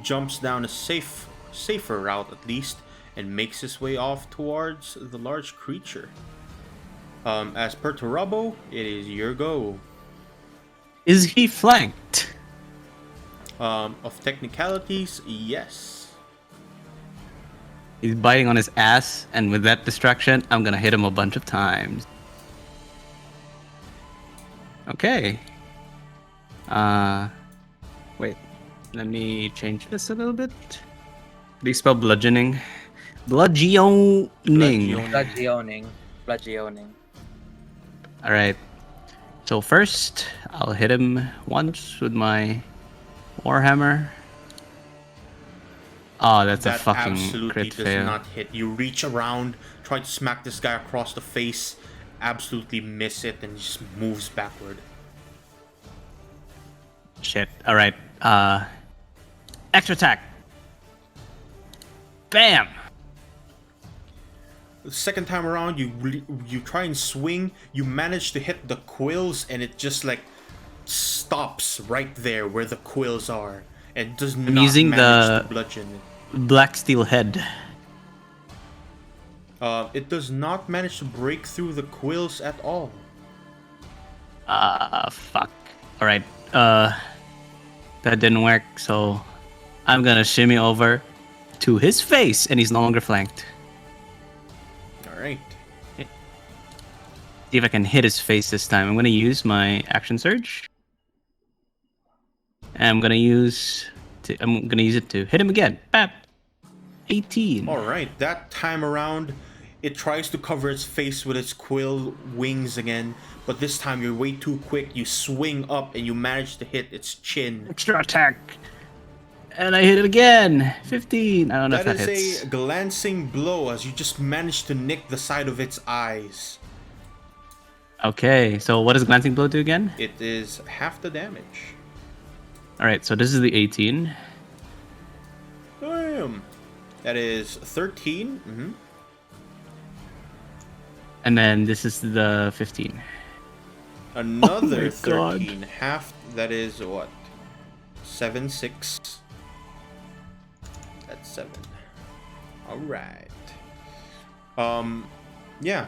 jumps down a safer route at least, and makes his way off towards the large creature. As per Turabo, it is your go. Is he flanked? Of technicalities, yes. He's biting on his ass, and with that distraction, I'm gonna hit him a bunch of times. Okay. Wait. Let me change this a little bit. Do you spell bludgeoning? Bludgeoning. Bludgeoning. Alright. So first, I'll hit him once with my Warhammer. Oh, that's a That fucking absolutely crit does fail. not hit. You reach around, try to smack this guy across the face, absolutely miss it, and just moves backward. Shit. Alright. Extra attack. Bam! The second time around, you try and swing, you manage to hit the quills, and it just like stops right there where the quills are, and does not using manage the to bludgeon it. Black steel head. It does not manage to break through the quills at all. Fuck. Alright. That didn't work, so I'm gonna shimmy over to his face, and he's no longer flanked. Alright. See if I can hit his face this time. I'm gonna use my action surge. And I'm gonna use it to hit him again. Bap. 18. Alright, that time around, it tries to cover its face with its quill wings again, but this time you're way too quick. You swing up and you manage to hit its chin. Extra attack. And I hit it again. 15. I don't know That if that is hits. a glancing blow as you just managed to nick the side of its eyes. Okay, so what does glancing blow do again? It is half the damage. Alright, so this is the 18. Damn. That is 13. And then this is the 15. Another Oh my 13. Half, that is what? 7, 6. That's 7. Alright. Yeah.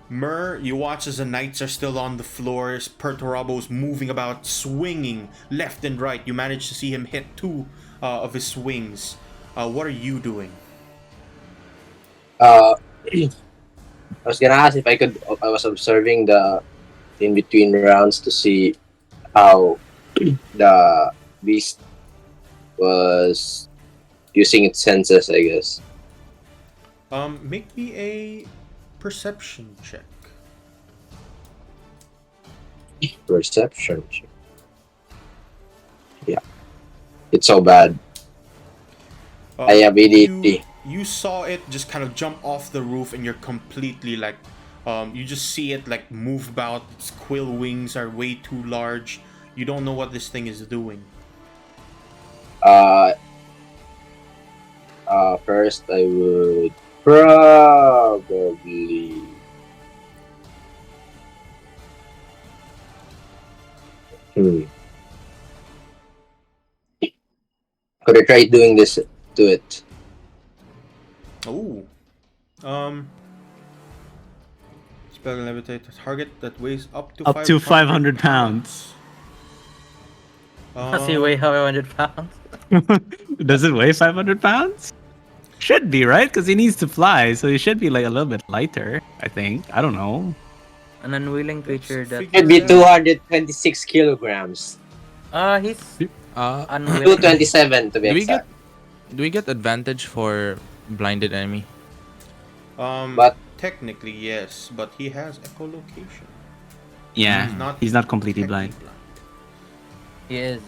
Myrrh, you watch as the knights are still on the floors. Perturabo's moving about, swinging left and right. You manage to see him hit 2 of his swings. What are you doing? I was gonna ask if I could. I was observing the in between rounds to see how the beast was using its senses, I guess. Make me a perception check. Perception check. Yeah, it's so bad. I have ADHD. You saw it just kind of jump off the roof, and you're completely like, you just see it like move about. Its quill wings are way too large. You don't know what this thing is doing. First I would probably could I try doing this to it? Oh. Spell levitate a target that weighs up to Up to 500 pounds. Does he weigh 500 pounds? Does it weigh 500 pounds? Should be, right? Because he needs to fly, so he should be like a little bit lighter, I think. I don't know. An unwilling creature that... Should be 226 kilograms. He's Uh, unwilling. 227 to be do we exact. get advantage for blinded enemy? But technically, yes, but he has echolocation. Yeah, he's not completely technically blind. He is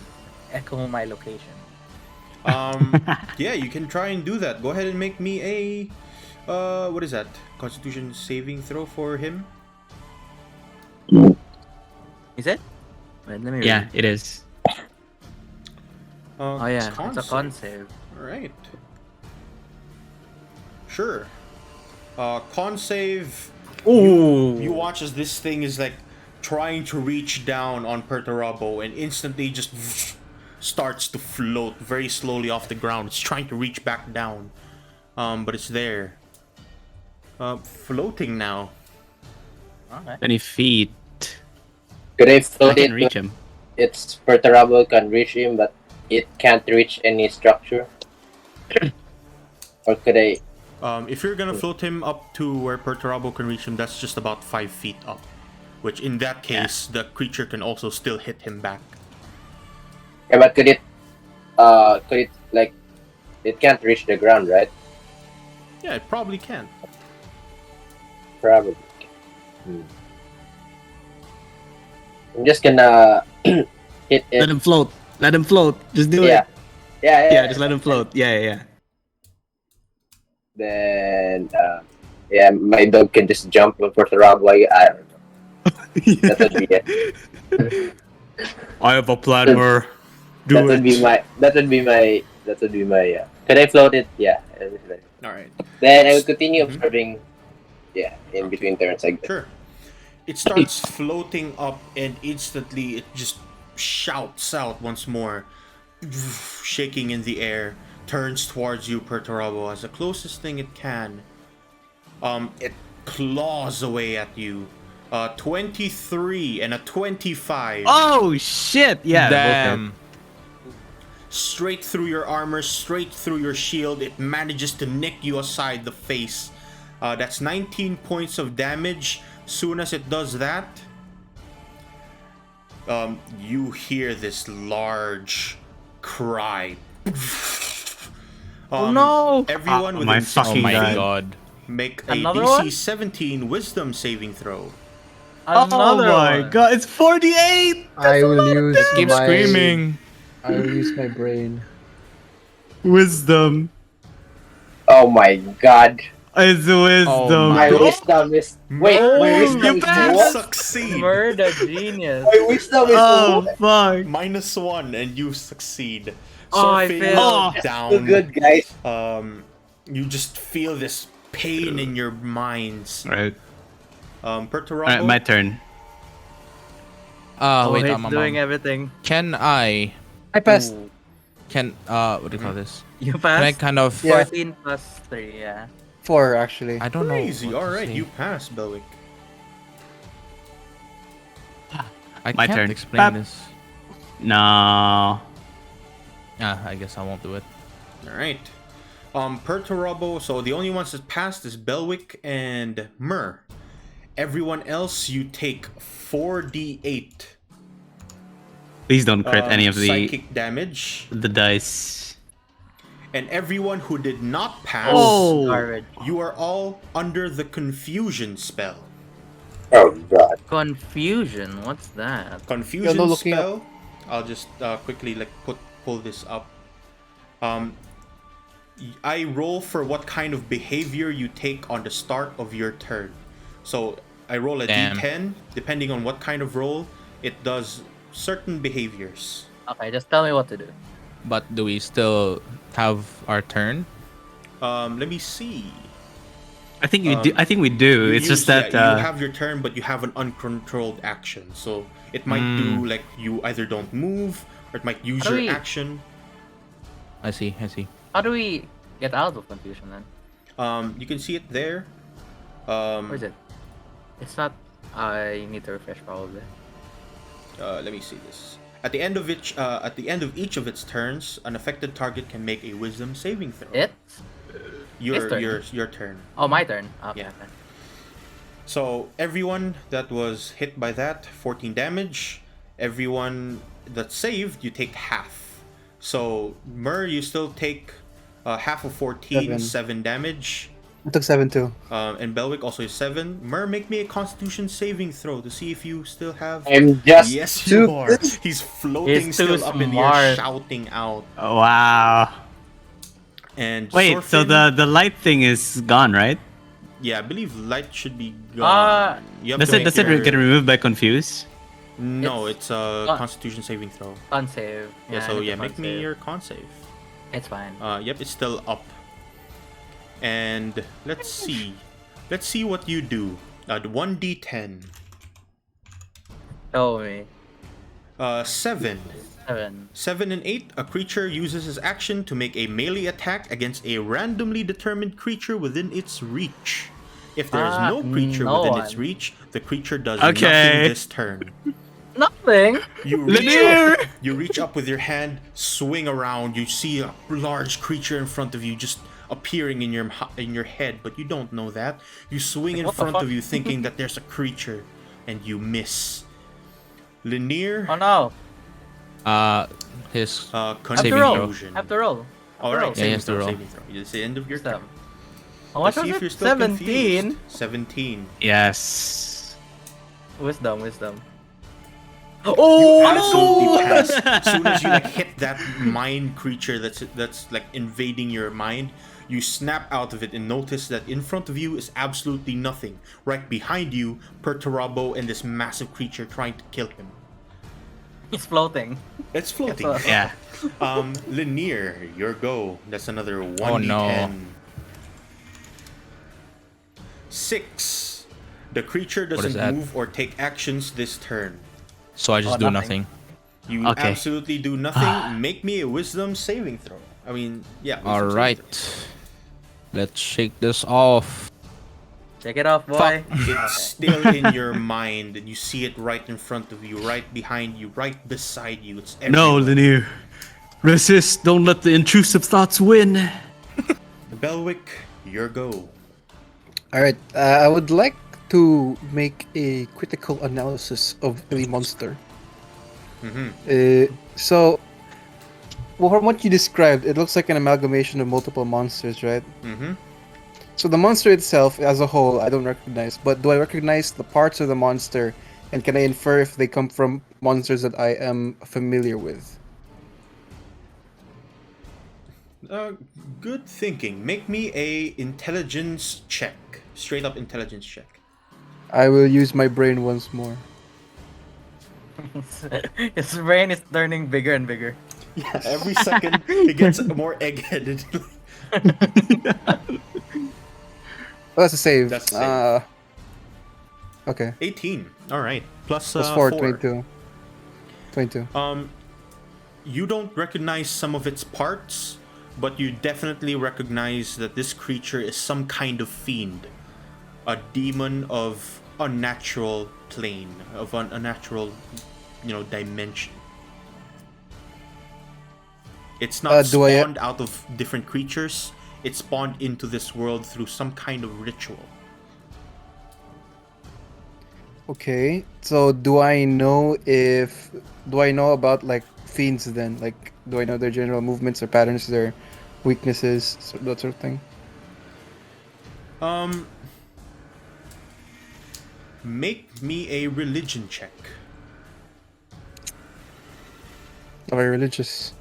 echo my location. Yeah, you can try and do that. Go ahead and make me a what is that? Constitution saving throw for him. Is it? Wait, let me Yeah, read. it is. Oh yeah, it's a con save. All right. Sure. Con save. Ooh. You watch as this thing is like trying to reach down on Perturabo and instantly just starts to float very slowly off the ground. It's trying to reach back down, but it's there. Floating now. Alright. 20 feet. Could I I float can it? reach him. Its Perturabo can reach him, but it can't reach any structure. Or could I? If you're gonna float him up to where Perturabo can reach him, that's just about 5 feet up. Which in that case, the creature can also still hit him back. Yeah, but could it like? It can't reach the ground, right? Yeah, it probably can. Probably. I'm just gonna hit it. Let him float. Let him float. Just do Yeah. it. Yeah, Yeah, just let him float. Yeah. Then, yeah, my dog can just jump on Perturabo. I don't know. That would be it. I have a plan, Mer. Do That it. would be my. That would be my. Could I float it? Yeah. Alright. Then I would continue observing. Yeah, in between turns, I guess. Sure. It starts floating up and instantly it just shouts out once more, shaking in the air, turns towards you, Perturabo, as the closest thing it can. It claws away at you. 23 and a 25. Oh shit! Yeah. Damn. Straight through your armor, straight through your shield. It manages to nick you aside the face. That's 19 points of damage. Soon as it does that, you hear this large cry. Oh no! Everyone my within fucking Oh my God. god. make a Another DC one? 17 Wisdom saving throw. Another my one. god! It's 48. I will use Keep my screaming. I will use my brain. Wisdom. Oh my god. It's wisdom. my My God. wisdom is. Wait, my wisdom you is passed. what? Succeed. Murder genius. My wisdom is Oh what? fuck! -1 and you succeed. Oh, I Surfing failed. So down. good, guys. You just feel this pain in your minds. Alright. Perturabo. Alright, my turn. Oh, Wait, he's I'm doing everything. Can I passed. Ooh. can what do you call this? You Can I passed? kind of Yeah. 14 plus 3, yeah. 4 actually. I don't know. Crazy. what to All right, say. you pass, Belwick. I My can't turn. explain Bap. this. No. I guess I won't do it. All right. Perturabo. So the only ones that passed is Belwick and Myrrh. Everyone else, you take 4d8 Please don't crit any of the psychic damage, dice. and everyone who did not pass, Oh. Garbage. you are all under the confusion spell. Oh god. Confusion, what's that? Confusion no, looking spell. I'll just quickly pull this up. I roll for what kind of behavior you take on the start of your turn. So I roll a Damn. d10. Depending on what kind of roll, it does certain behaviors. Okay, just tell me what to do. But do we still have our turn? Let me see. I think you do. I think we do. It's just that you have your turn, but you have an uncontrolled action. So it might do like you either don't move, or it might use How do your we- action. I see. How do we get out of confusion then? You can see it there. Where is it? It's not. I need to refresh probably. Let me see this. At the end of each of its turns, an affected target can make a Wisdom saving throw. It? Your turn? your turn. Oh, my turn. Okay. Yeah. Okay. So everyone that was hit by that, 14 damage. Everyone that saved, you take half. So Myrrh, you still take half of 14, 7 damage. I took 7 too. And Belwick also is 7. Mer, make me a Constitution saving throw to see if you still have. I'm just Yes, you too- are. He's floating He's too still up in the air, smart. shouting out. Oh, wow. And Wait, so Sorfin- the light thing is gone, right? Yeah, I believe light should be gone. You have Does to it make does it your- get removed by confuse? No, it's a Con- Constitution saving throw. Con save. Yeah, I so need yeah, to make con me save. your con save. It's fine. Yep, it's still up. And let's see. Let's see what you do. The 1d10. Show me. 7. 7. 7 and 8. A creature uses his action to make a melee attack against a randomly determined creature within its reach. If there is no creature no within its one. reach, the creature does Okay. nothing this turn. Nothing. You reach up with your hand, swing around. You see a large creature in front of you, just appearing in your head, but you don't know that. You swing in what the front fuck? of you, thinking that there's a creature, and you miss. Lanier, Oh no. His Have to Saving roll. confusion. Have to roll. All right, Yeah, saving he has to throw, roll. saving throw. It's the end of your turn. Wisdom. How much Let's see was if you're it? still 17. confused. 17. Yes. Wisdom. You Oh! absolutely pass. As soon as you like hit that mind creature that's like invading your mind, you snap out of it and notice that in front of you is absolutely nothing. Right behind you, Perturabo and this massive creature trying to kill him. He's floating. It's floating. It's a- Yeah. Lanier, your go. That's another 1d10. Oh, no. 6. The creature is doesn't that? move or take actions this turn. So I just Oh, do nothing. nothing. You Okay. absolutely do nothing. Make me a wisdom saving throw. I mean, yeah. wisdom All saving right. throw. Let's shake this off. Check it off, boy. It's still in your mind, and you see it right in front of you, right behind you, right beside you. It's No, everywhere. Lanier. Resist. Don't let the intrusive thoughts win. Belwick, your go. Alright, I would like to make a critical analysis of the monster. So, well, from what you described, it looks like an amalgamation of multiple monsters, right? Mm-hmm. So the monster itself, as a whole, I don't recognize. But do I recognize the parts of the monster, and can I infer if they come from monsters that I am familiar with? Good thinking. Make me a intelligence check. Straight up intelligence check. I will use my brain once more. His brain is turning bigger and bigger. Yeah, every second it gets more egg-headed. Oh, that's a save. That's a save. Okay. 18. All right. Plus Plus 4, 4. 22. 22. You don't recognize some of its parts, but you definitely recognize that this creature is some kind of fiend, a demon of unnatural plane, of an unnatural, dimension. It's not do I- spawned out of different creatures. It's spawned into this world through some kind of ritual. Okay. So do I know about like fiends then? Like, do I know their general movements or patterns, their weaknesses, that sort of thing? Make me a religion check. Am I religious?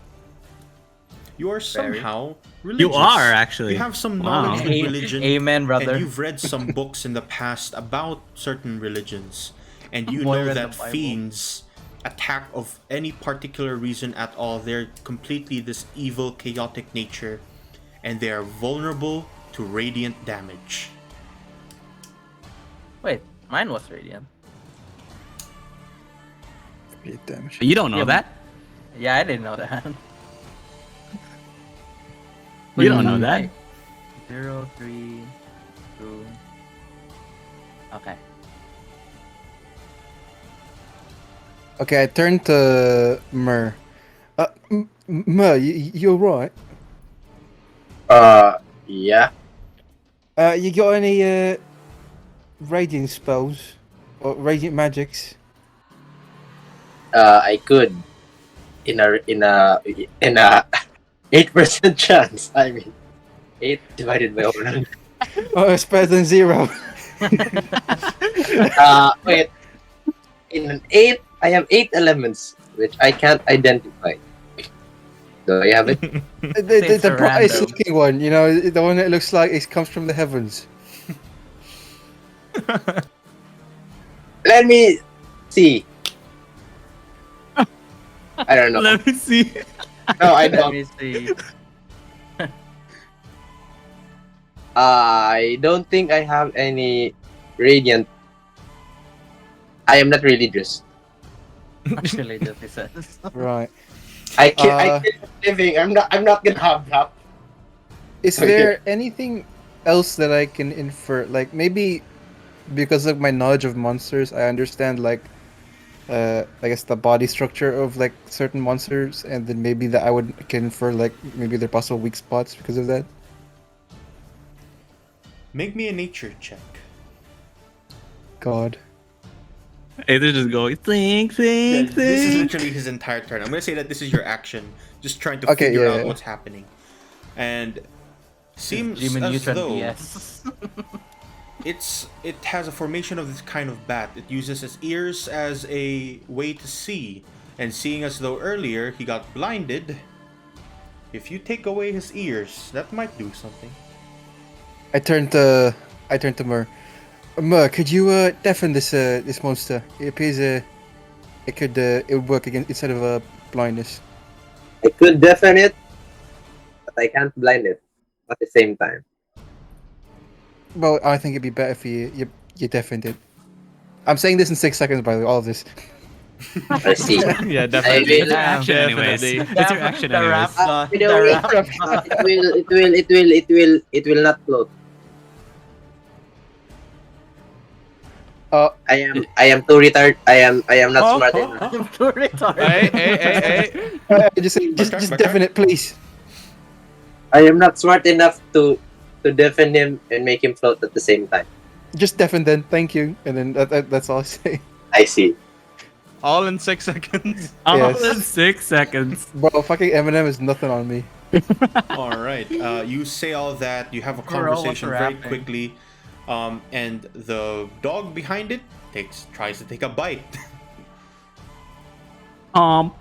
You are Very. somehow religious. You are, actually. You have some Wow. knowledge with religion. Amen, brother. And you've read some books in the past about certain religions. And you More know in that the Bible. fiends attack of any particular reason at all. They're completely this evil, chaotic nature. And they are vulnerable to radiant damage. Wait, mine was radiant. Great damage. You don't know Yeah, that. Yeah, I didn't know that. You don't know that. 0, 3, 2. Okay. Okay, I turn to Mer. Mer, you're right. Yeah. You got any radiant spells or radiant magics? I could. In a 8% chance. I mean, 8 divided by 100. Oh, it's better than 0. Wait. In an 8, I have 8 elements, which I can't identify. Do I have it? It's a bright random. looking one, you know, the one that looks like it comes from the heavens. Let me see. I don't know. Let me see. No, I Let don't. me see. I don't think I have any radiant. I am not religious. Actually, just he says. Right. I kill Uh, living. I'm not gonna have that. Is Okay. there anything else that I can infer? Like maybe because of my knowledge of monsters, I understand like I guess the body structure of like certain monsters, and then maybe that I would can infer like maybe their possible weak spots because of that. Make me a nature check. God. Hey, they just go think. This is literally his entire turn. I'm gonna say that this is your action, just trying to Okay, figure yeah, out yeah. what's happening, and seems Jimmy as Neutron though BS. it has a formation of this kind of bat. It uses its ears as a way to see, and seeing as though earlier he got blinded, if you take away his ears, that might do something. I turned to Mur. Mur, could you deafen this monster? It appears it would work again instead of blindness. I could deafen it, but I can't blind it at the same time. Well, I think it'd be better for you deafened it. I'm saying this in 6 seconds, by the way. All of this. I see. Yeah, I definitely. will- It's your action, anyways. Definitely. It's your action, The anyways. rap god. You know, The it rap god. will not float. I am too retarded. I am not smart enough. I'm too retarded. Hey. Just Backtrack. deafen it, please. I am not smart enough to deafen him and make him float at the same time. Just deafen then. Thank you. And then that's all I say. I see. All in 6 seconds. All Yes. in 6 seconds. Bro, fucking Eminem is nothing on me. All right. You say all that. You have a We're almost conversation very rapping. quickly, and the dog behind it tries to take a bite, and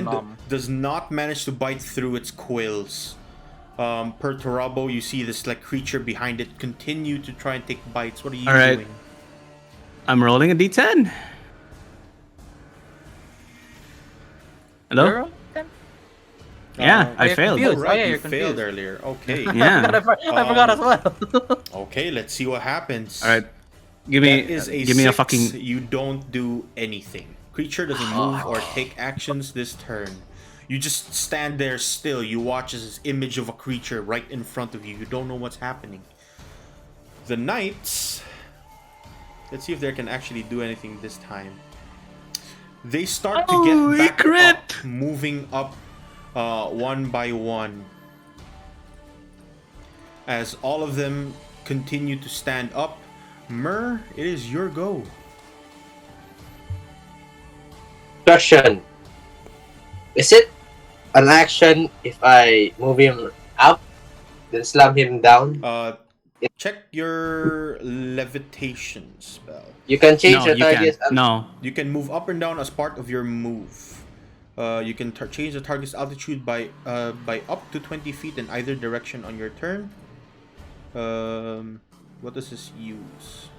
nom. does not manage to bite through its quills. Per Torabo, you see this like creature behind it continue to try and take bites. What are you All right. doing? I'm rolling a d10. Hello? Girl? Yeah, I you're failed. confused. Oh, right, yeah, you you're failed confused. earlier. Okay. Yeah. I forgot as well. Okay, let's see what happens. All right. Give That me is a give me a 6. fucking You don't do anything. Creature doesn't move or take actions this turn. You just stand there still. You watch as this image of a creature right in front of you. You don't know what's happening. The knights. Let's see if they can actually do anything this time. They start to Holy get back crit! up, moving up one by one. As all of them continue to stand up. Mur, it is your go. Question: is it an action if I move him up, then slam him down? Check your levitation spell. You can change no, the you target. can't. No. You can move up and down as part of your move. You can change the target's altitude by up to 20 feet in either direction on your turn. What does this use?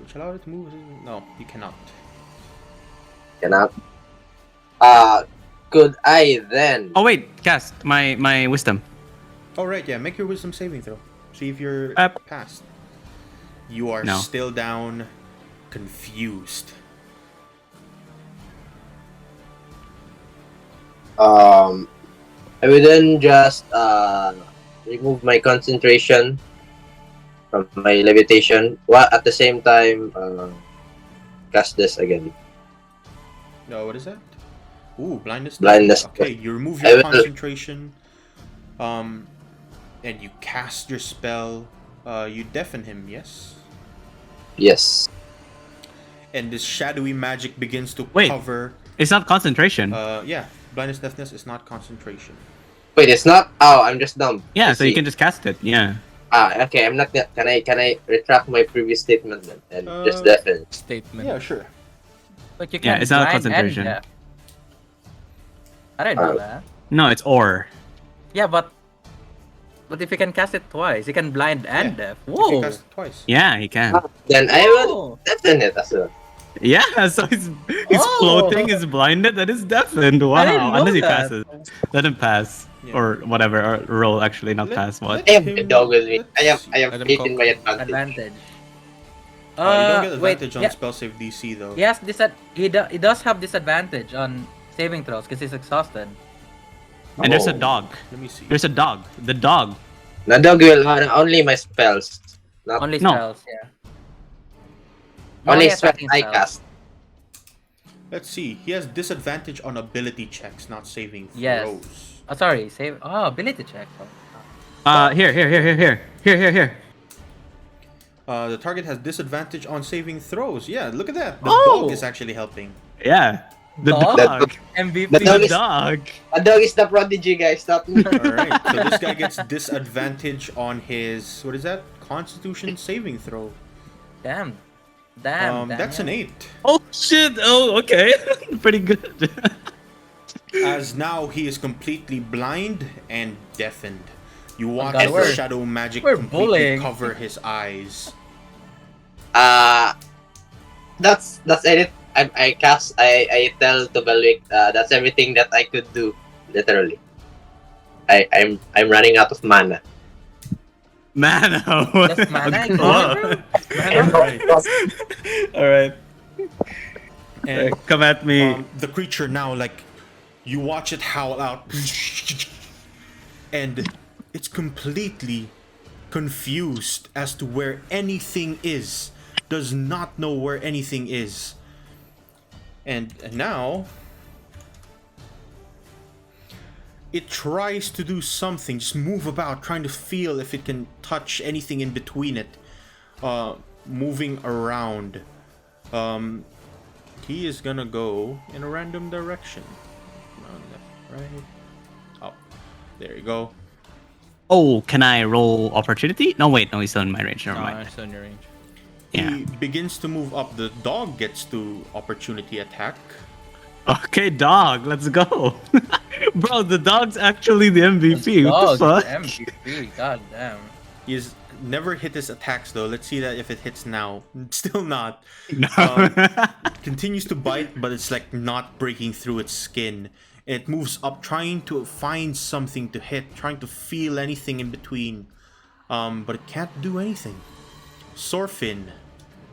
Which allow it to move? No, you cannot. Cannot. Could I then? Oh wait, cast my wisdom. Oh right, yeah. Make your wisdom saving throw. See if you're passed. You are No. still down, confused. I will then just remove my concentration from my levitation, while at the same time cast this again. No, what is that? Ooh, blindness. Blindness. Okay, you remove I your will- concentration, and you cast your spell. You deafen him, yes. Yes. And this shadowy magic begins to Wait. cover. It's not concentration. Yeah, blindness, deafness is not concentration. Wait, it's not. Oh, I'm just dumb. Yeah, I so you see. can just cast it. Yeah. Okay. I'm not. Can I retract my previous statement then and just Uh, deafen? Statement. Yeah, sure. But you Yeah, can it's not a blind and concentration. deaf. I didn't know Oh. that. No, it's or. Yeah, but if you can cast it twice, you can blind and deaf. You Whoa! can cast it twice. Yeah, he can. Then I will Whoa! deafen it as well. Yeah, so he's Oh! floating, is blinded, that is deafened. Wow. I didn't know Unless he that. passes. Let him pass. Yeah. Or whatever, or roll actually, not pass. What? I have my dog with me. I let's have Let him faith in cook. my advantage. Advantage. you don't get Wait, advantage on yeah, spell save DC though. yes, he does have disadvantage on saving throws because he's exhausted. And there's a Oh. dog. Let me see. There's a dog. The dog. The dog will only my spells. Not Only No. spells, yeah. only spells attacking I spells. cast. Let's see. He has disadvantage on ability checks, not saving Yes. throws. Oh, sorry, save. Oh, ability check. Here. The target has disadvantage on saving throws. Yeah, look at that. The Oh! dog is actually helping. Yeah. The Dog? dog. MVP. The dog The is- dog. A dog is the prodigy, guys. Stop me. Alright, so this guy gets disadvantage on his, what is that? Constitution saving throw. Damn. Damn. That's an Daniel. 8. Oh shit. Oh, okay. Pretty good. As now he is completely blind and deafened. You watch God, the we're- shadow magic we're completely bullying. cover his eyes. That's it. I tell to Belwick, that's everything that I could do. Literally. I'm running out of mana. Man, Just mana? Whoa. Alright. Alright. And Come at me. the creature now, like, you watch it howl out. And it's completely confused as to where anything is. Does not know where anything is. And now it tries to do something, just move about, trying to feel if it can touch anything in between it. Moving around. He is gonna go in a random direction. Left, right. Oh, there you go. Oh, can I roll opportunity? No, wait. No, he's still in my range. Never No, mind. I'm still in your range. Yeah. He begins to move up. The dog gets to opportunity attack. Okay, dog. Let's go. Bro, the dog's actually the MVP. What the Dog, fuck? MVP. God damn. He has never hit his attacks though. Let's see that if it hits now. Still not. No. Continues to bite, but it's like not breaking through its skin. It moves up, trying to find something to hit, trying to feel anything in between. But it can't do anything. Sorfin,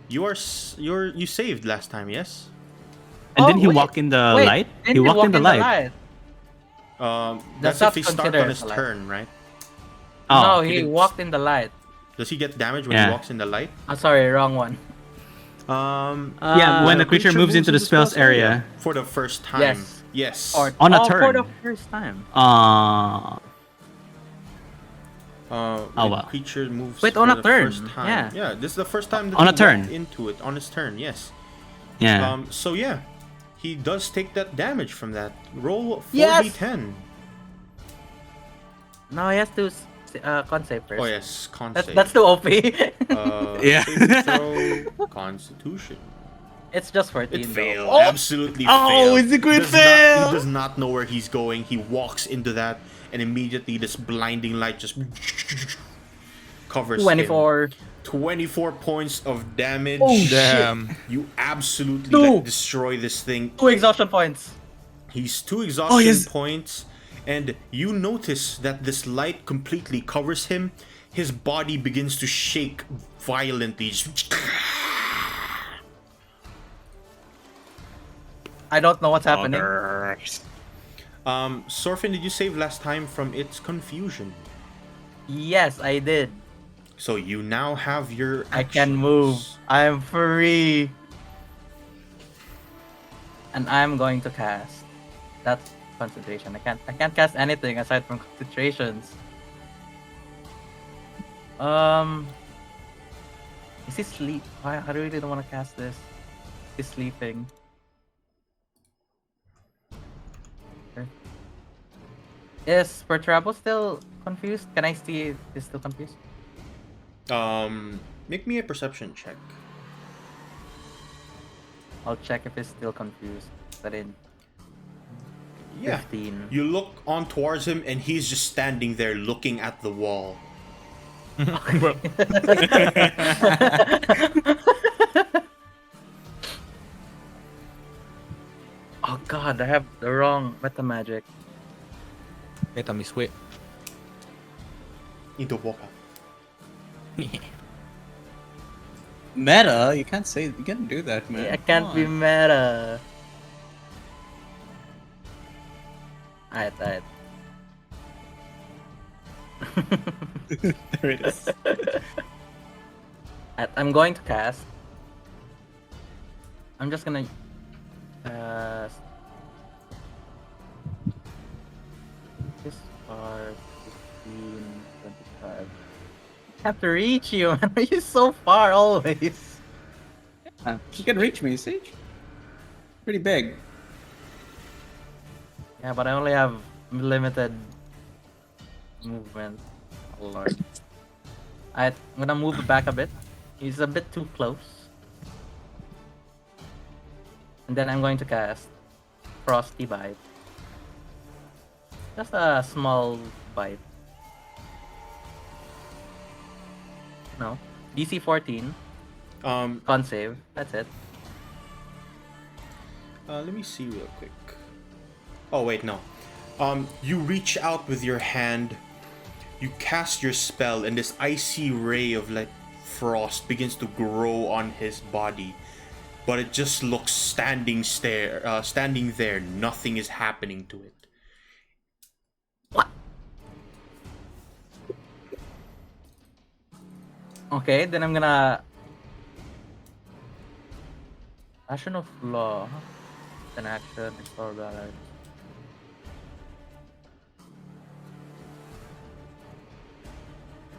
you saved last time, yes? And then he wait, walk in the wait, light? didn't He walked in the light. That's not if he starts considered on as his a light. turn, right? Oh, No, he he didn't- walked in the light. Does he get damage when Yeah. he walks in the light? Oh, sorry, wrong one. yeah, when the a creature moves into the spell's area. for the first time. Yes. Yes. Or On a For turn. the first time. When wow. creature moves Wait, for on a the turn, first time. yeah. Yeah, this is the first time that On he a turn. walked into it on his turn. Yes. Yeah. So yeah, he does take that damage from that. Roll 4d10. Yes! No, he has to con save first. Oh yes, con That's save. that's too OP. Yeah. Saving throw, Constitution. It's just 14. It though. failed. Oh! Absolutely Oh, failed. it's a great Does fail! Not, he does not know where he's going. He walks into that, and immediately this blinding light just covers him. 24. 24 points of damage. Oh, Damn. You absolutely Two. like, destroy this thing. 2 exhaustion points. He's 2 exhaustion yes. points, and you notice that this light completely covers him. His body begins to shake violently. I don't know what's happening. Sorfin, did you save last time from its confusion? Yes, I did. So you now have your I can move. actions. I am free. And I'm going to cast. That's concentration. I can't cast anything aside from concentrations. Is he sleep? I really don't want to cast this. He's sleeping. Is Pertrabo still confused? Can I see if he's still confused? Make me a perception check. I'll check if he's still confused. But in Yeah. 15. You look on towards him, and he's just standing there looking at the wall. Oh god, I have the wrong meta magic. Meta mi sweet. Into Boca. Meta? You can't do that, man. I can't be meta. Alright. There it is. I'm going to cast. I'm just gonna this are 15, 25. I have to reach you, man. You're so far always. You can reach me, Sage. Pretty big. Yeah, but I only have limited movement. Oh lord. I'm gonna move back a bit. He's a bit too close. And then I'm going to cast Frosty Bite. Just a small bite. No. DC 14. Con save. That's it. Let me see real quick. Oh wait, no. You reach out with your hand. You cast your spell, and this icy ray of like frost begins to grow on his body. But it just looks standing there. Nothing is happening to it. What? Okay, then I'm gonna Action of Law. An action, restore balance.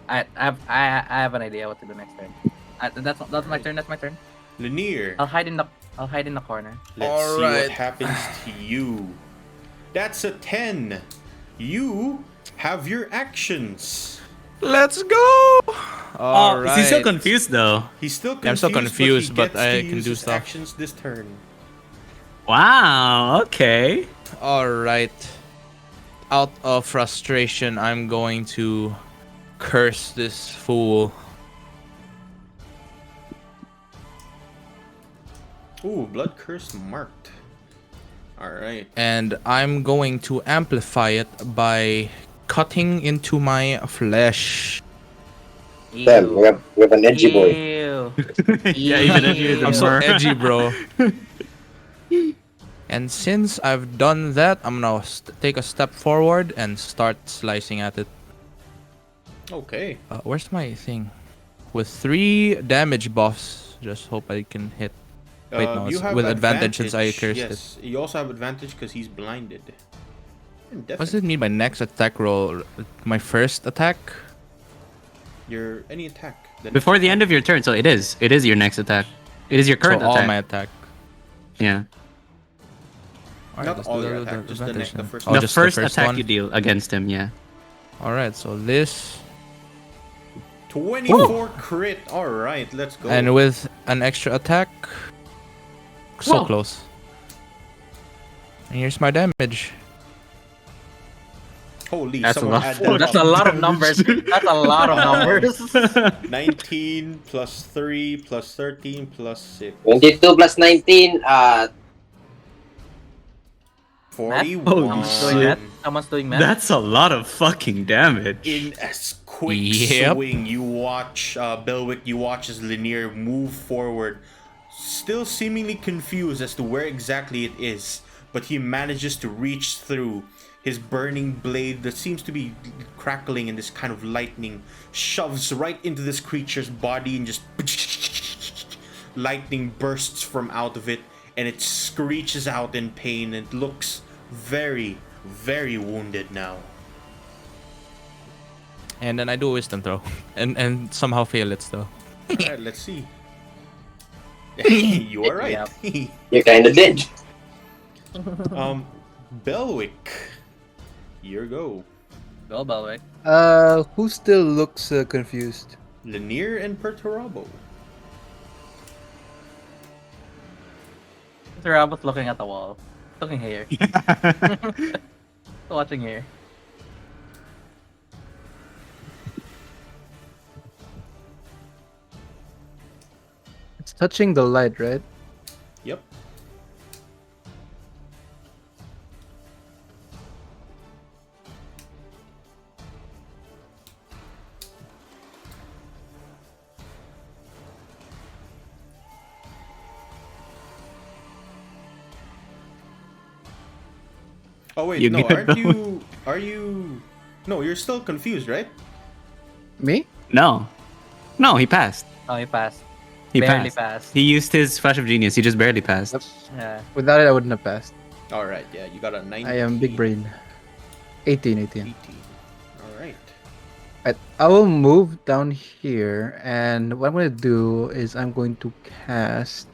I have an idea what to do next turn. That's my turn. That's my turn. Lanier, I'll hide in the corner. let's see what Alright. happens to you. That's a 10. You have your actions. Let's go! Oh, he's still confused though. He's still confused. Yeah, I'm still confused, but he gets I to can use do his stuff. actions this turn. Wow. Okay. Alright. Out of frustration, I'm going to curse this fool. Ooh, blood curse marked. Alright. And I'm going to amplify it by cutting into my flesh. Damn, we have an edgy boy. Ew. Yeah, even if you're the I'm so mer. edgy, bro. And since I've done that, I'm gonna take a step forward and start slicing at it. Okay. Where's my thing? With 3 damage buffs, just hope I can hit. Wait, no, You it's have with advantage since I cursed yes. You also have advantage because he's blinded. What does it mean by next attack roll? My first attack? Your any attack. Before the end of your turn, so it is your next attack. It is your current So all attack. my attack. Yeah. Alright, Not let's all do your the attack, just the advantage then. first Oh, one. The just first the first attack one? you deal against him, yeah. Alright, so this. 24 crit. Alright, let's go. And with an extra attack. So Whoa. close. And here's my damage. Holy, That's a someone lot. add Oh, that that's up. a lot of numbers. That's a lot of numbers. 19 plus 3 plus 13 plus 6. 22 plus 19, 41. Someone's doing that. Someone's doing that. That's a lot of fucking damage. In a quick Yep. swing, you watch Belwick, you watch as Lanier move forward, still seemingly confused as to where exactly it is, but he manages to reach through. His burning blade that seems to be crackling in this kind of lightning shoves right into this creature's body and just lightning bursts from out of it, and it screeches out in pain and looks very, very wounded now. And then I do a wisdom throw. And somehow fail it still. Alright, let's see. You are right. you kinda did. Belwick. Your go. Go, Belwick. Who still looks confused? Lanier and Perturabo. Rabbit's looking at the wall. Looking here. Watching here. It's touching the light, right? Yep. Oh wait, You no, get aren't you? Are you? No, you're still confused, right? Me? No. No, he passed. Oh, he passed. He Barely passed. passed. He used his flash of genius. He just barely passed. Yep. Yeah. Without it, I wouldn't have passed. All right, yeah, you got a 19. I am big brain. 18. 18. All right. I will move down here, and what I'm going to do is I'm going to cast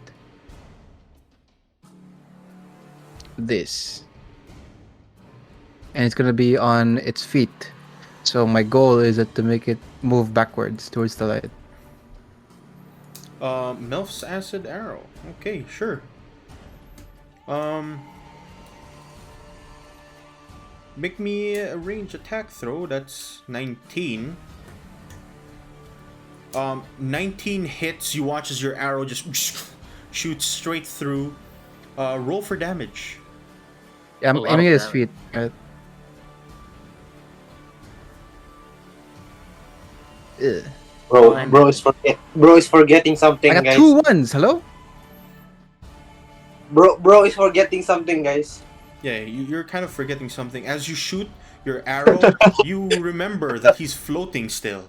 this. And it's going to be on its feet. So my goal is to make it move backwards towards the light. Melf's acid arrow. Okay, sure. Make me a range attack throw. That's 19. 19 hits. You watch as your arrow just shoots straight through. Roll for damage. Yeah, I'm A lot aiming of at his damage. feet. Right? Ugh. Bro is forgetting something, I got guys. 2 ones. Hello? Bro is forgetting something, guys. Yeah, you're kind of forgetting something. As you shoot your arrow, you remember that he's floating still.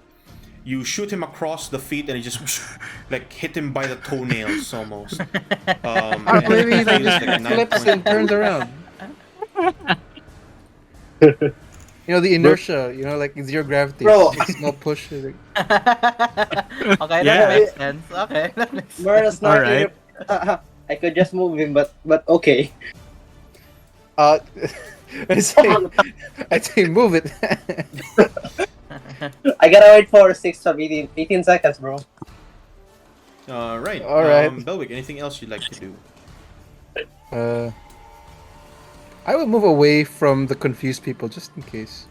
You shoot him across the feet and he just like hit him by the toenails almost. And Maybe he he fails, just like, 9 flips points. and turns around. You know, the inertia, like zero gravity. Bro. Small push. Like, Okay, Yeah. that makes sense. Okay, that makes sense. Mara's not Alright. here. I could just move him, but okay. I'd say move it. I gotta wait for 18 seconds, bro. Right. Alright. Belwick, anything else you'd like to do? I will move away from the confused people just in case.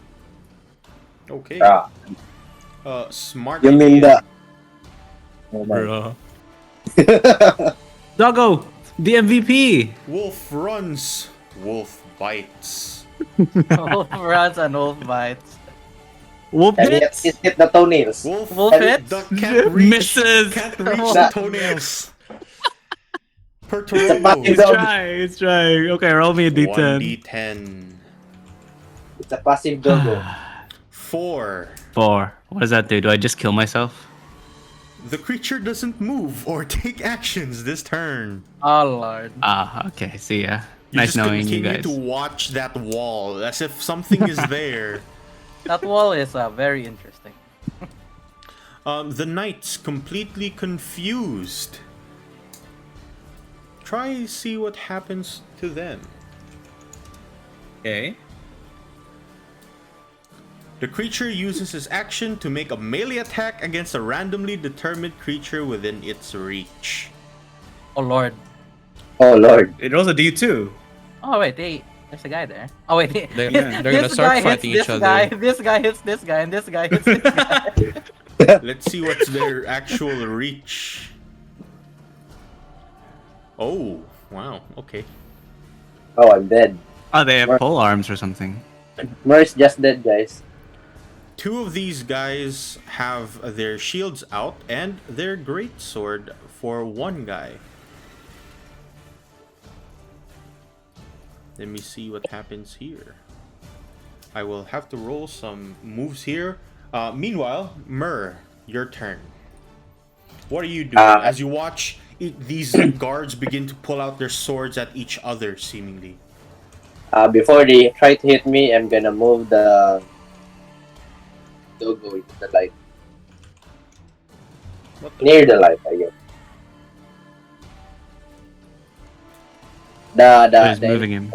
Okay. Smart. You mean idea. the? Oh my. Bro. Doggo, the MVP. Wolf runs. Wolf bites. Wolf runs and wolf bites. Whoop And it. he hit the toenails. Wolf hits? Can't reach, Misses. Can't reach the toenails. Perturabo. He's trying. He's trying. Okay, roll me a d10. 1d10. It's a passive doggo. 4. 4. What does that do? Do I just kill myself? The creature doesn't move or take actions this turn. Oh lord. Ah, okay. See ya. You Nice just knowing you continue guys. to watch that wall as if something is there. That wall is very interesting. The knights completely confused. Try see what happens to them. Okay. The creature uses his action to make a melee attack against a randomly determined creature within its reach. Oh lord. Oh lord. It rolls a d2. Oh wait, there's a guy there. Oh wait, They're gonna this start guy fighting hits each this other. guy, this guy hits this guy, and this guy hits this guy. Let's see what's their actual reach. Oh, wow, okay. Oh, I'm dead. Oh, they have pole arms or something. Mer's just dead, guys. 2 of these guys have their shields out and their greatsword for one guy. Let me see what happens here. I will have to roll some moves here. Meanwhile, Myrrh, your turn. What are you doing as you watch these guards begin to pull out their swords at each other, seemingly? Before they try to hit me, I'm gonna move the doggo into the light. What the- Near the light, I guess. So he's moving him.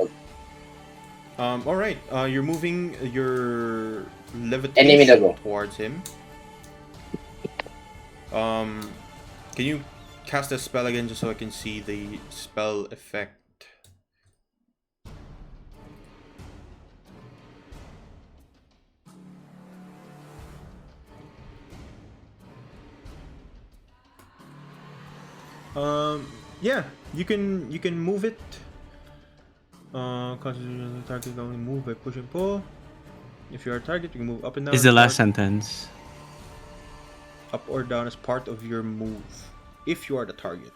All right. You're moving your Enemy levitation level. towards him. Can you cast a spell again, just so I can see the spell effect? Yeah, you can move it. Constitution the target can only move by push and pull. If you are a target, you can move up and down. Is the as last part- sentence. Up or down as part of your move. If you are the target.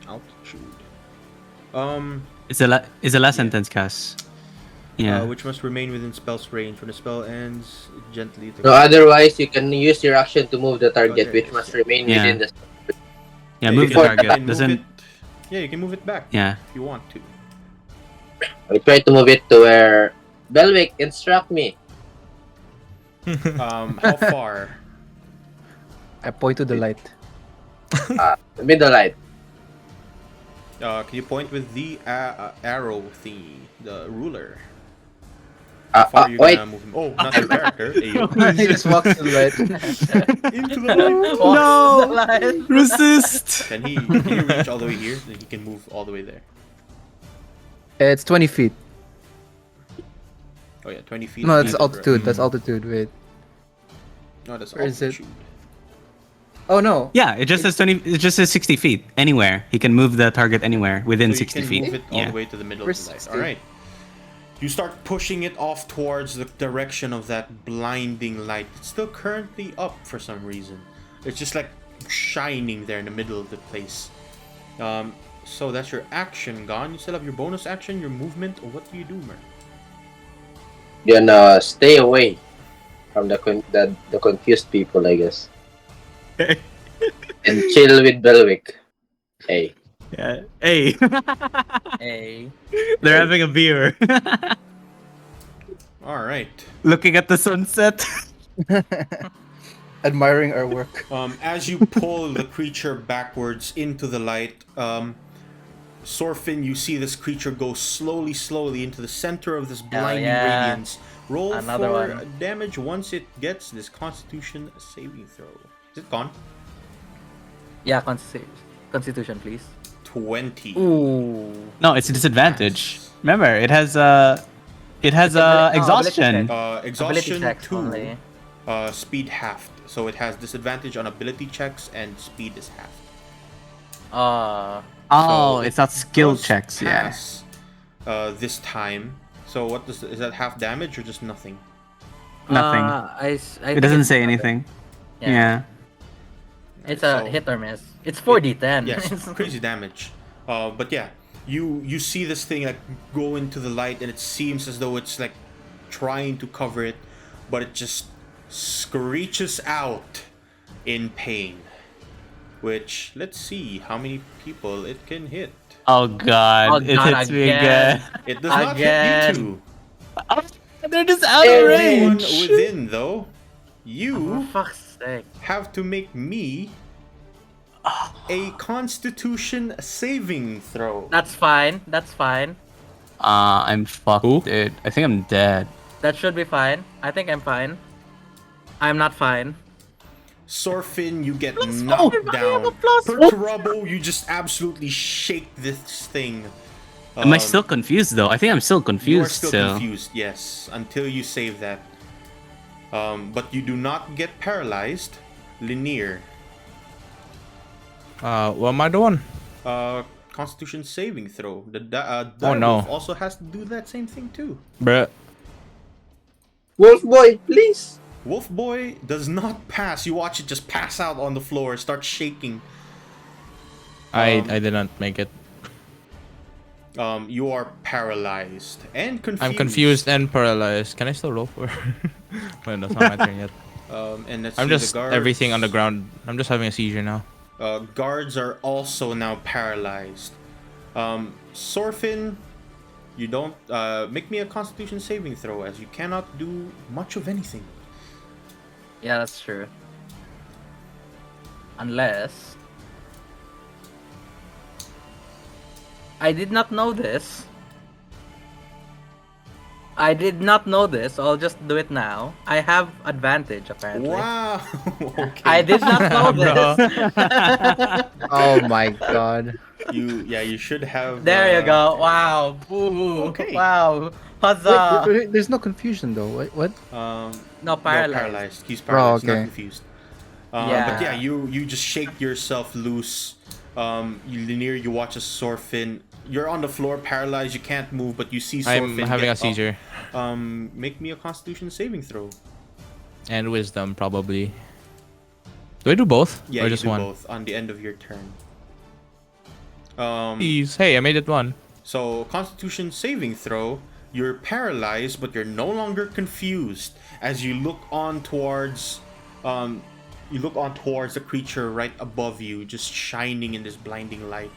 Altitude. Is the last sentence, Cass? Yeah. Which must remain within spell's range. When the spell ends, gently. No, otherwise you can use your action to move the target, there which it is, must yeah. remain Yeah. within the. Yeah, you move can- the you target. can move Doesn't. it- Yeah, you can move it back Yeah. if you want to. I try to move it to where Belwick instruct me. How far? I point to the light. The middle light. Can you point with the arrow thingy, the ruler? Uh, How far are you wait. gonna move him? Oh, not your character. Ayo. He just walks to the light. Into the light. No! Resist! Can he reach all the way here? Then he can move all the way there. It's 20 feet. Oh yeah, 20 feet. No, that's is altitude. That's right. altitude. Wait. No, that's Where is it? altitude. Oh no. Yeah, it just says 20. It just says 60 feet. Anywhere he can move the target anywhere within So you 60 can feet. move it all Yeah. the way to the middle Where's of the light. 60? All right. You start pushing it off towards the direction of that blinding light. It's still currently up for some reason. It's just like shining there in the middle of the place. So that's your action gone. You still have your bonus action, your movement, or what do you do, Mer? Then stay away from the confused people, I guess. And chill with Belwick. Hey. Yeah. Hey, Hey. they're having a beer, All right. looking at the sunset. Admiring our work. As you pull the creature backwards into the light, Sorfin, you see this creature go slowly into the center of this blinding yeah. radiance. Roll Another for one. damage once it gets this Constitution saving throw. Is it gone? Yeah, Constitution, please. 20. Ooh. No, it's a disadvantage. Remember, it has ability exhaustion. check. Exhaustion checks 2. only. Speed halved. So it has disadvantage on ability checks and speed is halved. Uh, Oh, So it's not skill does checks. Yeah. pass, this time. So what is that half damage or just nothing? Nothing. I It think doesn't it's say nothing. anything. Yeah. Yeah. It's a So- hit or miss. It's 4d10. Yes, crazy damage. But yeah, you see this thing like go into the light, and it seems as though it's like trying to cover it, but it just screeches out in pain. Which, let's see how many people it can hit. Oh god, Oh, it God, hits me again. again. It does not hit Again. you two. They're just out of Everyone range. within, though, For you fuck's sake. have to make me a Constitution saving throw. That's fine. That's fine. I'm fucked, Who? dude. I think I'm dead. That should be fine. I think I'm fine. I'm not fine. Sorfin, you get four. knocked I down. have a plus four. Perturabo, you just absolutely shake this thing. Am I still confused though? I think I'm still You are confused still confused, yes, until you save that. But you do not get paralyzed. Linear. What am I doing? Constitution saving throw. The Oh, no. Direwolf also has to do that same thing too. Bruh. Wolf boy, please. Wolf Boy does not pass. You watch it just pass out on the floor, start shaking. I did not make it. You are paralyzed and confused. I'm confused and paralyzed. Can I still roll for? Well, that's not my turn yet. And let's I'm see, just the guards. everything on the ground. I'm just having a seizure now. Guards are also now paralyzed. Sorfin, you don't make me a Constitution saving throw, as you cannot do much of anything. Yeah, that's true. Unless I did not know this. I did not know this, so I'll just do it now. I have advantage, apparently. Wow. Okay. I did not know Bro. this. Oh my god. You should have. There you go. Wow. Boo. Okay. Wow. Wait, Huzzah. there's no confusion though. What? Um, No, no, paralyzed. He's paralyzed, not okay. confused. Yeah. But yeah, you just shake yourself loose. Linear, you watch a Sorfin. You're on the floor, paralyzed. You can't move, but you see I'm Sorfin having get a seizure. up. Make me a Constitution saving throw. And wisdom, probably. Do I do both? Yeah, or you just do one? both on the end of your turn. Please. Hey, I made it one. So Constitution saving throw. You're paralyzed, but you're no longer confused as you look on towards. You look on towards the creature right above you, just shining in this blinding light.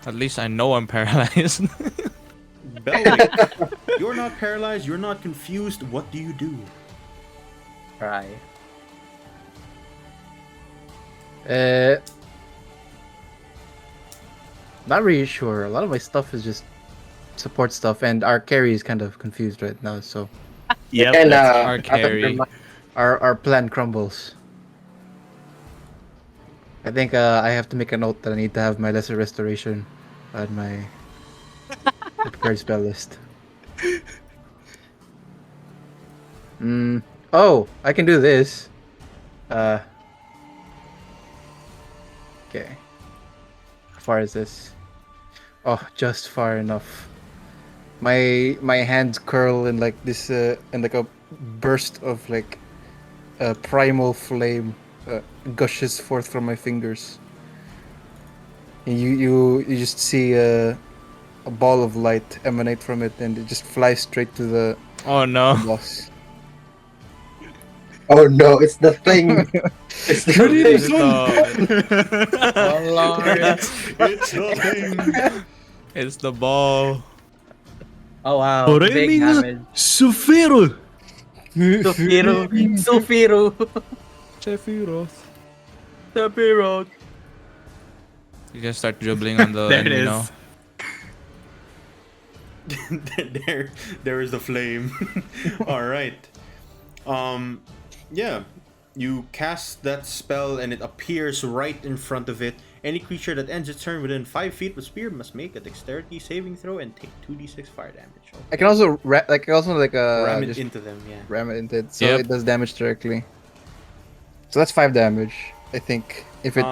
At least I know I'm paralyzed. Belwick, you're not paralyzed, you're not confused. What do you do? Try. Not really sure. A lot of my stuff is just support stuff, and our carry is kind of confused right now. So Yep. And Our I thought carry. our plan crumbles. I think I have to make a note that I need to have my lesser restoration on my prepared spell list. Oh, I can do this. Okay. How far is this? Oh, just far enough. My hands curl in like this in like a burst of like primal flame gushes forth from my fingers. And you just see a ball of light emanate from it, and it just flies straight to the Oh no. boss. oh no, it's the thing. It's the It's thing. the, Oh, Lord. It's nothing. it's the ball. Oh, wow. Ore Big minga damage. Sufero. Sufiru. Sufiru. Sephiroth. Sephiroth. You just start dribbling on the There it enemy is. now. there is the flame. All right. Yeah, you cast that spell and it appears right in front of it. Any creature that ends its turn within 5 feet of the spear must make a dexterity saving throw and take 2d6 fire damage. I can also ram Ram it just into them, yeah. ram it into it, so Yep. it does damage directly. So that's 5 damage, I think. If it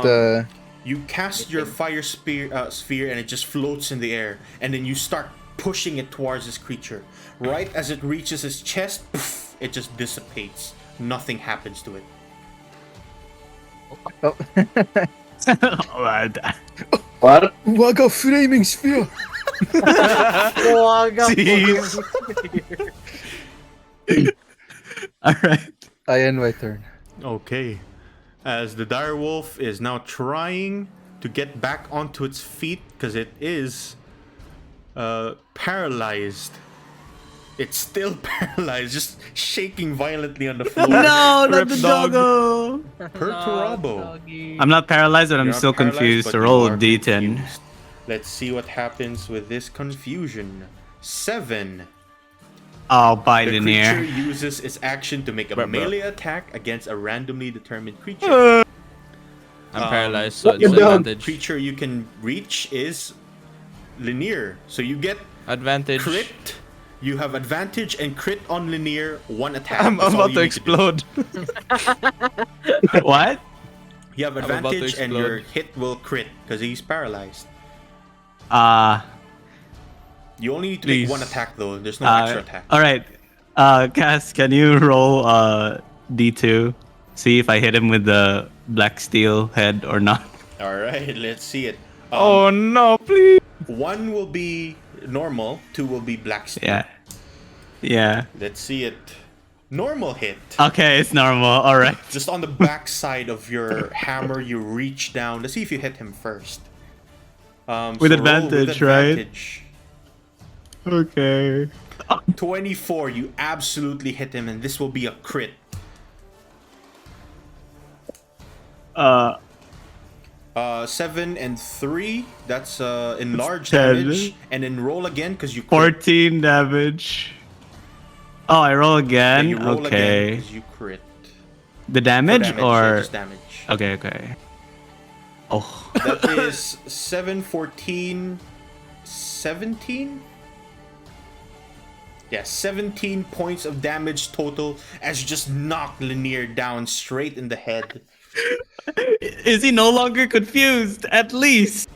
You cast your fire sphere and it just floats in the air, and then you start pushing it towards this creature. Right as it reaches his chest, poof, it just dissipates. Nothing happens to it. oh. What? Waga flaming sphere. Jeez. All right. I end my turn. Okay. As the direwolf is now trying to get back onto its feet because it is paralyzed. It's still paralyzed, just shaking violently on the floor. No, not Rip the dog. doggo. Perturabo. I'm not paralyzed, but I'm You're not still paralyzed, confused. but So you roll are a d10. confused. Let's see what happens with this confusion. 7. Oh, by The the creature near. uses its action to make a Bruh. melee attack against a randomly determined creature. I'm paralyzed, so it's you don't. advantage. Creature you can reach is linear. So you get Advantage. crit. You have advantage and crit on linear, one attack. I'm That's all about you to need do. explode. What? You have I'm about to advantage and explode. your hit will crit because he's paralyzed. You only need to Please. make one attack though. There's no extra attack. All right. Cass, can you roll d2? See if I hit him with the black steel head or not. All right, let's see it. Oh no, please. 1 will be normal, 2 will be black steel. Yeah. Yeah. Let's see it. Normal hit. Okay, it's normal. All right. Just on the back side of your hammer, you reach down. Let's see if you hit him first. With roll advantage, right? advantage. Okay. 24, you absolutely hit him, and this will be a crit. 7 and 3. That's enlarged 10. damage. And then roll again because you crit. 14 damage. Oh, I roll Yeah, again? you roll again Okay. because you crit. The For damage, damage, yeah, or... just damage. Okay. Oh. That is 7, 14, 17? Yeah, 17 points of damage total as you just knock Lanier down straight in the head. Is he no longer confused? At least.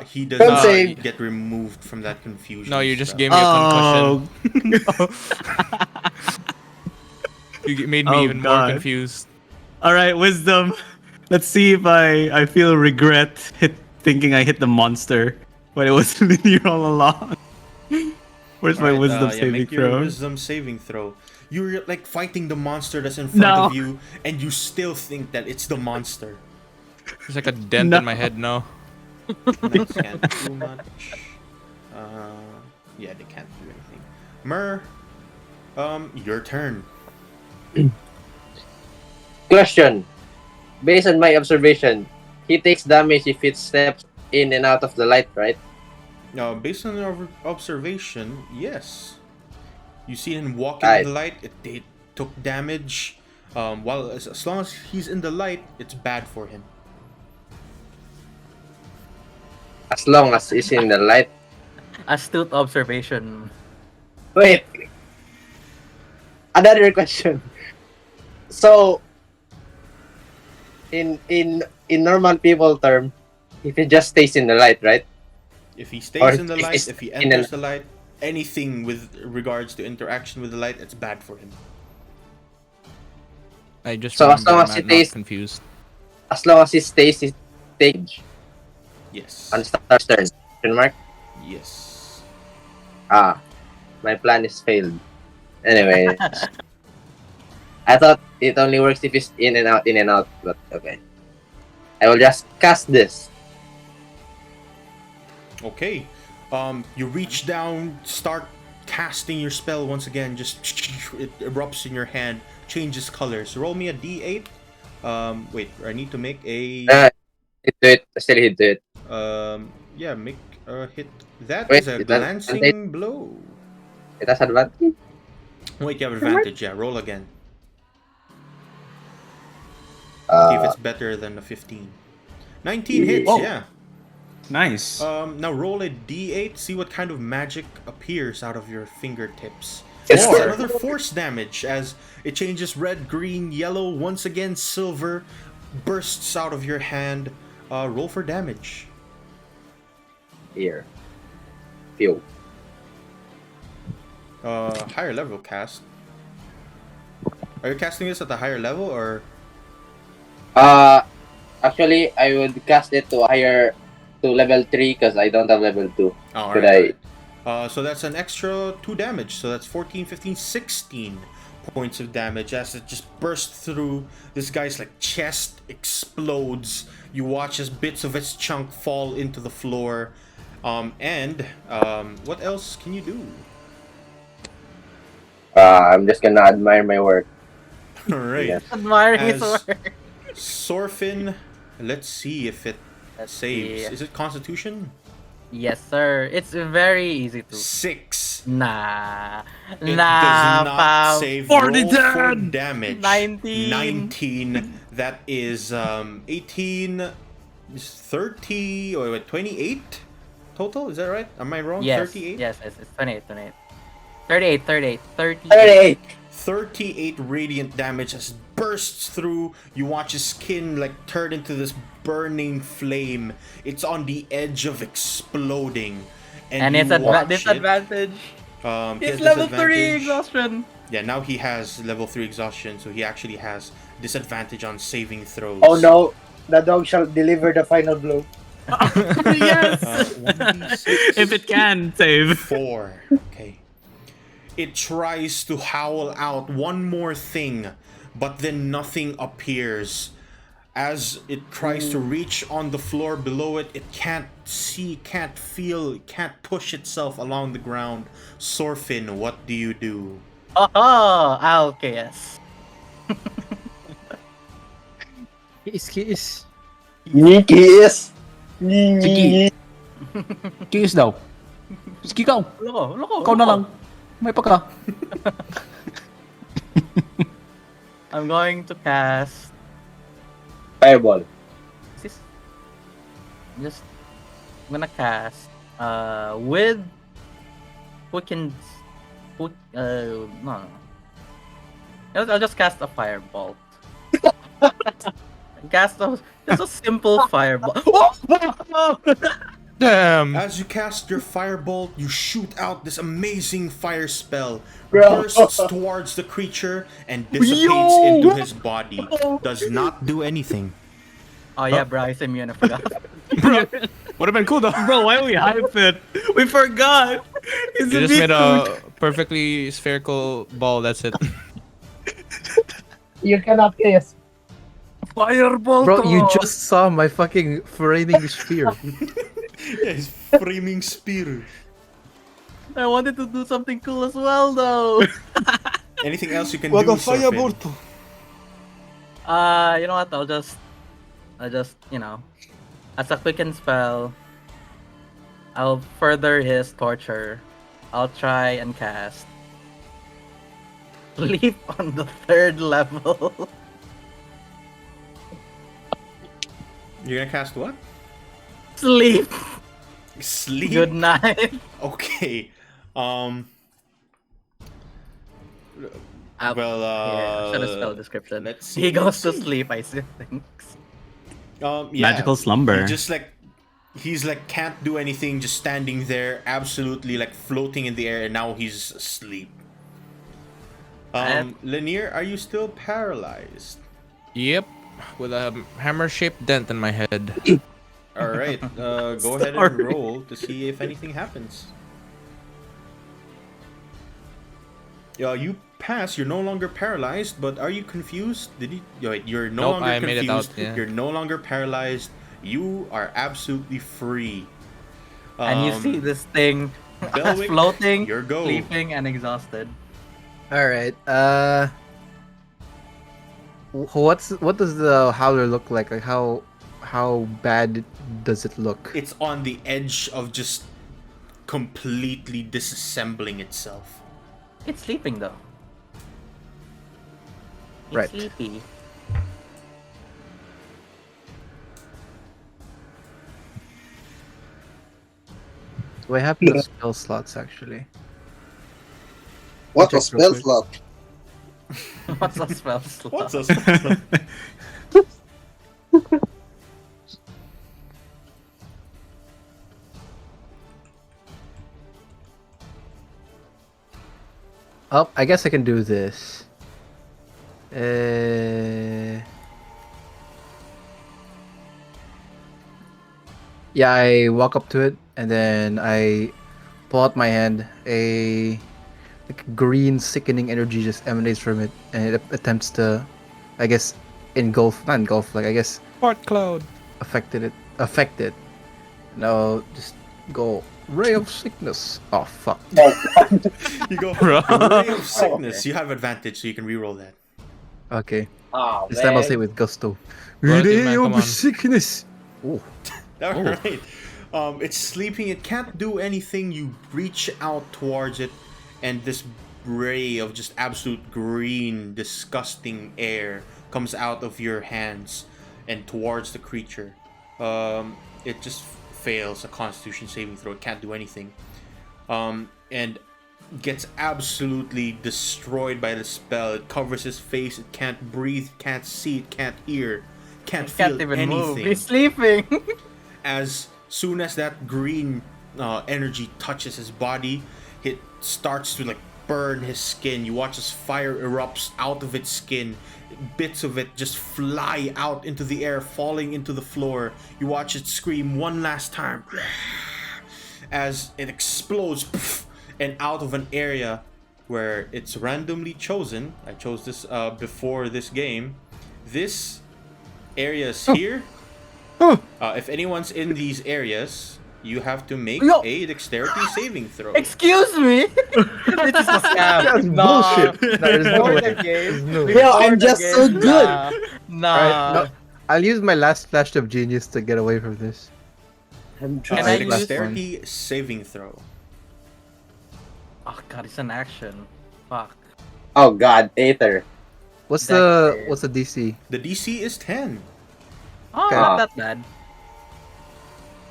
He does Don't not save. get removed from that confusion. No, you just spell. gave me a Oh. concussion. You made me Oh, even more God. confused. All right, wisdom. Let's see if I feel regret thinking I hit the monster when it was Linear all along. Where's my Alright, wisdom yeah, saving make your throw? wisdom saving throw. You're like fighting the monster that's in front No. of you, and you still think that it's the monster. There's like a dent No. in my head now. Knights can't do much. Yeah, they can't do anything. Mer, your turn. Question. Based on my observation, he takes damage if it steps in and out of the light, right? Based on your observation, yes. You see him walk Right. into the light, it took damage. While as long as he's in the light, it's bad for him. As long as he's in the light. Astute observation. Wait. Another question. So, in normal people term, if he just stays in the light, right? If he Or stays in the if light, he's if he in the- enters the light, anything with regards to interaction with the light, it's bad for him. I just So as remember long I'm as it not is- confused. As long as he stays, he takes Yes. on Star's turn. Question mark? Yes. Ah, my plan is failed. Anyway, I thought it only works if it's in and out, but okay. I will just cast this. Okay. You reach down, start casting your spell once again. Just it erupts in your hand, changes colors. Roll me a d8. Wait, I need to make a. Hit to it. Still hit to it. Yeah, make a hit. That Wait, is a it has glancing blow. It has advantage. Wait, you have advantage. Yeah, roll again. See if it's better than a 15. 19 hits. Whoa. Yeah. Nice. Now roll a d8. See what kind of magic appears out of your fingertips. It's Or four. another force damage as it changes red, green, yellow, once again silver, bursts out of your hand. Roll for damage. Here. Pew. Higher level cast. Are you casting this at a higher level or? Actually, I would cast it to level 3 because I don't have level 2. Oh, Could alright. So that's an extra 2 damage. So that's 14, 15, 16 points of damage as it just bursts through. This guy's like chest explodes. You watch as bits of its chunk fall into the floor. What else can you do? I'm just gonna admire my work. Alright. Yes. Admiring his As- work. Sorfin, let's see if it Let's saves. see. Is it Constitution? Yes, sir. It's very easy to. 6. Nah. It Nah, does not fam. save. 40 Roll for damn. damage. 19. 19. That is 18, 30, or wait, 28 total? Is that right? Am I wrong? Yes. 38? Yes, it's 28, 28. 38, 38, 38. 38! 38 radiant damage as bursts through. You watch his skin like turn into this burning flame. It's on the edge of exploding. And you it's watch it. disadvantage. He has It's level 3 disadvantage. exhaustion. Yeah, now he has level 3 exhaustion, so he actually has disadvantage on saving throws. Oh no, the dog shall deliver the final blow. Yes! 1d6. If it can save. 4. Okay. It tries to howl out one more thing, but then nothing appears. As it tries to reach on the floor below it, it can't see, can't feel, can't push itself along the ground. Sorfin, what do you do? Oh, okay, yes. Kiss. Nikis! Sige. Kiss daw. Sige ikaw. Loko. Ikaw na lang. May pagka. I'm going to cast. Fireball. Is this? I'm gonna cast. With. No. I'll just cast a firebolt. Just a simple fireball. Damn. As you cast your firebolt, you shoot out this amazing fire spell, Bro. bursts towards the creature, and dissipates into his body. Does not do anything. Oh yeah, bro, it's immune. I forgot. Would have been cool though. Bro, why we hype it? We forgot. You just made a perfectly spherical ball. That's it. You cannot kiss. Fireball. Bro, you just saw my fucking framing sphere. Yeah, his framing spear. I wanted to do something cool as well, though. Anything else you can do, Sorfin? You know what? I'll just, as a quicken spell, I'll further his torture. I'll try and cast Sleep on the 3rd level. You're gonna cast what? Sleep. Sleep. Good night. Okay. Well, should have spell description. let's see, He goes to let's see. sleep, I see things. Yeah, Magical slumber. he just like he's like can't do anything, just standing there, absolutely like floating in the air, and now he's asleep. Lanier, are you still paralyzed? Yep. With a hammer-shaped dent in my head. All right. Go ahead and roll to see if anything happens. You pass. You're no longer paralyzed, but are you confused? Wait, you're no Nope, longer I made confused. it out, yeah. You're no longer paralyzed. You are absolutely free. And you see this thing Belwick, floating, your go. sleeping, and exhausted. All right. What does the howler look like? Like how bad does it look? It's on the edge of just completely disassembling itself. It's sleeping though. It's Right. sleepy. Do I have the spell slots actually? What Check was real spell quick. slot? What's a spell slot? What's a Oh, I guess I can do this. Yeah, I walk up to it and then I pull out my hand. A green, sickening energy just emanates from it, and it attempts to, I guess, not engulf, like I guess, Fart cloud. affect it. Now just go ray of sickness. Oh fuck! You go ray of sickness. You have advantage, so you can reroll that. Okay, Oh, this time I'll say with gusto. Well, Ray man, come of on. sickness. Oh. All right. It's sleeping. It can't do anything. You reach out towards it, and this ray of just absolute green, disgusting air comes out of your hands and towards the creature. It just fails a Constitution saving throw. It can't do anything, and gets absolutely destroyed by the spell. It covers his face. It can't breathe. Can't see. It can't hear. Can't feel Can't even anything. move. He's sleeping. As soon as that green energy touches his body, it starts to like burn his skin. You watch as fire erupts out of its skin. Bits of it just fly out into the air, falling into the floor. You watch it scream one last time as it explodes and out of an area where it's randomly chosen. I chose this before this game. This area is here. If anyone's in these areas, you have to make Yo. a dexterity saving throw. Excuse me. This is a scam. That's bullshit. No, there's no Before way. the game. There's no way. Yo, I'm just so good. Nah. Alright, I'll use my last flash of genius to get away from this. I'm Can Uh, I Alright, last use- one. dexterity saving throw. Oh god, it's an action. Fuck. Oh God, Aether. What's Dex the save. what's the DC? The DC is 10. Oh, Okay. not that bad.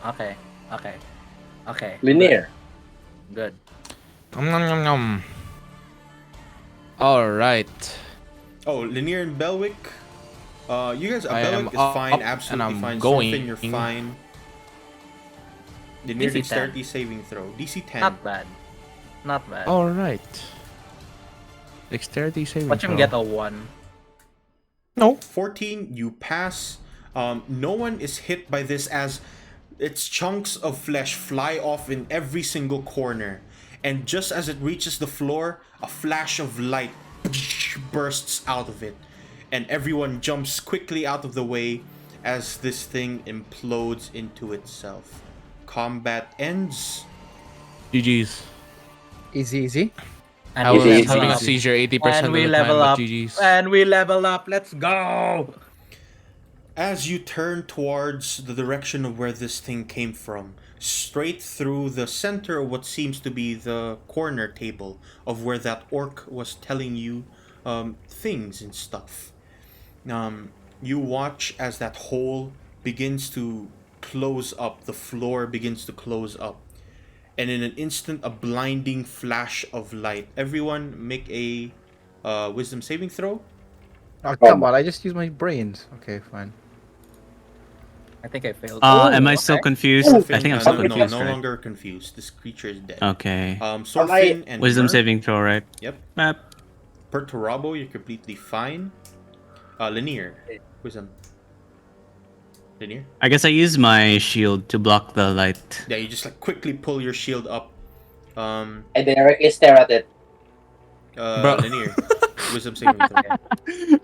Okay. Okay. Okay. Linear. Good. Nom, nom, nom, nom. All right. Oh, Linear and Belwick. You guys, I am Belwick is up fine, and absolutely I'm fine. going. Sorfin, you're fine. Linear DC 10. dexterity saving throw. DC 10. Not bad. Not bad. All right. Dexterity saving Watch him throw. get a 1. No. 14, you pass. No one is hit by this as its chunks of flesh fly off in every single corner. And just as it reaches the floor, a flash of light bursts out of it. And everyone jumps quickly out of the way as this thing implodes into itself. Combat ends. GG's. Easy. And I we was Easy, level having a up. seizure 80% And we of the time, level but up. GG's. And we level up. Let's go. As you turn towards the direction of where this thing came from, straight through the center of what seems to be the corner table of where that orc was telling you things and stuff. You watch as that hole begins to close up, the floor begins to close up, and in an instant, a blinding flash of light. Everyone make a wisdom saving throw. Oh, come on, I just used my brains. Okay, fine. I think I failed. Am I still okay. confused? I think I'm still no, confused. no right? longer confused. This creature is dead. Okay. Sorfin and Wisdom Mer, saving throw, right? Yep. Map. Perturabo, you're completely fine. Linear. Wisdom. Linear. I guess I use my shield to block the light. Yeah, you just like quickly pull your shield up. I directly stare at it. Bro. Linear. Wisdom saving throw.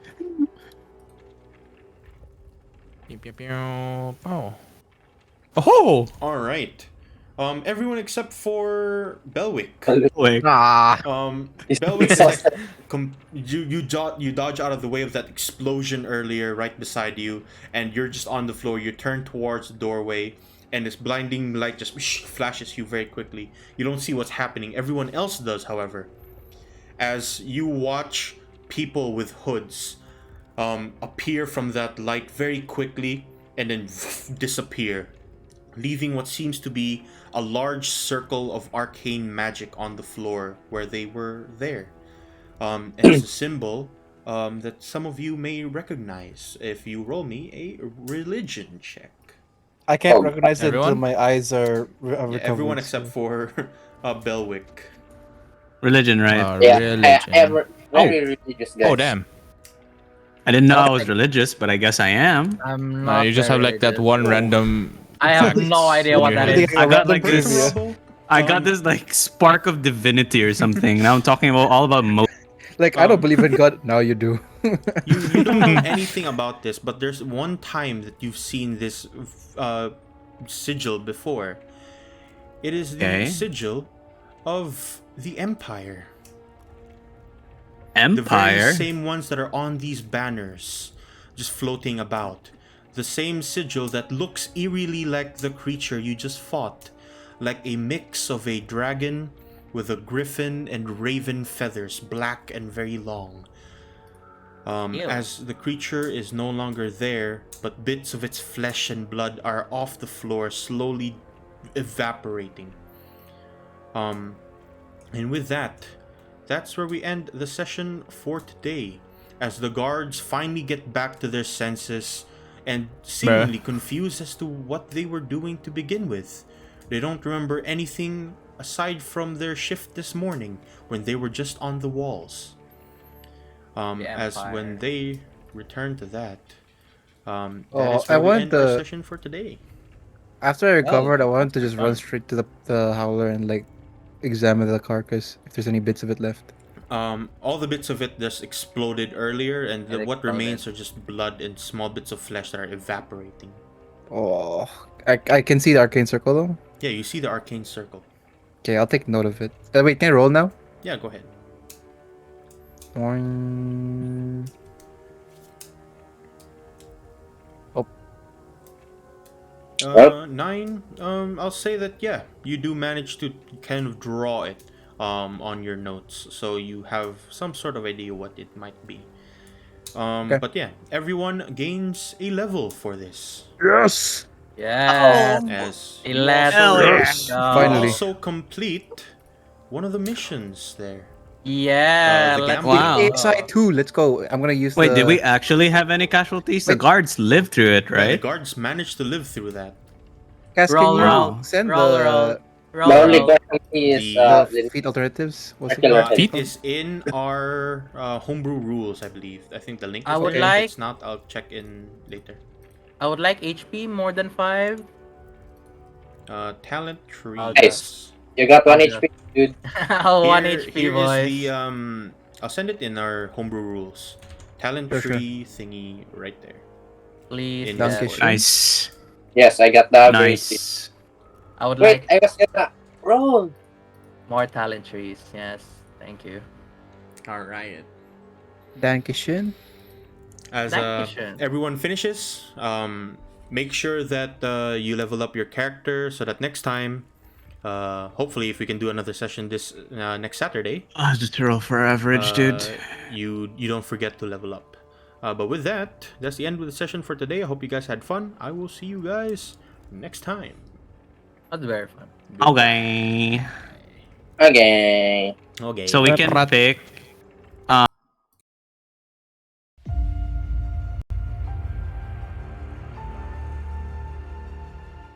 Pew, pew, pew. Oh. Oh! Alright. Everyone except for Belwick. Wait. Ah, Belwick is like you dodge out of the way of that explosion earlier right beside you, and you're just on the floor. You turn towards the doorway, and this blinding light just flashes you very quickly. You don't see what's happening. Everyone else does, however, as you watch people with hoods appear from that light very quickly and then disappear, leaving what seems to be a large circle of arcane magic on the floor where they were there. And it's a symbol that some of you may recognize if you roll me a religion check. I can't Oh, recognize it until everyone? my eyes are Yeah, recovered. everyone so- except for Belwick. Religion, right? Yeah, Religion. very religious guy. Oh, damn. I didn't know I was religious, but I guess I am. I'm No, not. you just have very like that religious. one random. I have fact no idea in what your that head. is. I got like Random this. trivia. I got this like spark of divinity or something. Now I'm talking about all about like I don't believe in God. Now you do. You don't know anything about this, but there's one time that you've seen this sigil before. It is the Okay. sigil of the Empire. The empire. very same ones that are on these banners, just floating about. The same sigil that looks eerily like the creature you just fought, like a mix of a dragon with a griffin and raven feathers, black and very long. Ew. As the creature is no longer there, but bits of its flesh and blood are off the floor, slowly evaporating. And with that, that's where we end the session for today, as the guards finally get back to their senses and seemingly confused as to what they were doing to begin with. They don't remember anything aside from their shift this morning when they were just on the walls. As when Empire. they return to that, that Oh, is where I we want end our the- session for today. After I recovered, I wanted to that's just fun. run straight to the howler and like examine the carcass if there's any bits of it left. All the bits of it just exploded earlier, and It what exploded. remains are just blood and small bits of flesh that are evaporating. Oh, I can see the arcane circle though. Yeah, you see the arcane circle. Okay, I'll take note of it. Wait, can I roll now? Yeah, go ahead. Boing. 9. I'll say that yeah, you do manage to kind of draw it on your notes, so you have some sort of idea what it might be. Okay. But yeah, everyone gains a level for this. Yes. Yeah. As you Let's also, Yes. go. Finally. also complete one of the missions there. Yeah. The Let's gambling. Wow. ASI 2, let's go. I'm gonna use Wait, the... did we actually have any casualties? The Wait. guards lived through it, Yeah, the right? guards managed to live through that. Cass, can roll, you roll, send roll, roll, the roll, The only roll. casualty is the feat alternatives? What's it Circular called? head. It is in our homebrew rules, I believe. I think the link is I would there. like- If it's not, I'll check in later. I would like HP more than 5. Talent tree. I'll Nice. You got 1 Okay. HP, dude. 1 Here- HP, here is boys. the I'll send it in our homebrew rules. Talent Sure, sure. tree thingy right there. Please. in Donkey yes. shit. Nice. Yes, I got the ability. Nice. I would Wait, like I was gonna roll. more talent trees. Yes. Thank you. All right. Dankeschön. As Dankeschön. everyone finishes, make sure that you level up your character so that next time, hopefully, if we can do another session this next Saturday, Just roll for average, dude. you don't forget to level up. But with that, that's the end of the session for today. I hope you guys had fun. I will see you guys next time. That's very fun. Okay. Okay. Okay. So we can pick